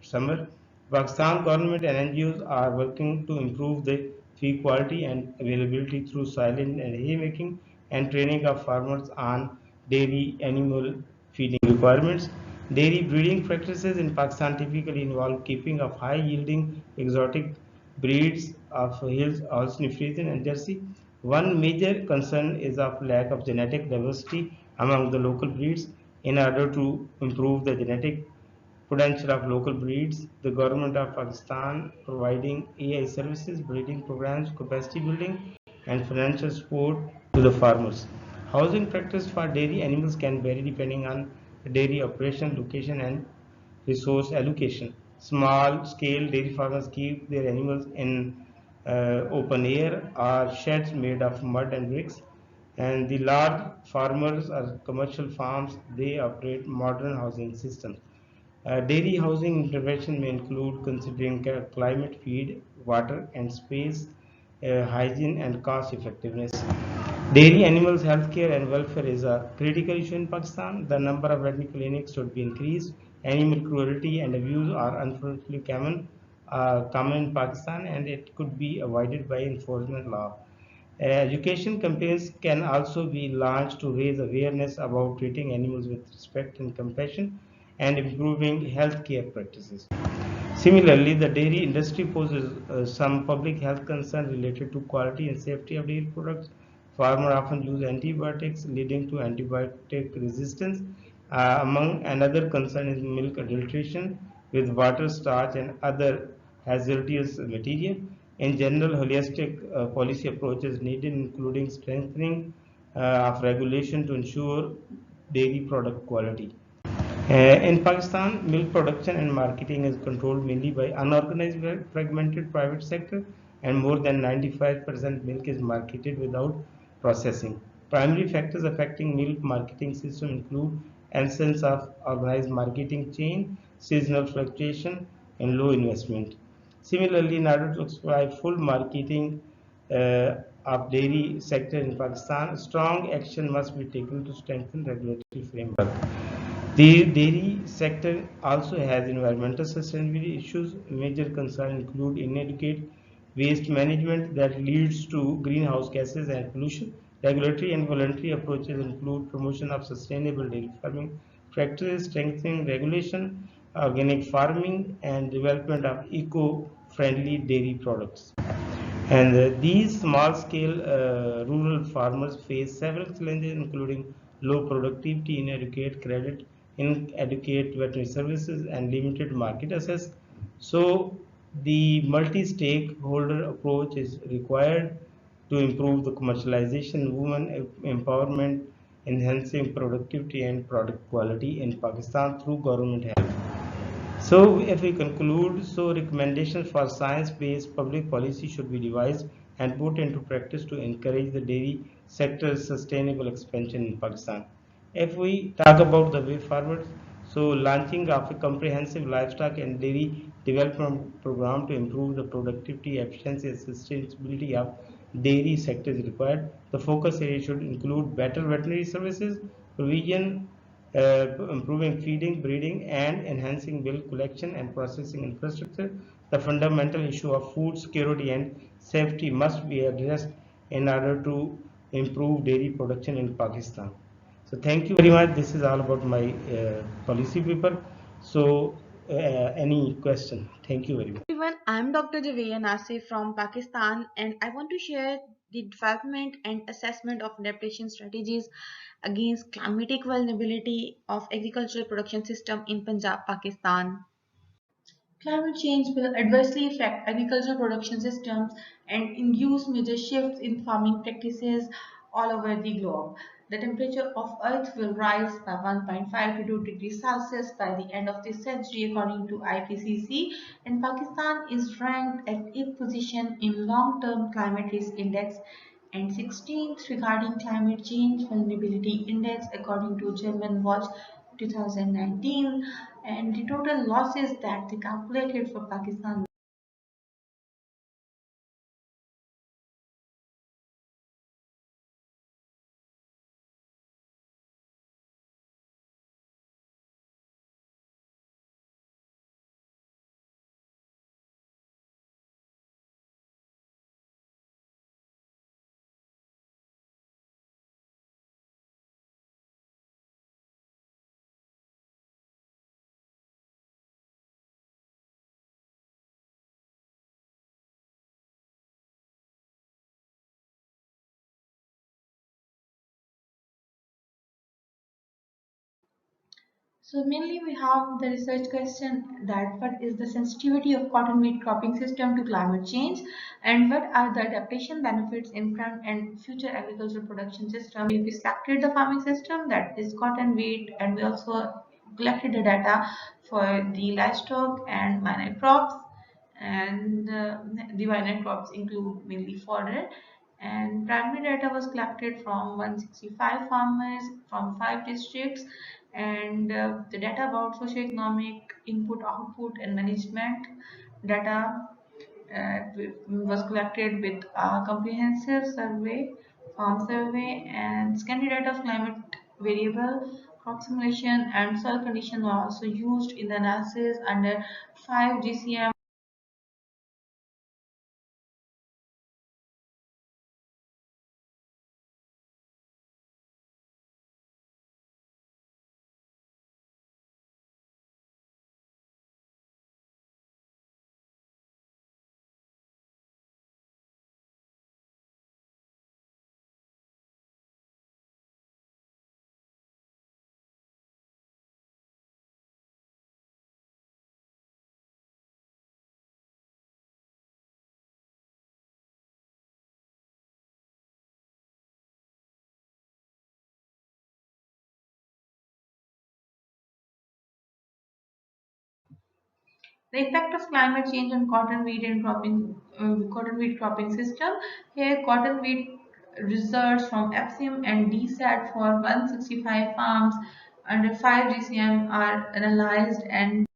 summer. Pakistan government and NGOs are working to improve the feed quality and availability through silage and hay making and training of farmers on dairy animal feeding requirements. Dairy breeding practices in Pakistan typically involve keeping of high yielding exotic breeds of hills, Holstein Friesian and Jersey. One major concern is of lack of genetic diversity among the local breeds. In order to improve the genetic potential of local breeds, the government of Pakistan providing AI services, breeding programs, capacity building, and financial support to the farmers. Housing practice for dairy animals can vary depending on dairy operation, location, and resource allocation. Small scale dairy farmers keep their animals in open air or sheds made of mud and bricks. And the large farmers are commercial farms, they operate modern housing systems. Dairy housing intervention may include considering climate, feed, water, and space, hygiene, and cost effectiveness. Dairy animals' healthcare and welfare is a critical issue in Pakistan. The number of veterinary clinics should be increased. Animal cruelty and abuse are unfortunately common in Pakistan, and it could be avoided by enforcement law. Education campaigns can also be launched to raise awareness about treating animals with respect and compassion and improving healthcare practices. Similarly, the dairy industry poses some public health concerns related to quality and safety of dairy products. Farmers often use antibiotics, leading to antibiotic resistance. Among another concern is milk adulteration with water, starch, and other hazardous material. In general, holistic policy approaches needed, including strengthening of regulation to ensure dairy product quality. In Pakistan, milk production and marketing is controlled mainly by unorganized, fragmented private sector, and more than 95% milk is marketed without processing. Primary factors affecting milk marketing system include absence of organized marketing chain, seasonal fluctuation, and low investment. Similarly, in order to exploit full marketing of dairy sector in Pakistan, strong action must be taken to strengthen regulatory framework. The dairy sector also has environmental sustainability issues. Major concerns include inadequate waste management that leads to greenhouse gases and pollution. Regulatory and voluntary approaches include promotion of sustainable dairy farming practices, strengthening regulation, organic farming, and development of eco-friendly dairy products. And these small-scale rural farmers face several challenges, including low productivity, inadequate credit, inadequate veterinary services, and limited market access. So, the multi-stakeholder approach is required to improve the commercialization, women empowerment, enhancing productivity and product quality in Pakistan through government help. So, if we conclude, so recommendations for science-based public policy should be devised and put into practice to encourage the dairy sector's sustainable expansion in Pakistan. If we talk about the way forward, so launching of a comprehensive livestock and dairy development program to improve the productivity, efficiency, and sustainability of dairy sector is required. The focus area should include better veterinary services, provision improving feeding, breeding, and enhancing milk collection and processing infrastructure. The fundamental issue of food security and safety must be addressed in order to improve dairy production in Pakistan. So thank you very much. This is all about my policy paper. So any question? Thank you very much. Everyone, I'm Dr. Javeya Nasif from Pakistan, and I want to share the development and assessment of adaptation strategies against climatic vulnerability of agricultural production system in Punjab, Pakistan. Climate change will adversely affect agricultural production systems and induce major shifts in farming practices all over the globe. The temperature of Earth will rise by 1.5 to 2 degrees Celsius by the end of this century, according to IPCC, and Pakistan is ranked at 8th position in Long-Term Climate Risk Index and 16th regarding climate change vulnerability index according to German Watch 2019, and the total losses that they calculated for Pakistan. So mainly we have the research question that what is the sensitivity of cotton wheat cropping system to climate change, and what are the adaptation benefits in current and future agricultural production system. We selected the farming system that is cotton wheat, and we also collected the data for the livestock and minor crops, and the minor crops include mainly fodder, and primary data was collected from 165 farmers from 5 districts, and the data about socioeconomic input, output, and management data was collected with a comprehensive survey, farm survey, and scanty data of climate variable, crop simulation, and soil condition were also used in the analysis under 5 GCM. The impact of climate change on cotton wheat and cotton wheat cropping system. Here, cotton wheat results from FCM and DSAT for 165 farms under 5 GCM are analyzed, and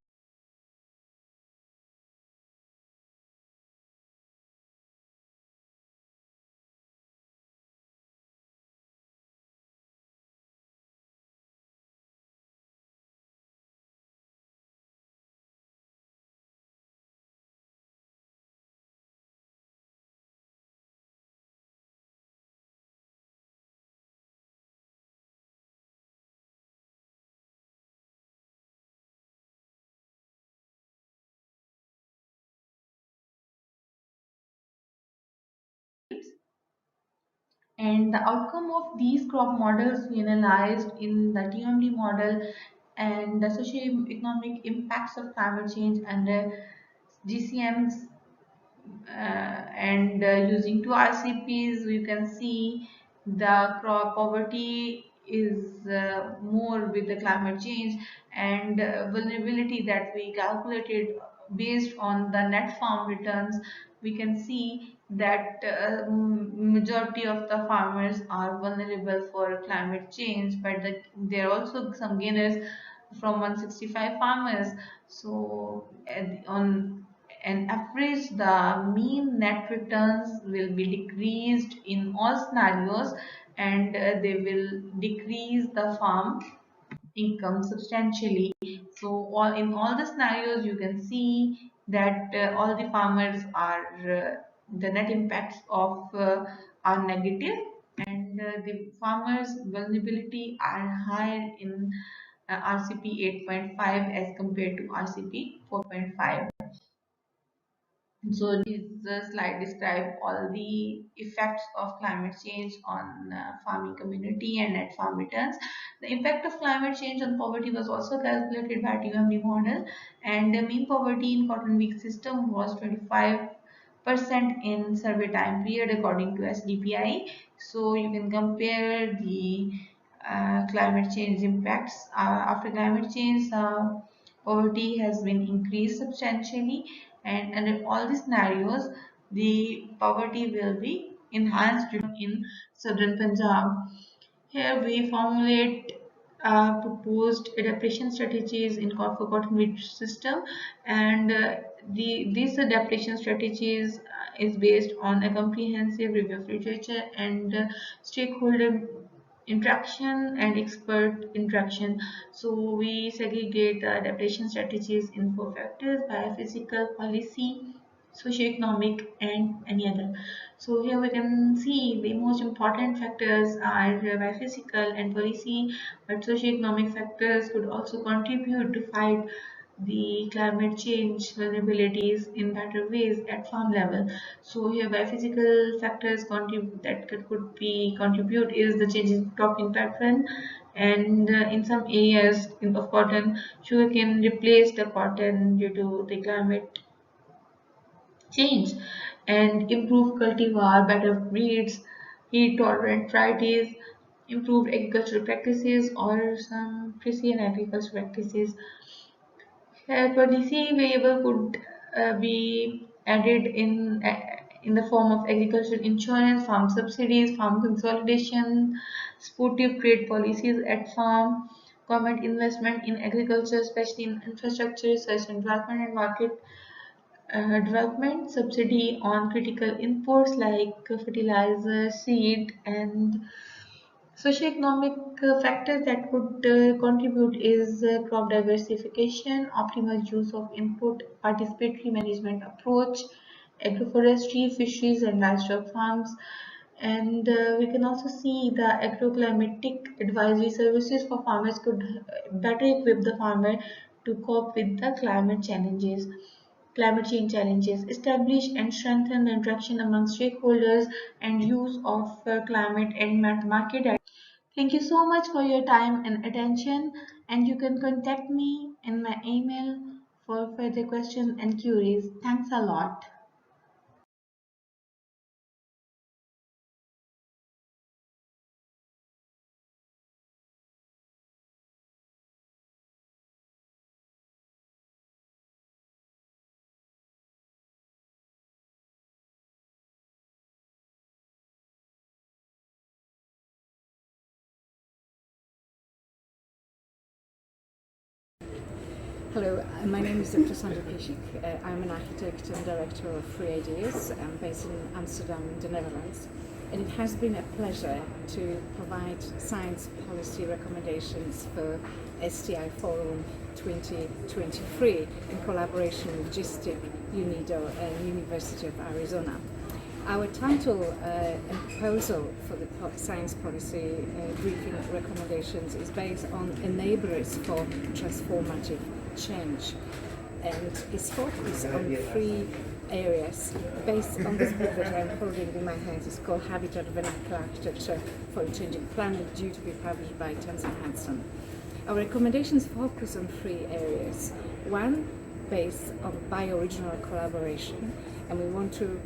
the outcome of these crop models we analyzed in the TMD model and the socioeconomic impacts of climate change and GCMs and using two RCPs, you can see the crop poverty is more with the climate change, and vulnerability that we calculated based on the net farm returns. We can see that majority of the farmers are vulnerable for climate change, but there are also some gainers from 165 farmers. So on an average, the mean net returns will be decreased in all scenarios, and they will decrease the farm income substantially. So in all the scenarios, you can see that all the farmers are the net impacts of are negative, and the farmers vulnerability are higher in RCP 8.5 as compared to RCP 4.5. So this slide describe all the effects of climate change on farming community and net farm returns. The impact of climate change on poverty was also calculated by TUMD model, and the mean poverty in cotton wheat system was 25% in survey time period according to SDPI. So you can compare the climate change impacts. After climate change, poverty has been increased substantially, and under all the scenarios, the poverty will be enhanced in southern Punjab. Here we formulate proposed adaptation strategies in for cotton wheat system, and these adaptation strategies is based on a comprehensive review of literature and stakeholder interaction and expert interaction. So we segregate the adaptation strategies in four factors: biophysical, policy, socioeconomic, and any other. So here we can see the most important factors are biophysical and policy, but socioeconomic factors could also contribute to fight the climate change vulnerabilities in better ways at farm level. So here biophysical factors could be contribute is the change in cropping pattern, and in some areas of cotton, sugar can replace the cotton due to the climate change, and improve cultivar, better breeds, heat tolerant varieties, improved agricultural practices, or some precision agriculture practices. Policy variable could be added in the form of agricultural insurance, farm subsidies, farm consolidation, supportive trade policies at farm, government investment in agriculture, especially in infrastructure, research and development and market development, subsidy on critical imports like fertilizer, seed, and socioeconomic factors that could contribute is crop diversification, optimal use of input, participatory management approach, agroforestry, fisheries and livestock farms. And we can also see the agroclimatic advisory services for farmers could better equip the farmer to cope with the climate change challenges, establish and strengthen the interaction among stakeholders and use of climate and market data. Thank you so much for your time and attention, and you can contact me in my email for further questions and queries. Thanks a lot. Hello, my name is Dr. Sandra Pishik. I'm an architect and director of Free Ideas. I'm based in Amsterdam, the Netherlands. And it has been a pleasure to provide science policy recommendations for STI Forum 2023 in collaboration with GISTIC, UNIDO and University of Arizona. Our title and proposal for the science policy briefing recommendations is based on enablers for transformative change, and is focused on 3 areas based on this book that I'm holding in my hands. It's called Habitat Vernacular Architecture for a Changing Planet, due to be published by Townsend Hanson. Our recommendations focus on 3 areas. One, based on bioregional collaboration, and we want to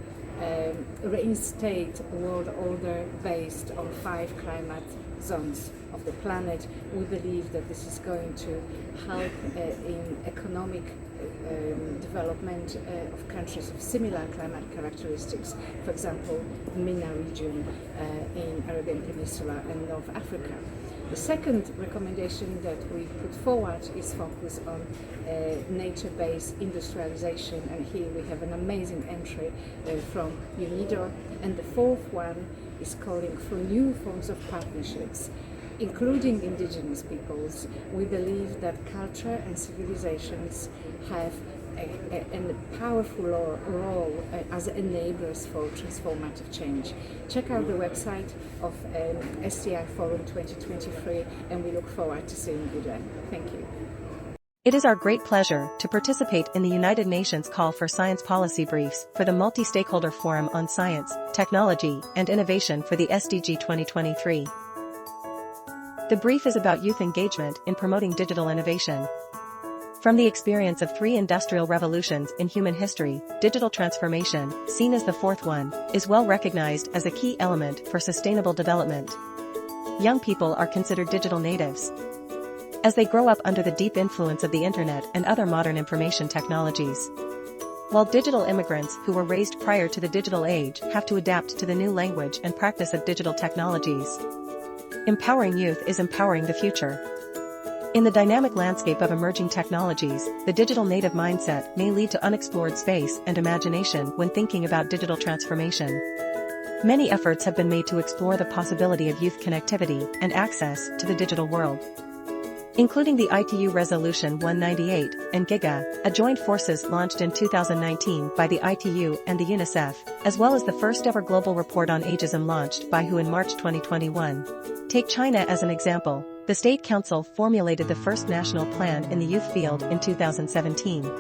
reinstate a world order based on 5 climate zones of the planet. We believe that this is going to help in economic development of countries of similar climate characteristics, for example, MENA region in Arabian Peninsula and North Africa. The second recommendation that we put forward is focused on nature-based industrialization, and here we have an amazing entry from UNIDO. And the fourth one is calling for new forms of partnerships, including indigenous peoples. We believe that culture and civilizations have a powerful role as enablers for transformative change. Check out the website of STI Forum 2023, and we look forward to seeing you there. Thank you. It is our great pleasure to participate in the United Nations call for science policy briefs for the Multi-Stakeholder Forum on Science, Technology, and Innovation for the SDG 2023. The brief is about youth engagement in promoting digital innovation. From the experience of 3 industrial revolutions in human history, digital transformation, seen as the 4th one, is well recognized as a key element for sustainable development. Young people are considered digital natives, as they grow up under the deep influence of the internet and other modern information technologies. While digital immigrants who were raised prior to the digital age have to adapt to the new language and practice of digital technologies. Empowering youth is empowering the future. In the dynamic landscape of emerging technologies, the digital native mindset may lead to unexplored space and imagination when thinking about digital transformation. Many efforts have been made to explore the possibility of youth connectivity and access to the digital world, including the ITU Resolution 198 and GIGA, a joint forces launched in 2019 by the ITU and the UNICEF, as well as the first ever global report on ageism launched by WHO in March 2021. Take China as an example. The State Council formulated the first national plan in the youth field in 2017.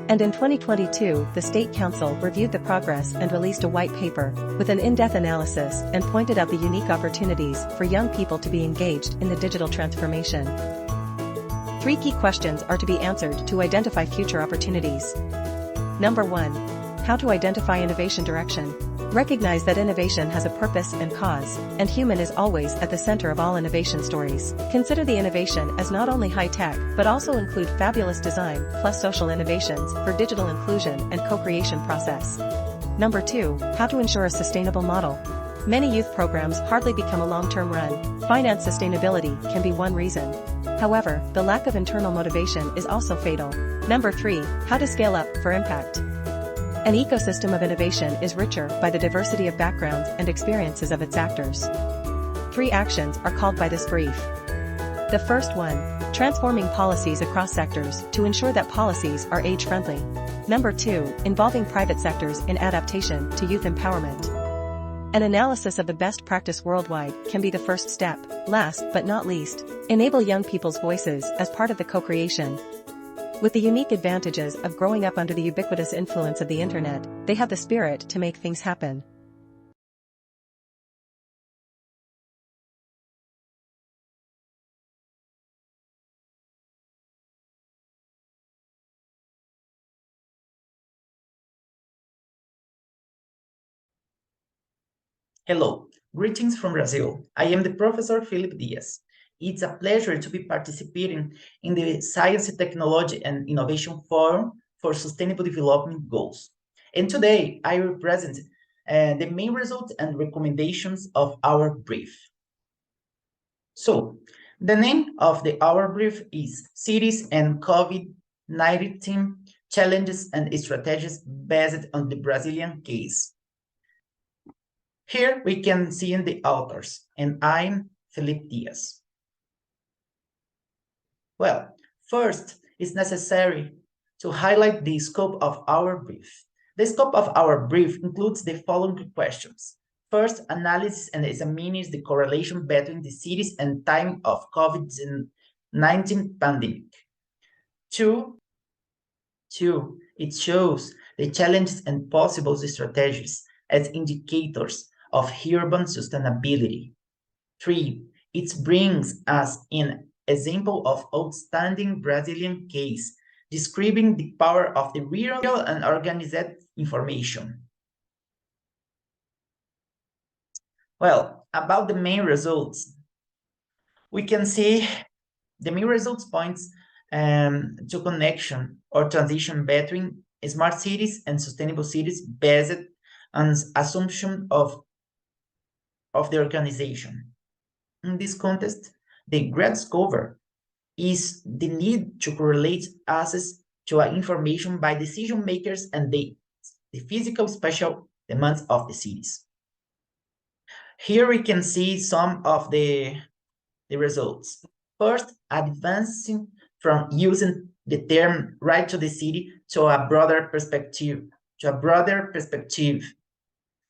And in 2022, the State Council reviewed the progress and released a white paper with an in-depth analysis and pointed out the unique opportunities for young people to be engaged in the digital transformation. 3 key questions are to be answered to identify future opportunities. Number 1. How to identify innovation direction. Recognize that innovation has a purpose and cause, and human is always at the center of all innovation stories. Consider the innovation as not only high-tech, but also include fabulous design plus social innovations for digital inclusion and co-creation process. Number 2. How to ensure a sustainable model. Many youth programs hardly become a long-term run. Finance sustainability can be one reason. However, the lack of internal motivation is also fatal. Number 3, how to scale up for impact. An ecosystem of innovation is richer by the diversity of backgrounds and experiences of its actors. 3 actions are called by this brief. The first one, transforming policies across sectors to ensure that policies are age-friendly. Number 2, involving private sectors in adaptation to youth empowerment. An analysis of the best practice worldwide can be the first step. Last but not least, enable young people's voices as part of the co-creation. With the unique advantages of growing up under the ubiquitous influence of the internet, they have the spirit to make things happen. Hello, greetings from Brazil. I am the Professor Felipe Dias. It's a pleasure to be participating in the Science, Technology and Innovation Forum for Sustainable Development Goals. And today I will present the main results and recommendations of our brief. So, the name of our brief is Cities and COVID-19 Challenges and Strategies based on the Brazilian case. Here we can see in the authors, and I'm Felipe Dias. Well, first, it's necessary to highlight the scope of our brief. The scope of our brief includes the following questions. First, analysis and examines the correlation between the cities and time of COVID-19 pandemic. Two, it shows the challenges and possible strategies as indicators of urban sustainability. 3, it brings us an example of outstanding Brazilian case, describing the power of the real and organized information. Well, about the main results, we can see the main results points to connection or transition between smart cities and sustainable cities based on assumption of the organization. In this context, the great discovery is the need to correlate access to information by decision makers and the physical spatial demands of the cities. Here we can see some of the results. First, advancing from using the term right to the city to a broader perspective,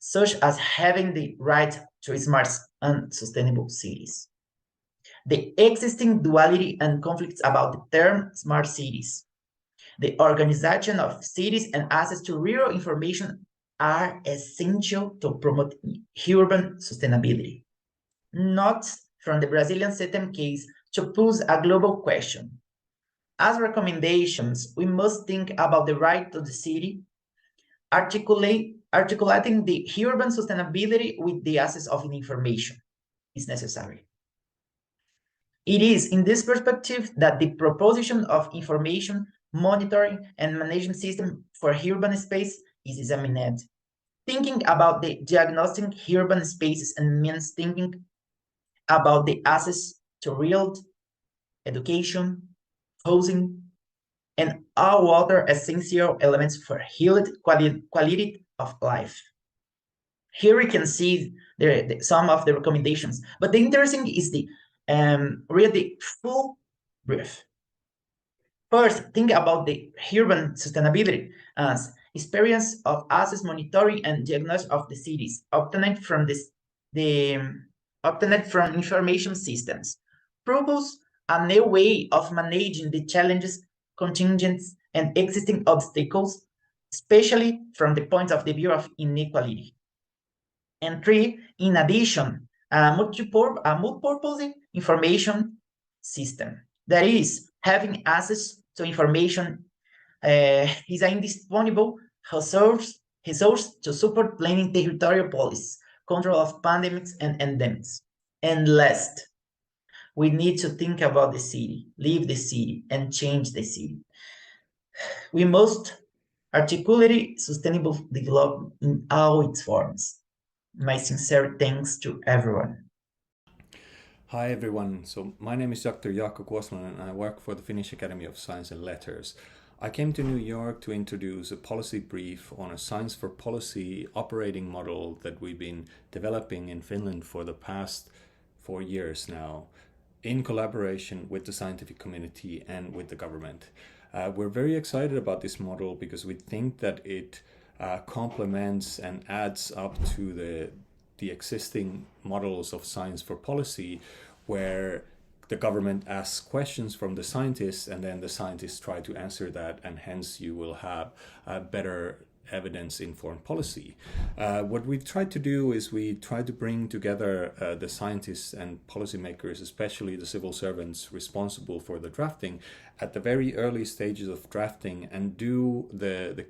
such as having the right to smart and sustainable cities. The existing duality and conflicts about the term smart cities. The organization of cities and access to real information are essential to promote urban sustainability. Not from the Brazilian system case to pose a global question. As recommendations, we must think about the right to the city, articulating the urban sustainability with the access of information is necessary. It is in this perspective that the proposition of information monitoring and management system for urban space is examined. Thinking about the diagnostic urban spaces and means thinking about the access to real education, housing, and all other essential elements for healed quality of life. Here we can see some of the recommendations, but the interesting is the read the full brief. First, think about the urban sustainability as experience of access monitoring and diagnosis of the cities obtained from obtained from information systems. Propose a new way of managing the challenges, contingents, and existing obstacles, especially from the point of view of inequality. And 3, in addition, a multi-purpose information system. That is, having access to information is an indispensable resource to support planning territorial policies, control of pandemics and endemics. And last, we need to think about the city, live the city, and change the city. We must articulate sustainable development in all its forms. My sincere thanks to everyone. Hi everyone, so my name is Dr. Jaakko Kuosmanen and I work for the Finnish Academy of Science and Letters. I came to New York to introduce a policy brief on a science for policy operating model that we've been developing in Finland for the past 4 years now, in collaboration with the scientific community and with the government. We're very excited about this model because we think that it complements and adds up to the existing models of science for policy, where the government asks questions from the scientists and then the scientists try to answer that, and hence you will have better evidence-informed policy. What we've tried to do is we try to bring together the scientists and policymakers, especially the civil servants responsible for the drafting, at the very early stages of drafting, and do the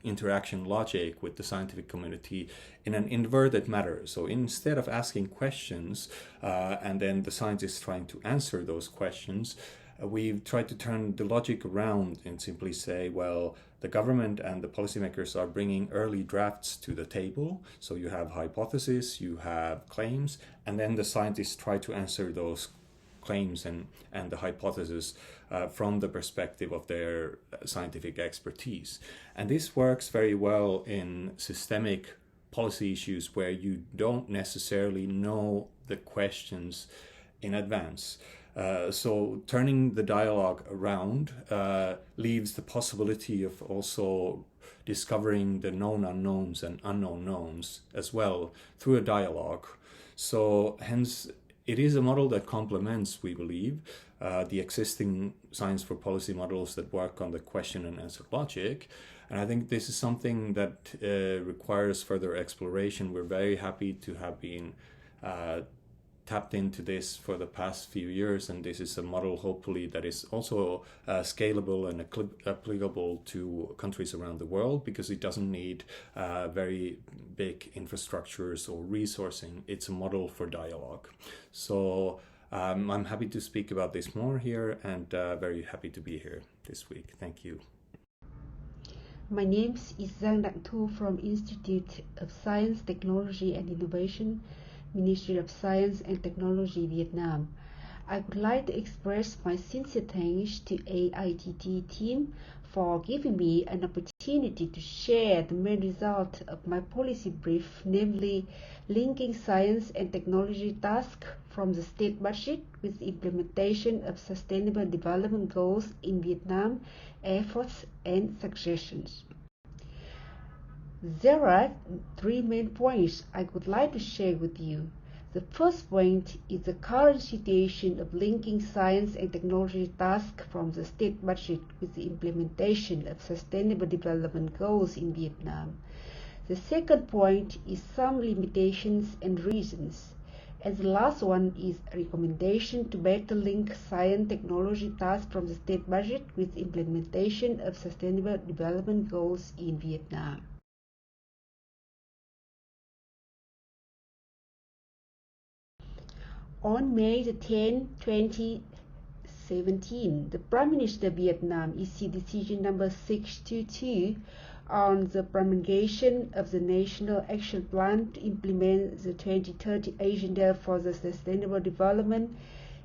interaction logic with the scientific community in an inverted manner. So instead of asking questions and then the scientists trying to answer those questions, we've tried to turn the logic around and simply say, well, the government and the policymakers are bringing early drafts to the table. So you have hypotheses, you have claims, and then the scientists try to answer those claims and the hypothesis from the perspective of their scientific expertise. And this works very well in systemic policy issues where you don't necessarily know the questions in advance. So turning the dialogue around leaves the possibility of also discovering the known unknowns and unknown knowns as well through a dialogue. So hence, it is a model that complements, we believe, the existing science for policy models that work on the question and answer logic. And I think this is something that requires further exploration. We're very happy to have been tapped into this for the past few years, and this is a model hopefully that is also scalable and applicable to countries around the world, because it doesn't need very big infrastructures or resourcing. It's a model for dialogue. So I'm happy to speak about this more here, and very happy to be here this week. Thank you. My name is Giang Đặng Thu from Institute of Science, Technology and Innovation, Ministry of Science and Technology, Vietnam. I would like to express my sincere thanks to AITT team for giving me an opportunity to share the main result of my policy brief, namely linking science and technology tasks from the state budget with the implementation of Sustainable Development Goals in Vietnam, efforts and suggestions. There are 3 main points I would like to share with you. The first point is the current situation of linking science and technology tasks from the state budget with the implementation of Sustainable Development Goals in Vietnam. The second point is some limitations and reasons. And the last one is a recommendation to better link science technology tasks from the state budget with implementation of Sustainable Development Goals in Vietnam. On May 10, 2017, the Prime Minister of Vietnam issued decision number 622 on the promulgation of the National Action Plan to implement the 2030 Agenda for the Sustainable Development,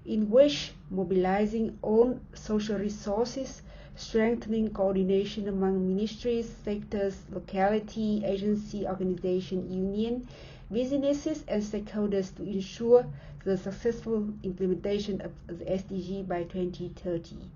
in which mobilizing all social resources, strengthening coordination among ministries, sectors, locality, agency, organization, union, businesses and stakeholders to ensure the successful implementation of the SDG by 2030.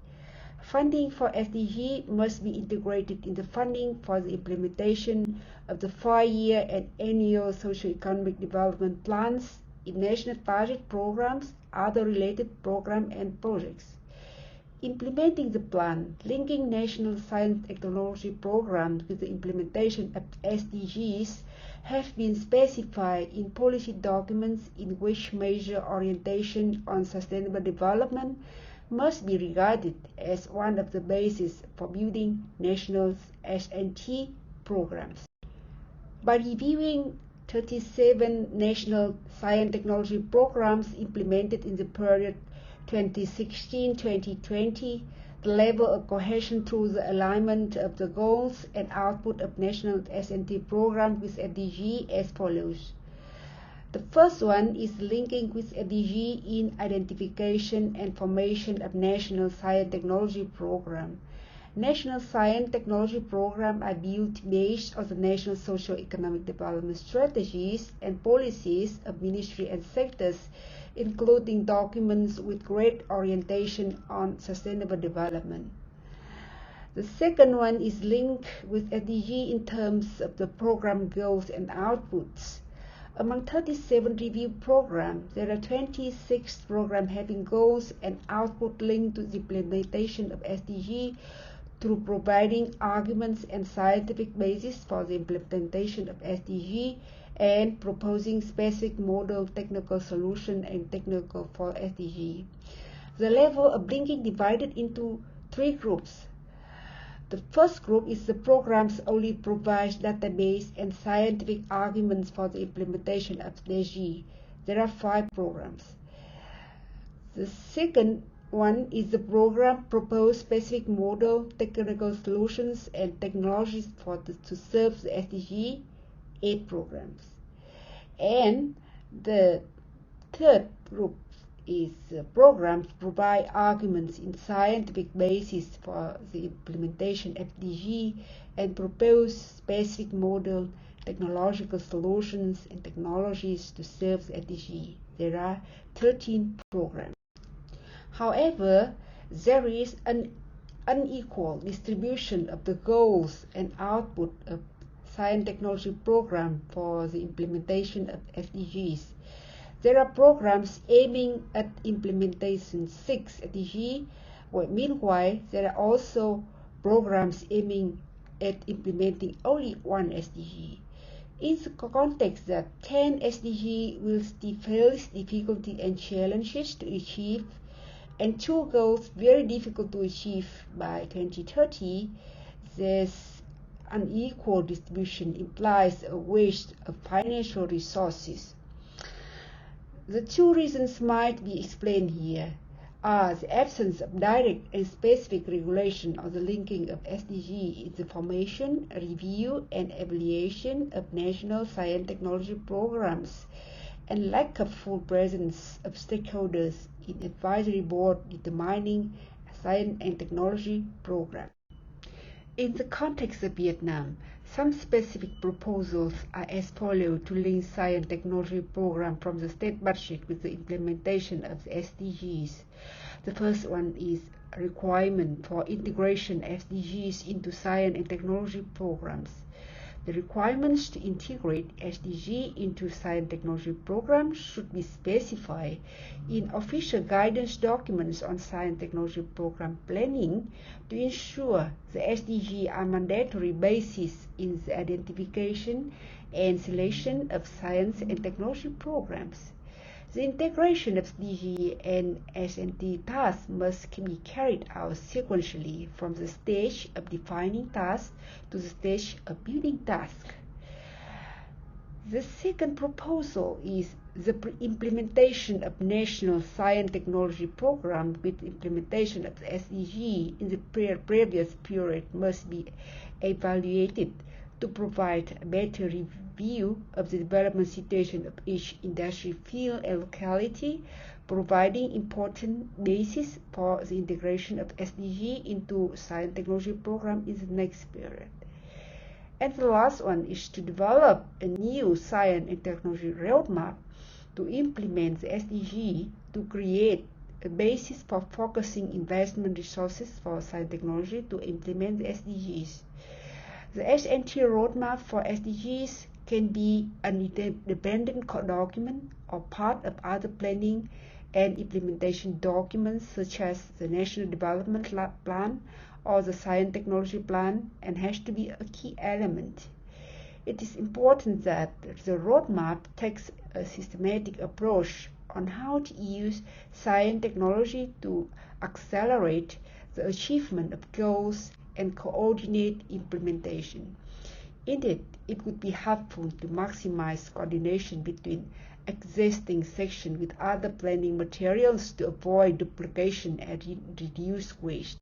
Funding for SDG must be integrated in the funding for the implementation of the 5-year and annual socio-economic development plans in national budget programs, other related programs and projects. Implementing the plan, linking national science technology programs with the implementation of SDGs have been specified in policy documents in which major orientation on sustainable development must be regarded as one of the bases for building national S&T programs. By reviewing 37 national science technology programs implemented in the period 2016-2020, the level of cohesion through the alignment of the goals and output of national S&T programs with SDG as follows. The first one is linking with SDG in identification and formation of National Science Technology Program. National Science Technology Program are built based on the national socio-economic development strategies and policies of ministry and sectors, including documents with great orientation on sustainable development. The second one is linked with SDG in terms of the program goals and outputs. Among 37 review programs, there are 26 programs having goals and output linked to the implementation of SDG through providing arguments and scientific basis for the implementation of SDG and proposing specific model, technical solution, and technical for SDG. The level of linking divided into 3 groups. The first group is the programs only provides database and scientific arguments for the implementation of SDG. There are 5 programs. The second one is the program propose specific model, technical solutions, and technologies to serve the SDG, 8 programs. And the third group is programs provide arguments in scientific basis for the implementation of SDG and propose specific model, technological solutions, and technologies to serve the SDG. There are 13 programs. However, there is an unequal distribution of the goals and output of science technology program for the implementation of SDGs. There are programs aiming at implementation 6 SDG, while meanwhile there are also programs aiming at implementing only 1 SDG. In the context that 10 SDG will face difficulty and challenges to achieve, and 2 goals very difficult to achieve by 2030, this unequal distribution implies a waste of financial resources. The 2 reasons might be explained here are the absence of direct and specific regulation of the linking of SDG in the formation, review, and evaluation of national science technology programs, and lack of full presence of stakeholders in advisory board determining science and technology program. In the context of Vietnam, some specific proposals are as follows to link science technology program from the state budget with the implementation of the SDGs. The first one is a requirement for integration SDGs into science and technology programs. The requirements to integrate SDG into science technology programs should be specified in official guidance documents on science technology program planning to ensure the SDG are mandatory basis in the identification and selection of science and technology programs. The integration of SDG and S&T tasks must be carried out sequentially from the stage of defining tasks to the stage of building tasks. The second proposal is the implementation of National Science Technology Program with implementation of the SDG in the previous period must be evaluated to provide a better review of the development situation of each industry field and locality, providing important basis for the integration of SDG into science technology program in the next period. And the last one is to develop a new science and technology roadmap to implement the SDG to create a basis for focusing investment resources for science technology to implement the SDGs. The S&T roadmap for SDGs can be an independent document or part of other planning and implementation documents such as the National Development Plan or the Science Technology Plan, and has to be a key element. It is important that the roadmap takes a systematic approach on how to use science technology to accelerate the achievement of goals and coordinate implementation. Indeed, it would be helpful to maximize coordination between existing sections with other planning materials to avoid duplication and reduce waste.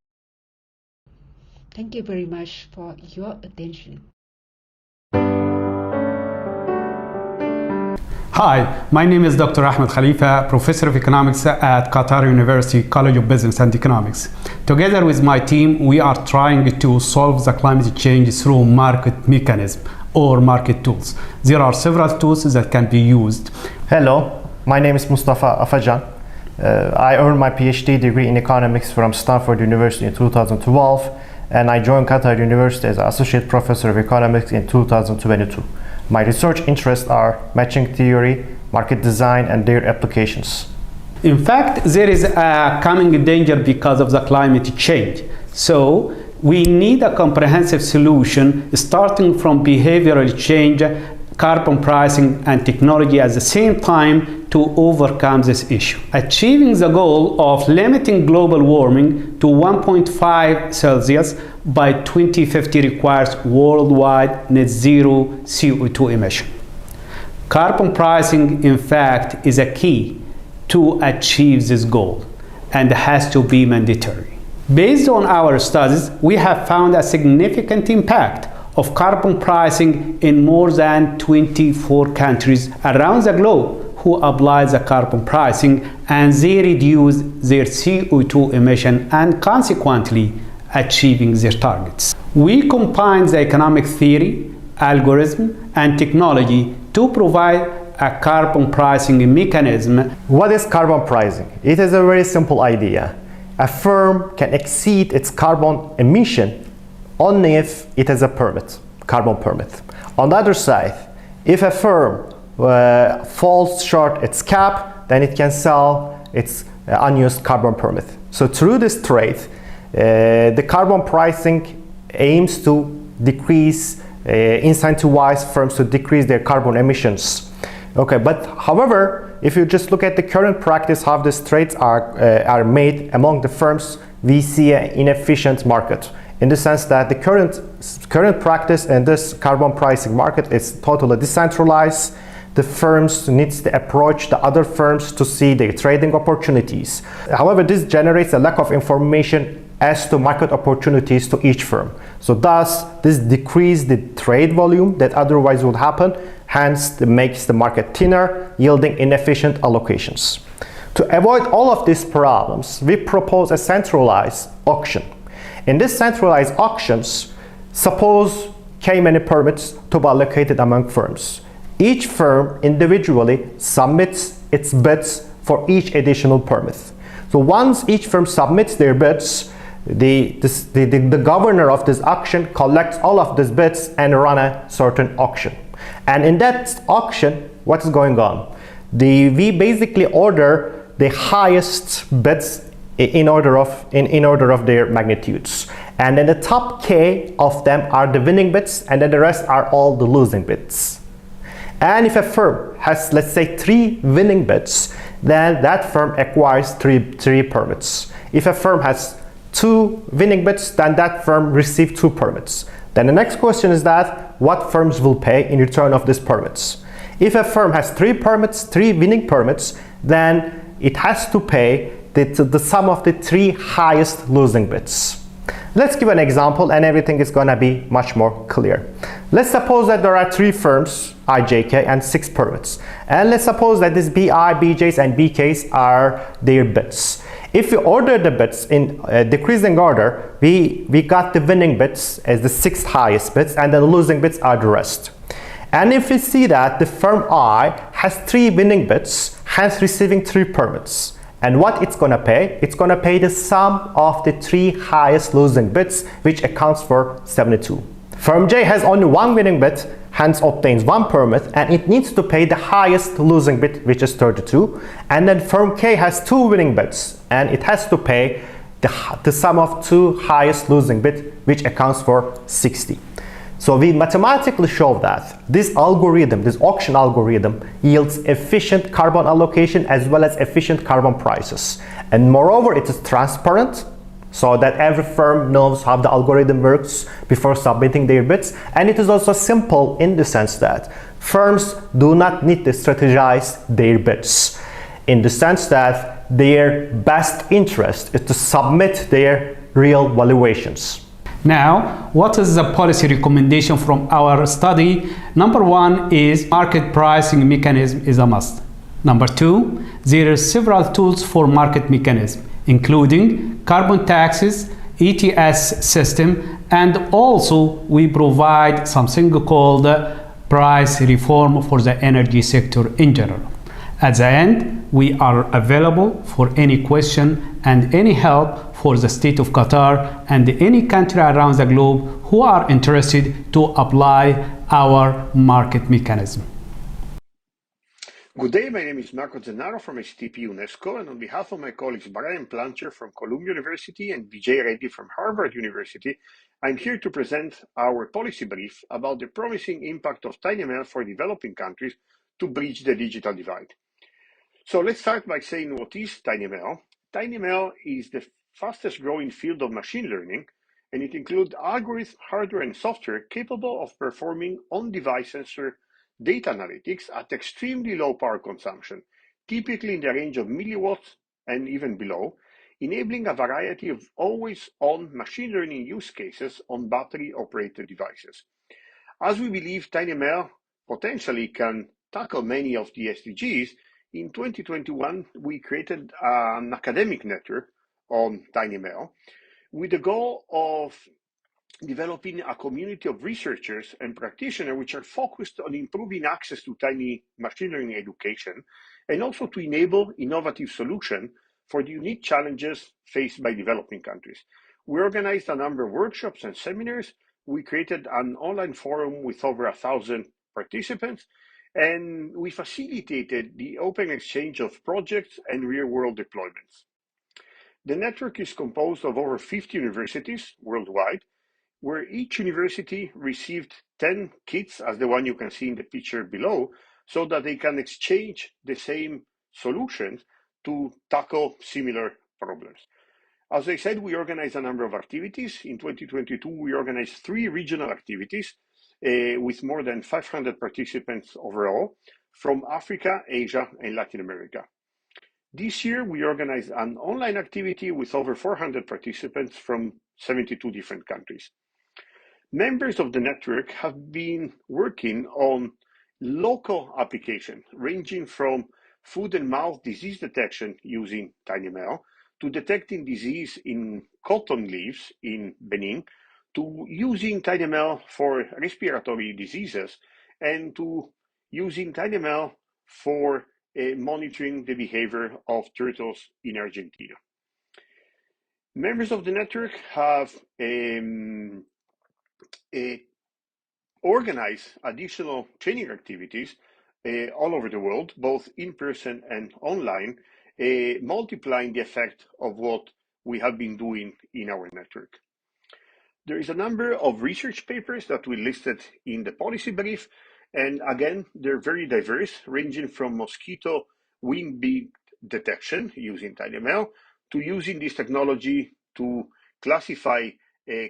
Thank you very much for your attention. Hi, my name is Dr. Ahmed Khalifa, Professor of Economics at Qatar University College of Business and Economics. Together with my team, we are trying to solve the climate change through market mechanism or market tools. There are several tools that can be used. Hello, my name is Mustafa Afajan. I earned my PhD degree in economics from Stanford University in 2012, and I joined Qatar University as Associate Professor of Economics in 2022. My research interests are matching theory, market design, and their applications. In fact, there is a coming danger because of the climate change. So we need a comprehensive solution starting from behavioral change, carbon pricing, and technology at the same time to overcome this issue. Achieving the goal of limiting global warming to 1.5 Celsius by 2050 requires worldwide net zero CO2 emission. Carbon pricing, in fact, is a key to achieve this goal and has to be mandatory. Based on our studies, we have found a significant impact of carbon pricing in more than 24 countries around the globe who apply the carbon pricing, and they reduce their CO2 emission and consequently achieving their targets. We combine the economic theory, algorithm, and technology to provide a carbon pricing mechanism. What is carbon pricing? It is a very simple idea. A firm can exceed its carbon emission only if it has a permit, carbon permit. On the other side, if a firm falls short its cap, then it can sell its unused carbon permit. So through this trade, the carbon pricing aims to decrease, incentivize firms to decrease their carbon emissions. Okay, but however, if you just look at the current practice, how these trades are made among the firms, we see an inefficient market, in the sense that the current practice in this carbon pricing market is totally decentralized. The firms need to approach the other firms to see their trading opportunities. However, this generates a lack of information as to market opportunities to each firm. So thus, this decreases the trade volume that otherwise would happen, hence it makes the market thinner, yielding inefficient allocations. To avoid all of these problems, we propose a centralized auction. In this centralized auctions, suppose many permits to be allocated among firms. Each firm individually submits its bids for each additional permit. So once each firm submits their bids, the governor of this auction collects all of these bids and run a certain auction. And in that auction, what is going on? We basically order the highest bids in order of their magnitudes. And then the top K of them are the winning bids, and then the rest are all the losing bids. And if a firm has, let's say, 3 winning bids, then that firm acquires three permits. If a firm has 2 winning bids, then that firm receives 2 permits. Then the next question is that what firms will pay in return of these permits. If a firm has 3 winning permits, then it has to pay the sum of the 3 highest losing bids. Let's give an example and everything is going to be much more clear. Let's suppose that there are 3 firms, IJK, and 6 permits. And let's suppose that these BI, BJs, and BKs are their bids. If we order the bids in decreasing order, we got the winning bids as the 6 highest bids, and the losing bids are the rest. And if we see that the firm I has 3 winning bids, hence receiving 3 permits. And what it's going to pay? It's going to pay the sum of the 3 highest losing bids, which accounts for 72. Firm J has only 1 winning bid, hence obtains 1 permit, and it needs to pay the highest losing bid, which is 32. And then firm K has 2 winning bids, and it has to pay the sum of 2 highest losing bids, which accounts for 60. So we mathematically show that this algorithm, this auction algorithm, yields efficient carbon allocation as well as efficient carbon prices. And moreover, it is transparent, so that every firm knows how the algorithm works before submitting their bids. And it is also simple in the sense that firms do not need to strategize their bids, in the sense that their best interest is to submit their real valuations. Now, what is the policy recommendation from our study? Number one is market pricing mechanism is a must. Number two, there are several tools for market mechanism, including carbon taxes, ETS system, and also we provide something called price reform for the energy sector in general. At the end, we are available for any question and any help for the state of Qatar and any country around the globe who are interested to apply our market mechanism. Good day, my name is Marco Zennaro from STP UNESCO, and on behalf of my colleagues Brian Plancher from Columbia University and Vijay Reddy from Harvard University, I'm here to present our policy brief about the promising impact of TinyML for developing countries to bridge the digital divide. So let's start by saying what is TinyML. TinyML is the fastest growing field of machine learning, and it includes algorithms, hardware, and software capable of performing on-device sensor data analytics at extremely low power consumption, typically in the range of milliwatts and even below, enabling a variety of always-on machine learning use cases on battery-operated devices. As we believe TinyML potentially can tackle many of the SDGs, in 2021 we created an academic network on TinyML with the goal of developing a community of researchers and practitioners which are focused on improving access to tiny machine learning education and also to enable innovative solutions for the unique challenges faced by developing countries. We organized a number of workshops and seminars. We created an online forum with over 1,000 participants, and we facilitated the open exchange of projects and real-world deployments. The network is composed of over 50 universities worldwide, where each university received 10 kits, as the one you can see in the picture below, so that they can exchange the same solutions to tackle similar problems. As I said, we organized a number of activities. In 2022, we organized 3 regional activities with more than 500 participants overall from Africa, Asia, and Latin America. This year, we organized an online activity with over 400 participants from 72 different countries. Members of the network have been working on local applications, ranging from foot and mouth disease detection using TinyML, to detecting disease in cotton leaves in Benin, to using TinyML for respiratory diseases, and to using TinyML for monitoring the behavior of turtles in Argentina. Members of the network have organize additional training activities all over the world, both in person and online, multiplying the effect of what we have been doing in our network. There is a number of research papers that we listed in the policy brief, and again, they're very diverse, ranging from mosquito wing beat detection using TinyML to using this technology to classify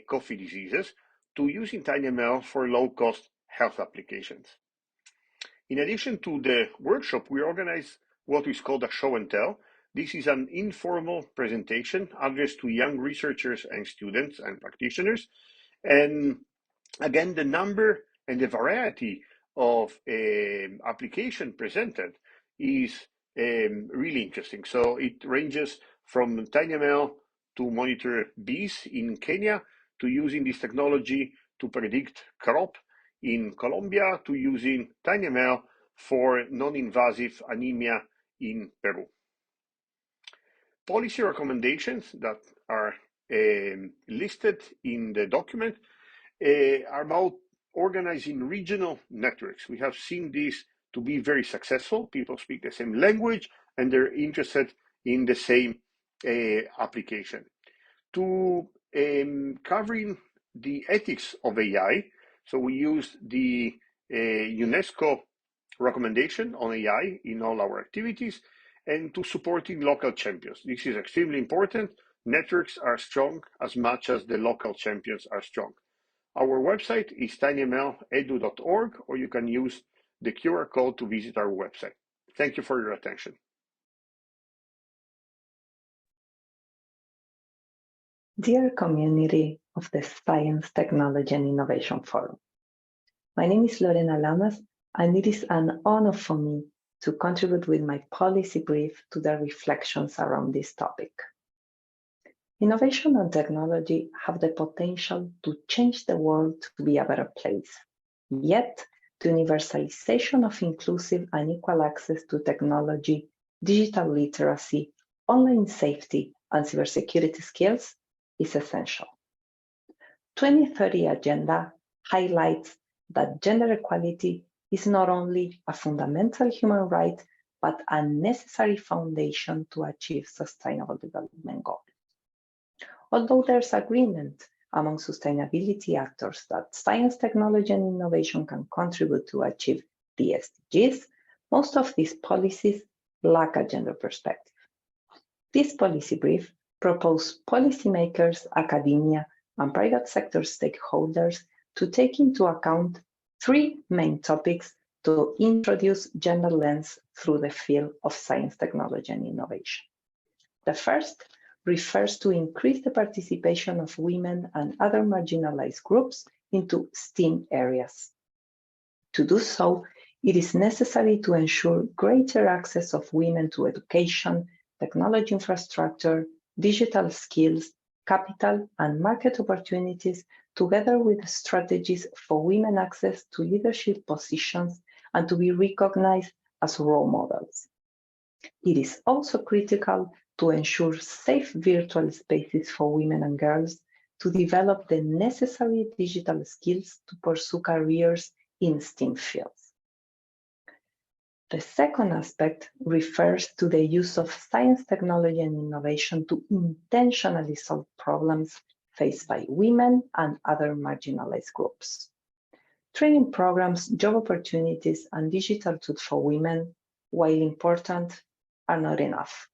coffee diseases, to using TinyML for low-cost health applications. In addition to the workshop, we organized what is called a show and tell. This is an informal presentation addressed to young researchers and students and practitioners. And again, the number and the variety of application presented is really interesting. So it ranges from TinyML to monitor bees in Kenya, to using this technology to predict crop in Colombia, to using TinyML for non-invasive anemia in Peru. Policy recommendations that are listed in the document are about organizing regional networks. We have seen this to be very successful. People speak the same language and they're interested in the same application. To covering the ethics of AI, so we use the UNESCO recommendation on AI in all our activities, and to supporting local champions. This is extremely important. Networks are strong as much as the local champions are strong. Our website is tinymledu.org, or you can use the QR code to visit our website. Thank you for your attention. Dear community, of the Science, Technology and Innovation Forum. My name is Lorena Lamas, and it is an honor for me to contribute with my policy brief to the reflections around this topic. Innovation and technology have the potential to change the world to be a better place. Yet, the universalization of inclusive and equal access to technology, digital literacy, online safety, and cybersecurity skills is essential. 2030 Agenda highlights that gender equality is not only a fundamental human right, but a necessary foundation to achieve sustainable development goals. Although there's agreement among sustainability actors that science, technology, and innovation can contribute to achieve the SDGs, most of these policies lack a gender perspective. This policy brief proposes policymakers, academia, and private sector stakeholders to take into account three main topics to introduce gender lens through the field of science, technology, and innovation. The first refers to increase the participation of women and other marginalized groups into STEAM areas. To do so, it is necessary to ensure greater access of women to education, technology infrastructure, digital skills, capital, and market opportunities, together with strategies for women access to leadership positions and to be recognized as role models. It is also critical to ensure safe virtual spaces for women and girls to develop the necessary digital skills to pursue careers in STEAM fields. The second aspect refers to the use of science, technology, and innovation to intentionally solve problems faced by women and other marginalized groups. Training programs, job opportunities, and digital tools for women, while important, are not enough.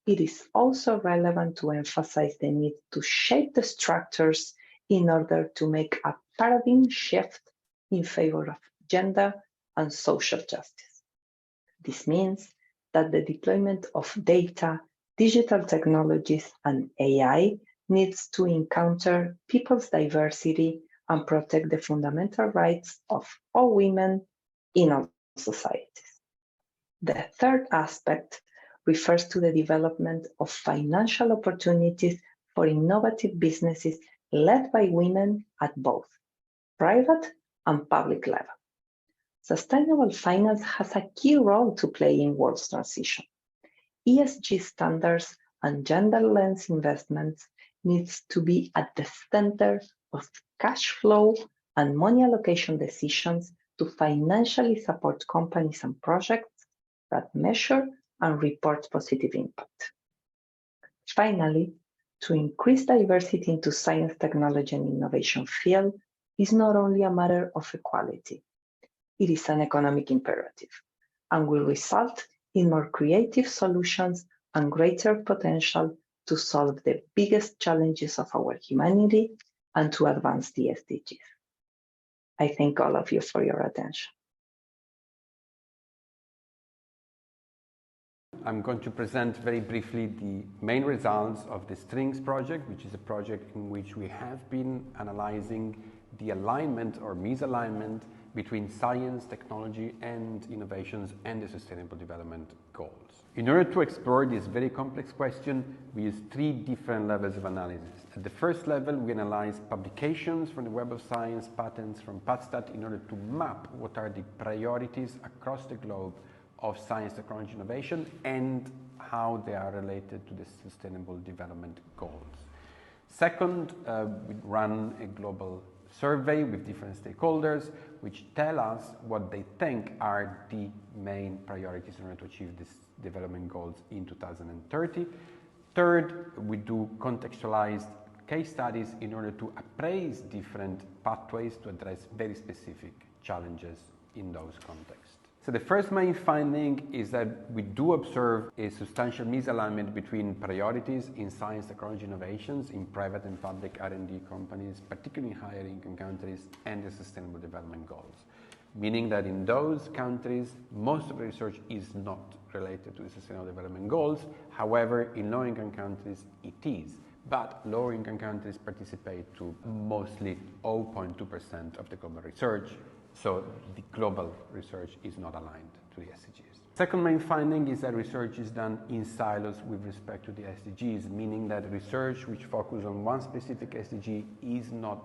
It is also relevant to emphasize the need to shape the structures in order to make a paradigm shift in favor of gender and social justice. This means that the deployment of data, digital technologies, and AI needs to encounter people's diversity and protect the fundamental rights of all women in all societies. The third aspect refers to the development of financial opportunities for innovative businesses led by women at both private and public level. Sustainable finance has a key role to play in world's transition. ESG standards and gender lens investments needs to be at the center of cash flow and money allocation decisions to financially support companies and projects that measure and report positive impact. Finally, to increase diversity into science, technology, and innovation field is not only a matter of equality, it is an economic imperative and will result in more creative solutions and greater potential to solve the biggest challenges of our humanity and to advance the SDGs. I thank all of you for your attention. I'm going to present very briefly the main results of the STRINGS project, which is a project in which we have been analyzing the alignment or misalignment between science, technology, and innovations and the Sustainable Development Goals. In order to explore this very complex question, we use three different levels of analysis. At the first level, we analyze publications from the Web of Science, patents from PatStat, in order to map what are the priorities across the globe of science, technology, innovation, and how they are related to the Sustainable Development Goals. Second, we run a global survey with different stakeholders, which tell us what they think are the main priorities in order to achieve these development goals in 2030. Third, we do contextualized case studies in order to appraise different pathways to address very specific challenges in those contexts. So the first main finding is that we do observe a substantial misalignment between priorities in science, technology, innovations in private and public R&D companies, particularly in higher income countries, and the Sustainable Development Goals. Meaning that in those countries, most of the research is not related to the Sustainable Development Goals. However, in low income countries, it is, but lower income countries participate to mostly 0.2% of the global research, so the global research is not aligned to the SDGs. Second main finding is that research is done in silos with respect to the SDGs, meaning that research which focuses on one specific SDG is not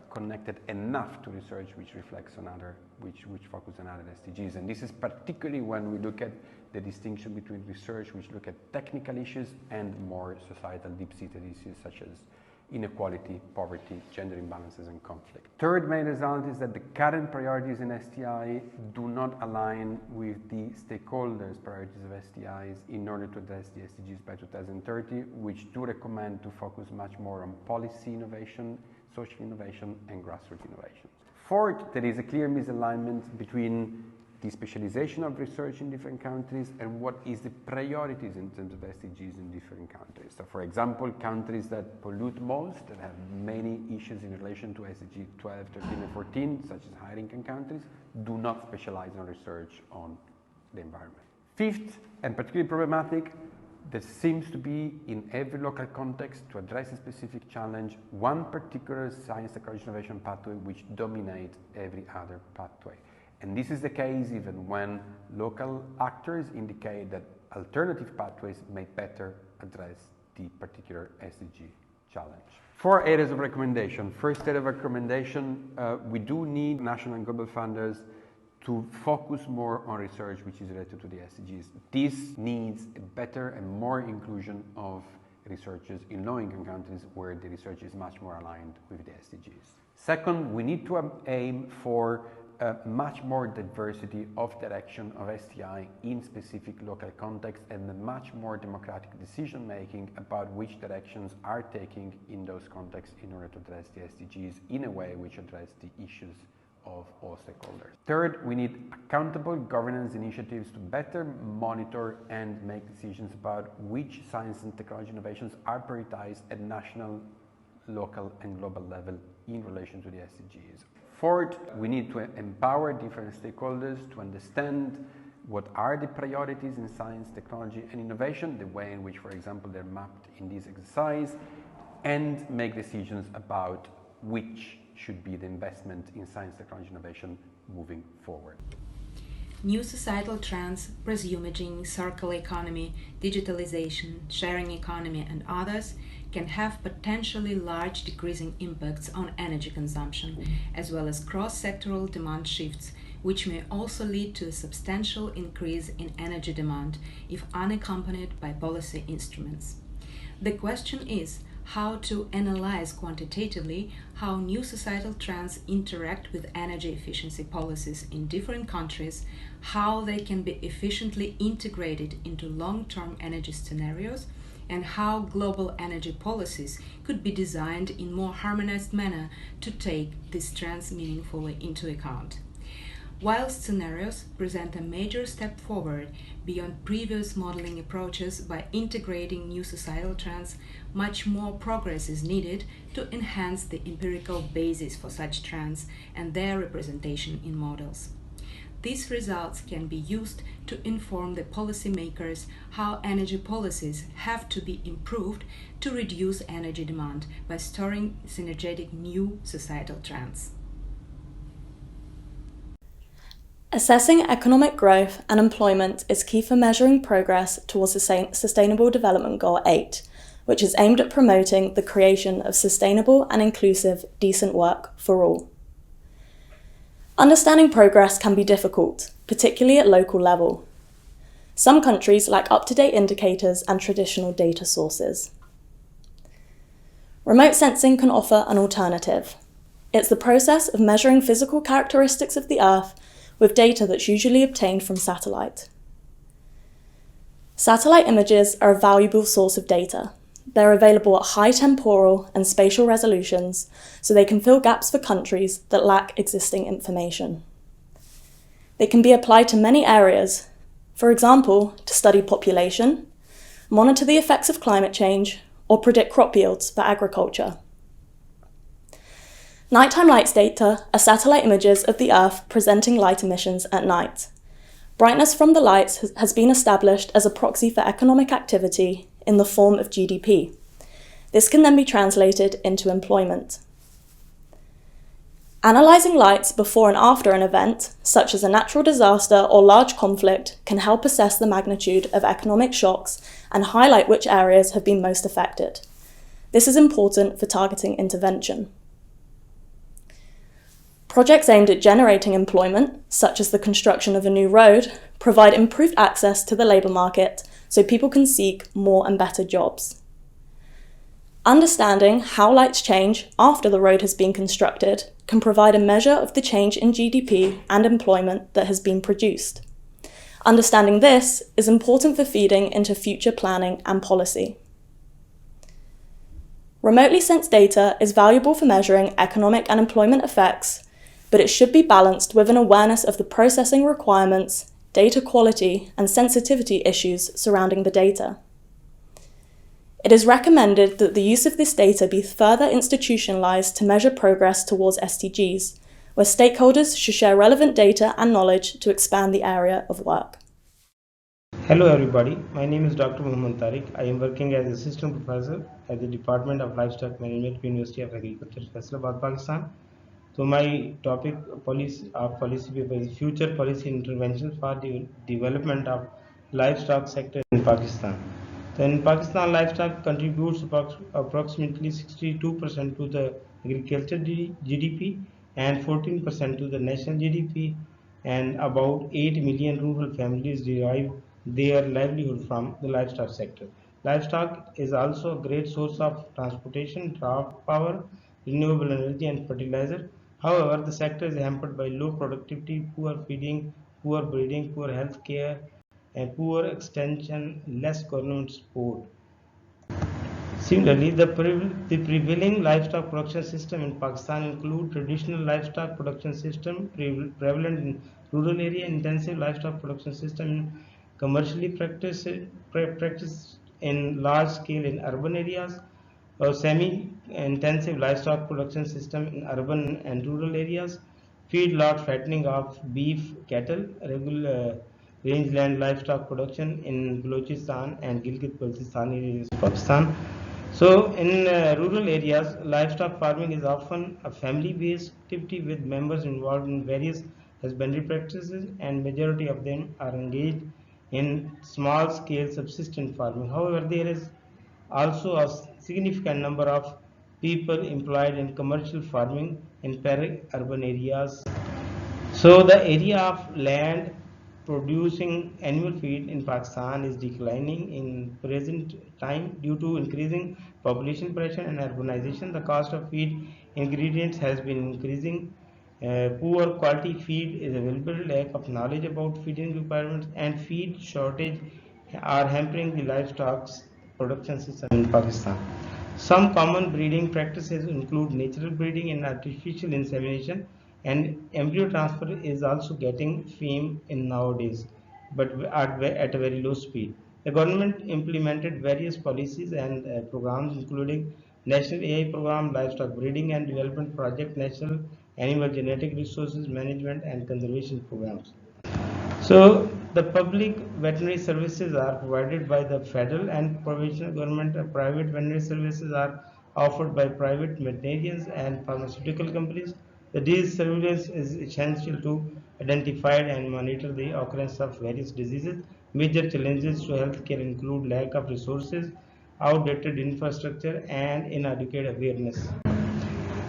connected enough to research which reflects on other, which focus on other SDGs. And this is particularly when we look at the distinction between research which look at technical issues and more societal deep-seated issues such as inequality, poverty, gender imbalances and conflict. Third main result is that the current priorities in STI do not align with the stakeholders' priorities of STIs in order to address the SDGs by 2030, which do recommend to focus much more on policy innovation, social innovation and grassroots innovation. Fourth, there is a clear misalignment between the specialization of research in different countries and what is the priorities in terms of SDGs in different countries. So for example, countries that pollute most, that have many issues in relation to SDG 12, 13 and 14, such as higher income countries, do not specialize on research on the environment. Fifth, and particularly problematic, there seems to be in every local context to address a specific challenge, one particular science, technology, innovation pathway which dominates every other pathway. And this is the case even when local actors indicate that alternative pathways may better address the particular SDG challenge. 4 areas of recommendation. First area of recommendation, we do need national and global funders to focus more on research which is related to the SDGs. This needs a better and more inclusion of researchers in low-income countries where the research is much more aligned with the SDGs. Second, we need to aim for much more diversity of direction of STI in specific local context and a much more democratic decision making about which directions are taking in those contexts in order to address the SDGs in a way which address the issues of all stakeholders. Third, we need accountable governance initiatives to better monitor and make decisions about which science and technology innovations are prioritized at national, local and global level in relation to the SDGs. Fourth, we need to empower different stakeholders to understand what are the priorities in science, technology and innovation, the way in which, for example, they're mapped in this exercise, and make decisions about which should be the investment in science, technology, innovation moving forward. New societal trends, presumaging, circular economy, digitalization, sharing economy and others can have potentially large decreasing impacts on energy consumption, as well as cross-sectoral demand shifts, which may also lead to a substantial increase in energy demand if unaccompanied by policy instruments. The question is how to analyze quantitatively how new societal trends interact with energy efficiency policies in different countries, how they can be efficiently integrated into long-term energy scenarios, and how global energy policies could be designed in more harmonized manner to take these trends meaningfully into account. While scenarios present a major step forward beyond previous modeling approaches by integrating new societal trends, much more progress is needed to enhance the empirical basis for such trends and their representation in models. These results can be used to inform the policymakers how energy policies have to be improved to reduce energy demand by storing synergetic new societal trends. Assessing economic growth and employment is key for measuring progress towards Sustainable Development Goal 8, which is aimed at promoting the creation of sustainable and inclusive, decent work for all. Understanding progress can be difficult, particularly at local level. Some countries lack up-to-date indicators and traditional data sources. Remote sensing can offer an alternative. It's the process of measuring physical characteristics of the Earth with data that's usually obtained from satellite. Satellite images are a valuable source of data. They're available at high temporal and spatial resolutions, so they can fill gaps for countries that lack existing information. They can be applied to many areas, for example, to study population, monitor the effects of climate change, or predict crop yields for agriculture. Nighttime lights data are satellite images of the Earth presenting light emissions at night. Brightness from the lights has been established as a proxy for economic activity in the form of GDP. This can then be translated into employment. Analysing lights before and after an event, such as a natural disaster or large conflict, can help assess the magnitude of economic shocks and highlight which areas have been most affected. This is important for targeting intervention. Projects aimed at generating employment, such as the construction of a new road, provide improved access to the labour market so people can seek more and better jobs. Understanding how lights change after the road has been constructed can provide a measure of the change in GDP and employment that has been produced. Understanding this is important for feeding into future planning and policy. Remotely sensed data is valuable for measuring economic and employment effects, but it should be balanced with an awareness of the processing requirements, data quality, and sensitivity issues surrounding the data. It is recommended that the use of this data be further institutionalized to measure progress towards SDGs, where stakeholders should share relevant data and knowledge to expand the area of work. Hello everybody, my name is Dr. Muhammad Tariq. I am working as Assistant Professor at the Department of Livestock Management, University of Agriculture, Faisalabad, Pakistan. So my topic policy paper is Future Policy Interventions for the Development of Livestock Sector in Pakistan. So in Pakistan, livestock contributes approximately 62% to the agriculture GDP and 14% to the national GDP, and about 8 million rural families derive their livelihood from the livestock sector. Livestock is also a great source of transportation, draft power, renewable energy, and fertilizer. However, the sector is hampered by low productivity, poor feeding, poor breeding, poor health care, and poor extension, less government support. Similarly, the prevailing livestock production system in Pakistan include traditional livestock production system prevalent in rural area, intensive livestock production system commercially practiced in large scale in urban areas, or semi-intensive livestock production system in urban and rural areas, feedlot fattening of beef cattle, regular rangeland livestock production in Balochistan and Gilgit-Baltistan areas of Pakistan. So in rural areas, livestock farming is often a family-based activity with members involved in various husbandry practices, and majority of them are engaged in small-scale subsistence farming. However, there is also a significant number of people employed in commercial farming in peri-urban areas. So the area of land producing animal feed in Pakistan is declining in present time due to increasing population pressure and urbanization. The cost of feed ingredients has been increasing. Poor quality feed is available, lack of knowledge about feeding requirements, and feed shortage are hampering the livestock's production system in Pakistan. Some common breeding practices include natural breeding and artificial insemination, and embryo transfer is also getting fame in nowadays, but at a very low speed. The government implemented various policies and programs, including National AI Program, Livestock Breeding and Development Project, National Animal Genetic Resources Management and Conservation Programs. So the public veterinary services are provided by the federal and provincial government. Private veterinary services are offered by private veterinarians and pharmaceutical companies. The disease surveillance is essential to identify and monitor the occurrence of various diseases. Major challenges to healthcare include lack of resources, outdated infrastructure, and inadequate awareness.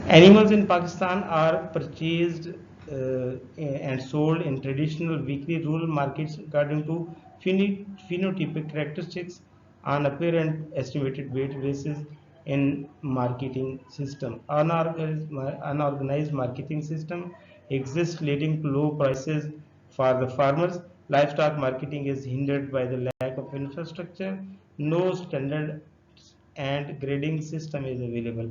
Animals in Pakistan are purchased and sold in traditional weekly rural markets according to phenotypic characteristics on apparent estimated weight basis in marketing system. Unorganized marketing system exists leading to low prices for the farmers. Livestock marketing is hindered by the lack of infrastructure. No standard and grading system is available.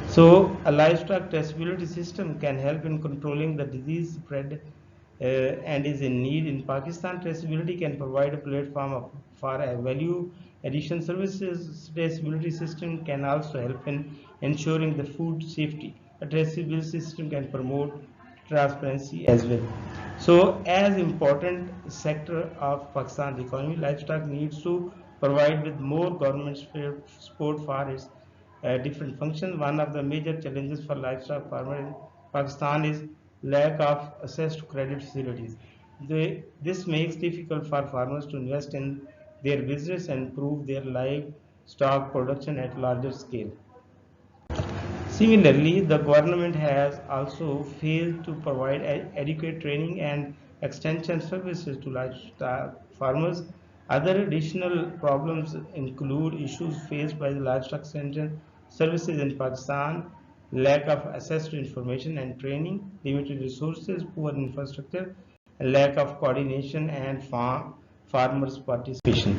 So, a livestock traceability system can help in controlling the disease spread and is in need. In Pakistan, traceability can provide a platform for a value addition services. Traceability system can also help in ensuring the food safety. A traceability system can promote transparency as well. So, as important sector of Pakistan's economy, livestock needs to provide with more government support for its different functions. One of the major challenges for livestock farmers in Pakistan is lack of access to credit facilities. This makes it difficult for farmers to invest in their business and improve their livestock production at larger scale. Similarly, the government has also failed to provide adequate training and extension services to livestock farmers. Other additional problems include issues faced by the livestock extension services in Pakistan, lack of access to information and training, limited resources, poor infrastructure, and lack of coordination and farmers' participation.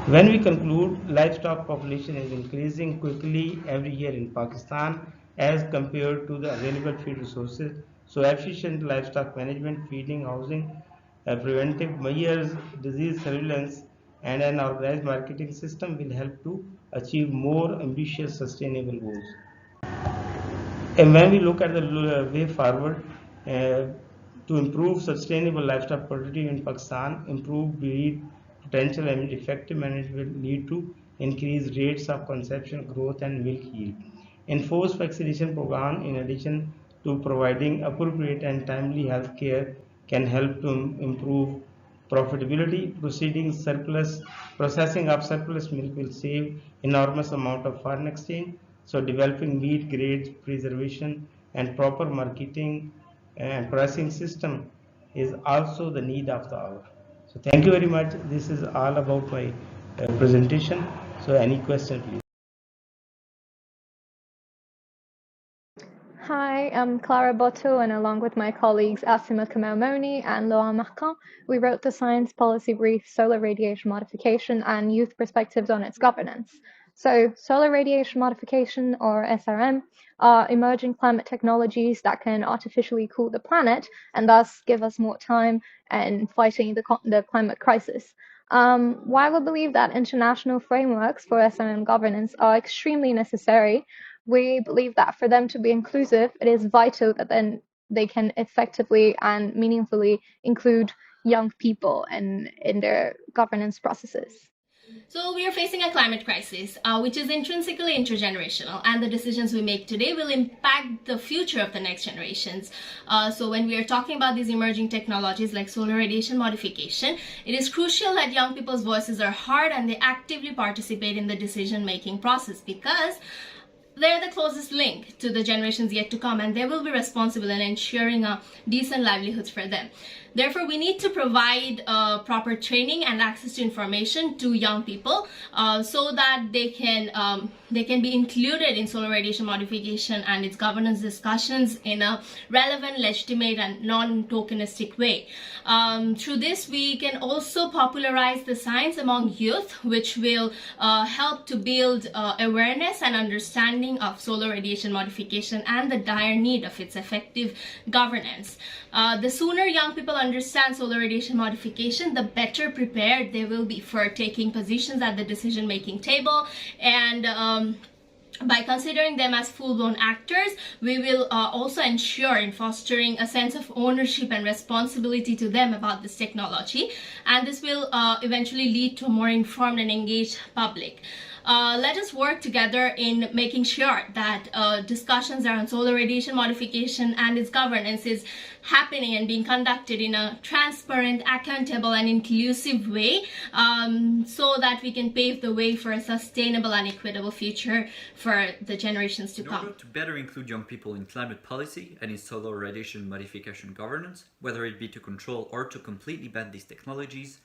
When we conclude, livestock population is increasing quickly every year in Pakistan as compared to the available feed resources. So efficient livestock management, feeding, housing, preventive measures, disease surveillance, and an organized marketing system will help to achieve more ambitious sustainable goals. And when we look at the way forward to improve sustainable livestock productivity in Pakistan, improve breed potential and effective management will lead to increased rates of conception, growth, and milk yield. Enforced vaccination program, in addition to providing appropriate and timely health care, can help to improve profitability. Processing of surplus milk will save enormous amount of foreign exchange. So developing meat grades, preservation, and proper marketing and pricing system is also the need of the hour. So thank you very much. This is all about my presentation. So any question, please. Hi, I'm Clara Botto, and along with my colleagues Asima Kamelmoni and Laurent Martin, we wrote the science policy brief, Solar Radiation Modification and Youth Perspectives on its Governance. So solar radiation modification, or SRM, are emerging climate technologies that can artificially cool the planet and thus give us more time in fighting the climate crisis. While we believe that international frameworks for SRM governance are extremely necessary, we believe that for them to be inclusive, it is vital that then they can effectively and meaningfully include young people in their governance processes. So we are facing a climate crisis, which is intrinsically intergenerational, and the decisions we make today will impact the future of the next generations. So when we are talking about these emerging technologies like solar radiation modification, it is crucial that young people's voices are heard and they actively participate in the decision-making process, because they're the closest link to the generations yet to come, and they will be responsible in ensuring a decent livelihoods for them. Therefore, we need to provide proper training and access to information to young people so that they can be included in solar radiation modification and its governance discussions in a relevant, legitimate, and non-tokenistic way. Through this, we can also popularize the science among youth, which will help to build awareness and understanding of solar radiation modification and the dire need of its effective governance. The sooner young people understand solar radiation modification, the better prepared they will be for taking positions at the decision-making table, and by considering them as full-blown actors, we will also ensure in fostering a sense of ownership and responsibility to them about this technology, and this will eventually lead to a more informed and engaged public. Let us work together in making sure that discussions around solar radiation modification and its governance is happening and being conducted in a transparent, accountable, and inclusive way, so that we can pave the way for a sustainable and equitable future for the generations to come. In order to better include young people in climate policy and in solar radiation modification governance, whether it be to control or to completely ban these technologies,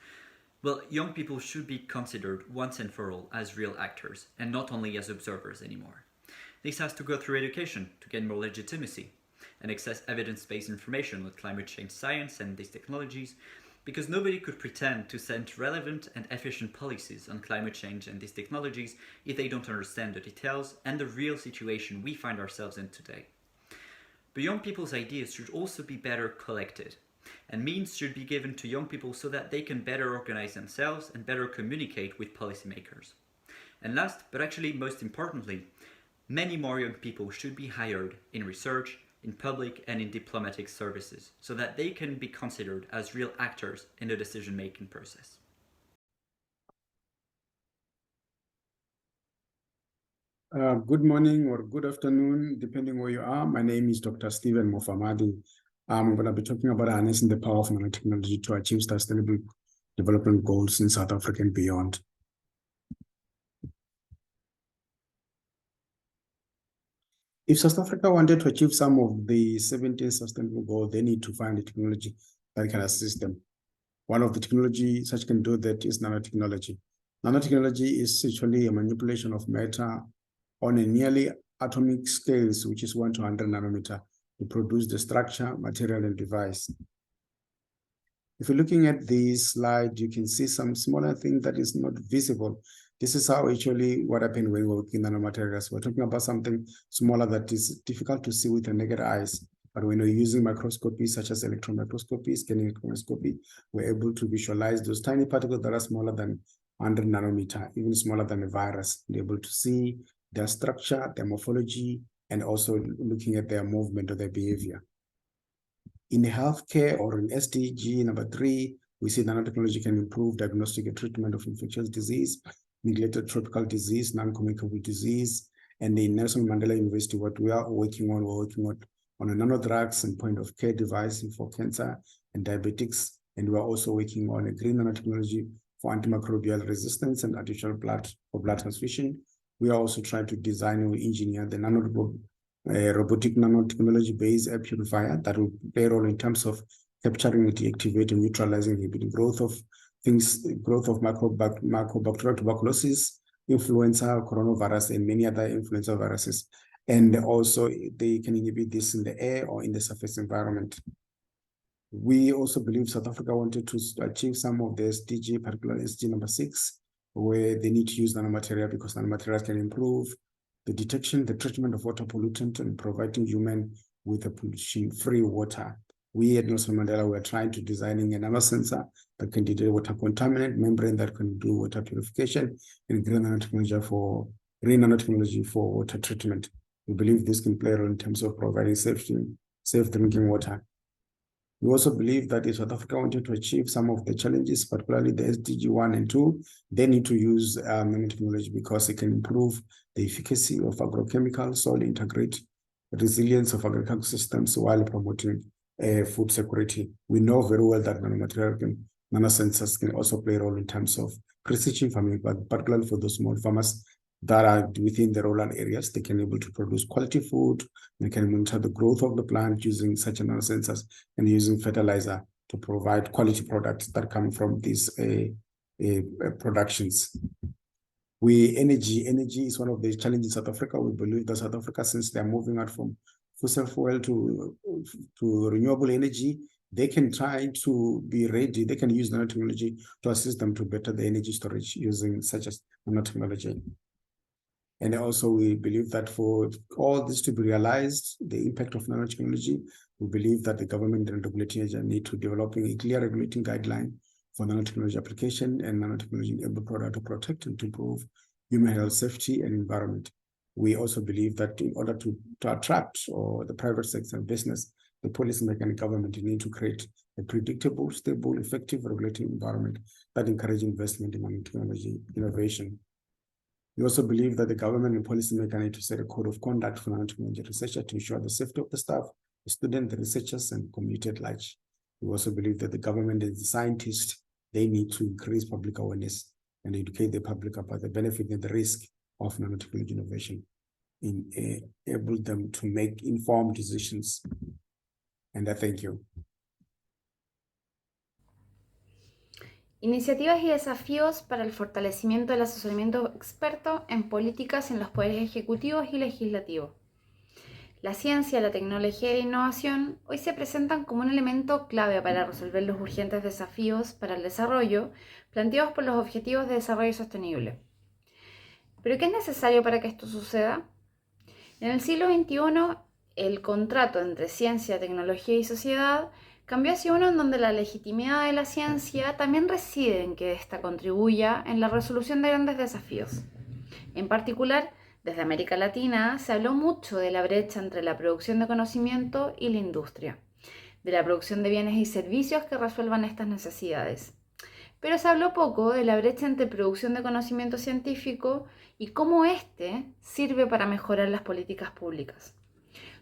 well, young people should be considered once and for all as real actors, and not only as observers anymore. This has to go through education to gain more legitimacy and access evidence-based information on climate change science and these technologies, because nobody could pretend to set relevant and efficient policies on climate change and these technologies if they don't understand the details and the real situation we find ourselves in today. But young people's ideas should also be better collected, and means should be given to young people so that they can better organize themselves and better communicate with policymakers. And last, but actually most importantly, many more young people should be hired in research, in public and in diplomatic services, so that they can be considered as real actors in the decision-making process. Good morning or good afternoon, depending where you are. My name is Dr. Stephen Mofamadi. I'm going to be talking about harnessing the power of nanotechnology to achieve sustainable development goals in South Africa and beyond. If South Africa wanted to achieve some of the 17 sustainable goals, they need to find a technology that can assist them. One of the technology such can do that is nanotechnology. Nanotechnology is actually a manipulation of matter on a nearly atomic scales, which is 1 to 100 nanometer, to produce the structure, material, and device. If you're looking at this slide, you can see some smaller thing that is not visible. This is how actually what happened when we're working nanomaterials. We're talking about something smaller that is difficult to see with the naked eyes. But when we're using microscopy, such as electron microscopy, scanning microscopy, we're able to visualize those tiny particles that are smaller than 100 nanometer, even smaller than a virus. We're able to see their structure, their morphology, and also looking at their movement or their behavior. In healthcare or in SDG number 3, we see nanotechnology can improve diagnostic and treatment of infectious disease, neglected tropical disease, non-communicable disease, and in Nelson Mandela University, what we are working on, we're working on a nanodrugs and point of care device for cancer and diabetics, and we're also working on a green nanotechnology for antimicrobial resistance and artificial blood for blood transfusion. We are also trying to design or engineer the robotic nanotechnology-based air purifier that will play a role in terms of capturing, deactivating, neutralizing, inhibiting growth of mycobacterial tuberculosis, influenza, coronavirus, and many other influenza viruses. And also they can inhibit this in the air or in the surface environment. We also believe South Africa wanted to achieve some of the SDG, particularly SDG number 6, where they need to use nanomaterial because nanomaterials can improve the detection, the treatment of water pollutant, and providing human with a pollution-free water. We at Nelson Mandela were trying to designing a nanosensor that can detect water contaminant, membrane that can do water purification, and green nanotechnology for water treatment. We believe this can play a role in terms of providing safe drinking water. We also believe that if South Africa wanted to achieve some of the challenges, particularly the SDG 1 and 2, they need to use nanotechnology because it can improve the efficacy of agrochemicals, soil integrate, resilience of agricultural systems while promoting food security. We know very well that nanosensors can also play a role in terms of precision farming, but particularly for those small farmers that are within the rural areas, they can be able to produce quality food. They can monitor the growth of the plant using such nanosensors and using fertilizer to provide quality products that come from these productions. Energy is one of the challenges in South Africa. We believe that South Africa, since they're moving out from fossil fuel to renewable energy, they can try to be ready. They can use nanotechnology to assist them to better the energy storage using such as nanotechnology. And also we believe that for all this to be realized, the impact of nanotechnology, we believe that the government and regulatory agency need to develop a clear regulating guideline for nanotechnology application and nanotechnology-enabled product to protect and to improve human health, safety, and environment. We also believe that in order to attract or the private sector and business, the policymaker and government need to create a predictable, stable, effective regulatory environment that encourages investment in nanotechnology innovation. We also believe that the government and policymaker need to set a code of conduct for nanotechnology researchers to ensure the safety of the staff, the students, the researchers, and community at large. We also believe that the government and the scientists, they need to increase public awareness and educate the public about the benefit and the risk of nanotechnology innovation, enable them to make informed decisions. And I thank you. Iniciativas y desafíos para el fortalecimiento del asesoramiento experto en políticas en los poderes ejecutivos y legislativos. La ciencia, la tecnología y la innovación hoy se presentan como un elemento clave para resolver los urgentes desafíos para el desarrollo planteados por los Objetivos de Desarrollo Sostenible. ¿Pero qué es necesario para que esto suceda? En el siglo XXI, el contrato entre ciencia, tecnología y sociedad cambió hacia uno en donde la legitimidad de la ciencia también reside en que ésta contribuya en la resolución de grandes desafíos. En particular, desde América Latina se habló mucho de la brecha entre la producción de conocimiento y la industria, de la producción de bienes y servicios que resuelvan estas necesidades. pero se habló poco de la brecha entre producción de conocimiento científico y cómo éste sirve para mejorar las políticas públicas.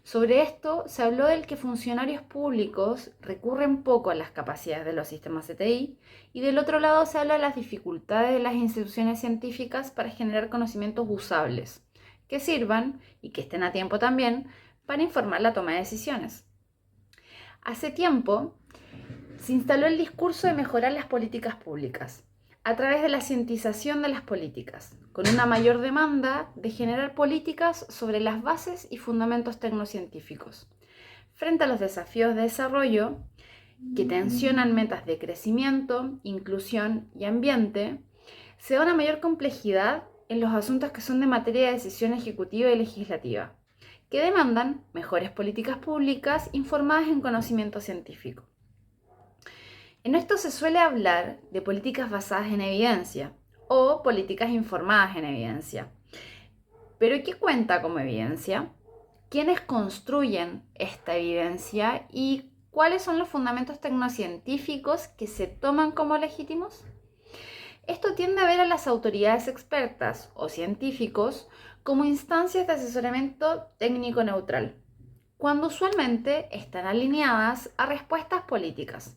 Sobre esto se habló del que funcionarios públicos recurren poco a las capacidades de los sistemas STI, y del otro lado se habla de las dificultades de las instituciones científicas para generar conocimientos usables, que sirvan y que estén a tiempo también para informar la toma de decisiones. Hace tiempo se instaló el discurso de mejorar las políticas públicas a través de la cientización de las políticas, con una mayor demanda de generar políticas sobre las bases y fundamentos tecnocientíficos. Frente a los desafíos de desarrollo que tensionan metas de crecimiento, inclusión y ambiente, se da una mayor complejidad en los asuntos que son de materia de decisión ejecutiva y legislativa, que demandan mejores políticas públicas informadas en conocimiento científico. En esto se suele hablar de políticas basadas en evidencia o políticas informadas en evidencia. ¿Pero qué cuenta como evidencia? ¿Quiénes construyen esta evidencia y cuáles son los fundamentos tecnocientíficos que se toman como legítimos? Esto tiende a ver a las autoridades expertas o científicos como instancias de asesoramiento técnico neutral, cuando usualmente están alineadas a respuestas políticas.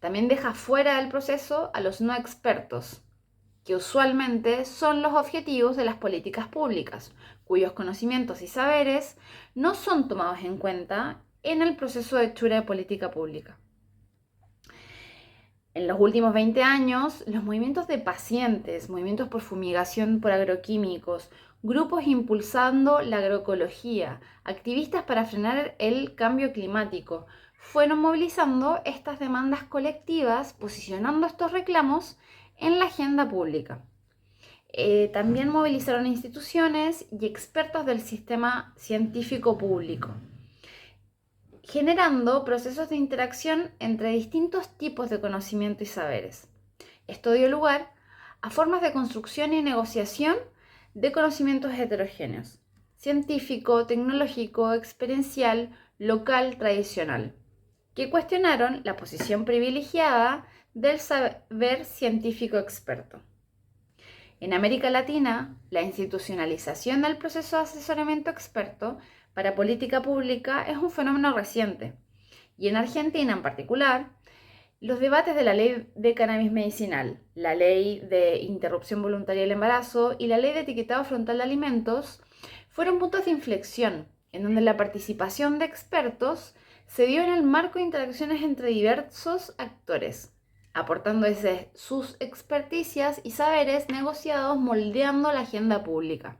También deja fuera del proceso a los no expertos, que usualmente son los objetivos de las políticas públicas, cuyos conocimientos y saberes no son tomados en cuenta en el proceso de hechura de política pública. En los últimos 20 años, los movimientos de pacientes, movimientos por fumigación por agroquímicos, grupos impulsando la agroecología, activistas para frenar el cambio climático, fueron movilizando estas demandas colectivas, posicionando estos reclamos en la agenda pública. También movilizaron instituciones y expertos del sistema científico público, generando procesos de interacción entre distintos tipos de conocimiento y saberes. Esto dio lugar a formas de construcción y negociación de conocimientos heterogéneos: científico, tecnológico, experiencial, local, tradicional, que cuestionaron la posición privilegiada del saber científico experto. En América Latina, la institucionalización del proceso de asesoramiento experto para política pública es un fenómeno reciente, y en Argentina en particular, los debates de la ley de cannabis medicinal, la ley de interrupción voluntaria del embarazo y la ley de etiquetado frontal de alimentos fueron puntos de inflexión en donde la participación de expertos se dio en el marco de interacciones entre diversos actores, aportando desde sus experticias y saberes negociados, moldeando la agenda pública.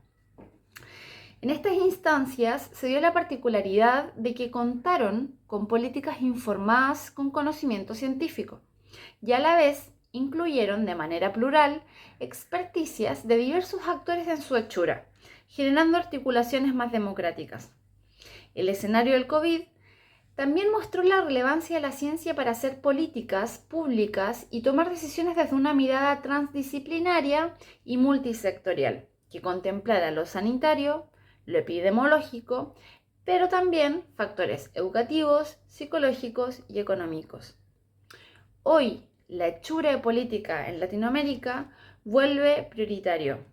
En estas instancias se dio la particularidad de que contaron con políticas informadas con conocimiento científico y a la vez incluyeron de manera plural experticias de diversos actores en su hechura, generando articulaciones más democráticas. El escenario del COVID también mostró la relevancia de la ciencia para hacer políticas públicas y tomar decisiones desde una mirada transdisciplinaria y multisectorial, que contemplara lo sanitario, lo epidemiológico, pero también factores educativos, psicológicos y económicos. Hoy, la hechura de política en Latinoamérica vuelve prioritario.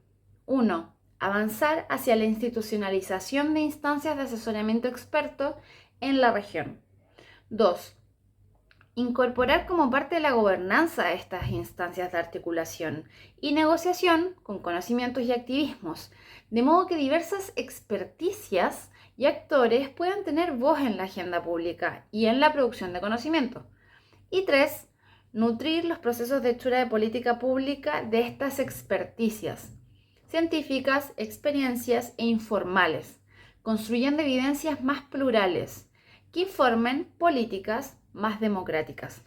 1. Avanzar hacia la institucionalización de instancias de asesoramiento experto en la región. 2. Incorporar como parte de la gobernanza de estas instancias de articulación y negociación con conocimientos y activismos, de modo que diversas experticias y actores puedan tener voz en la agenda pública y en la producción de conocimiento. Y 3. Nutrir los procesos de hechura de política pública de estas experticias científicas, experiencias e informales, construyendo evidencias más plurales que informen políticas más democráticas.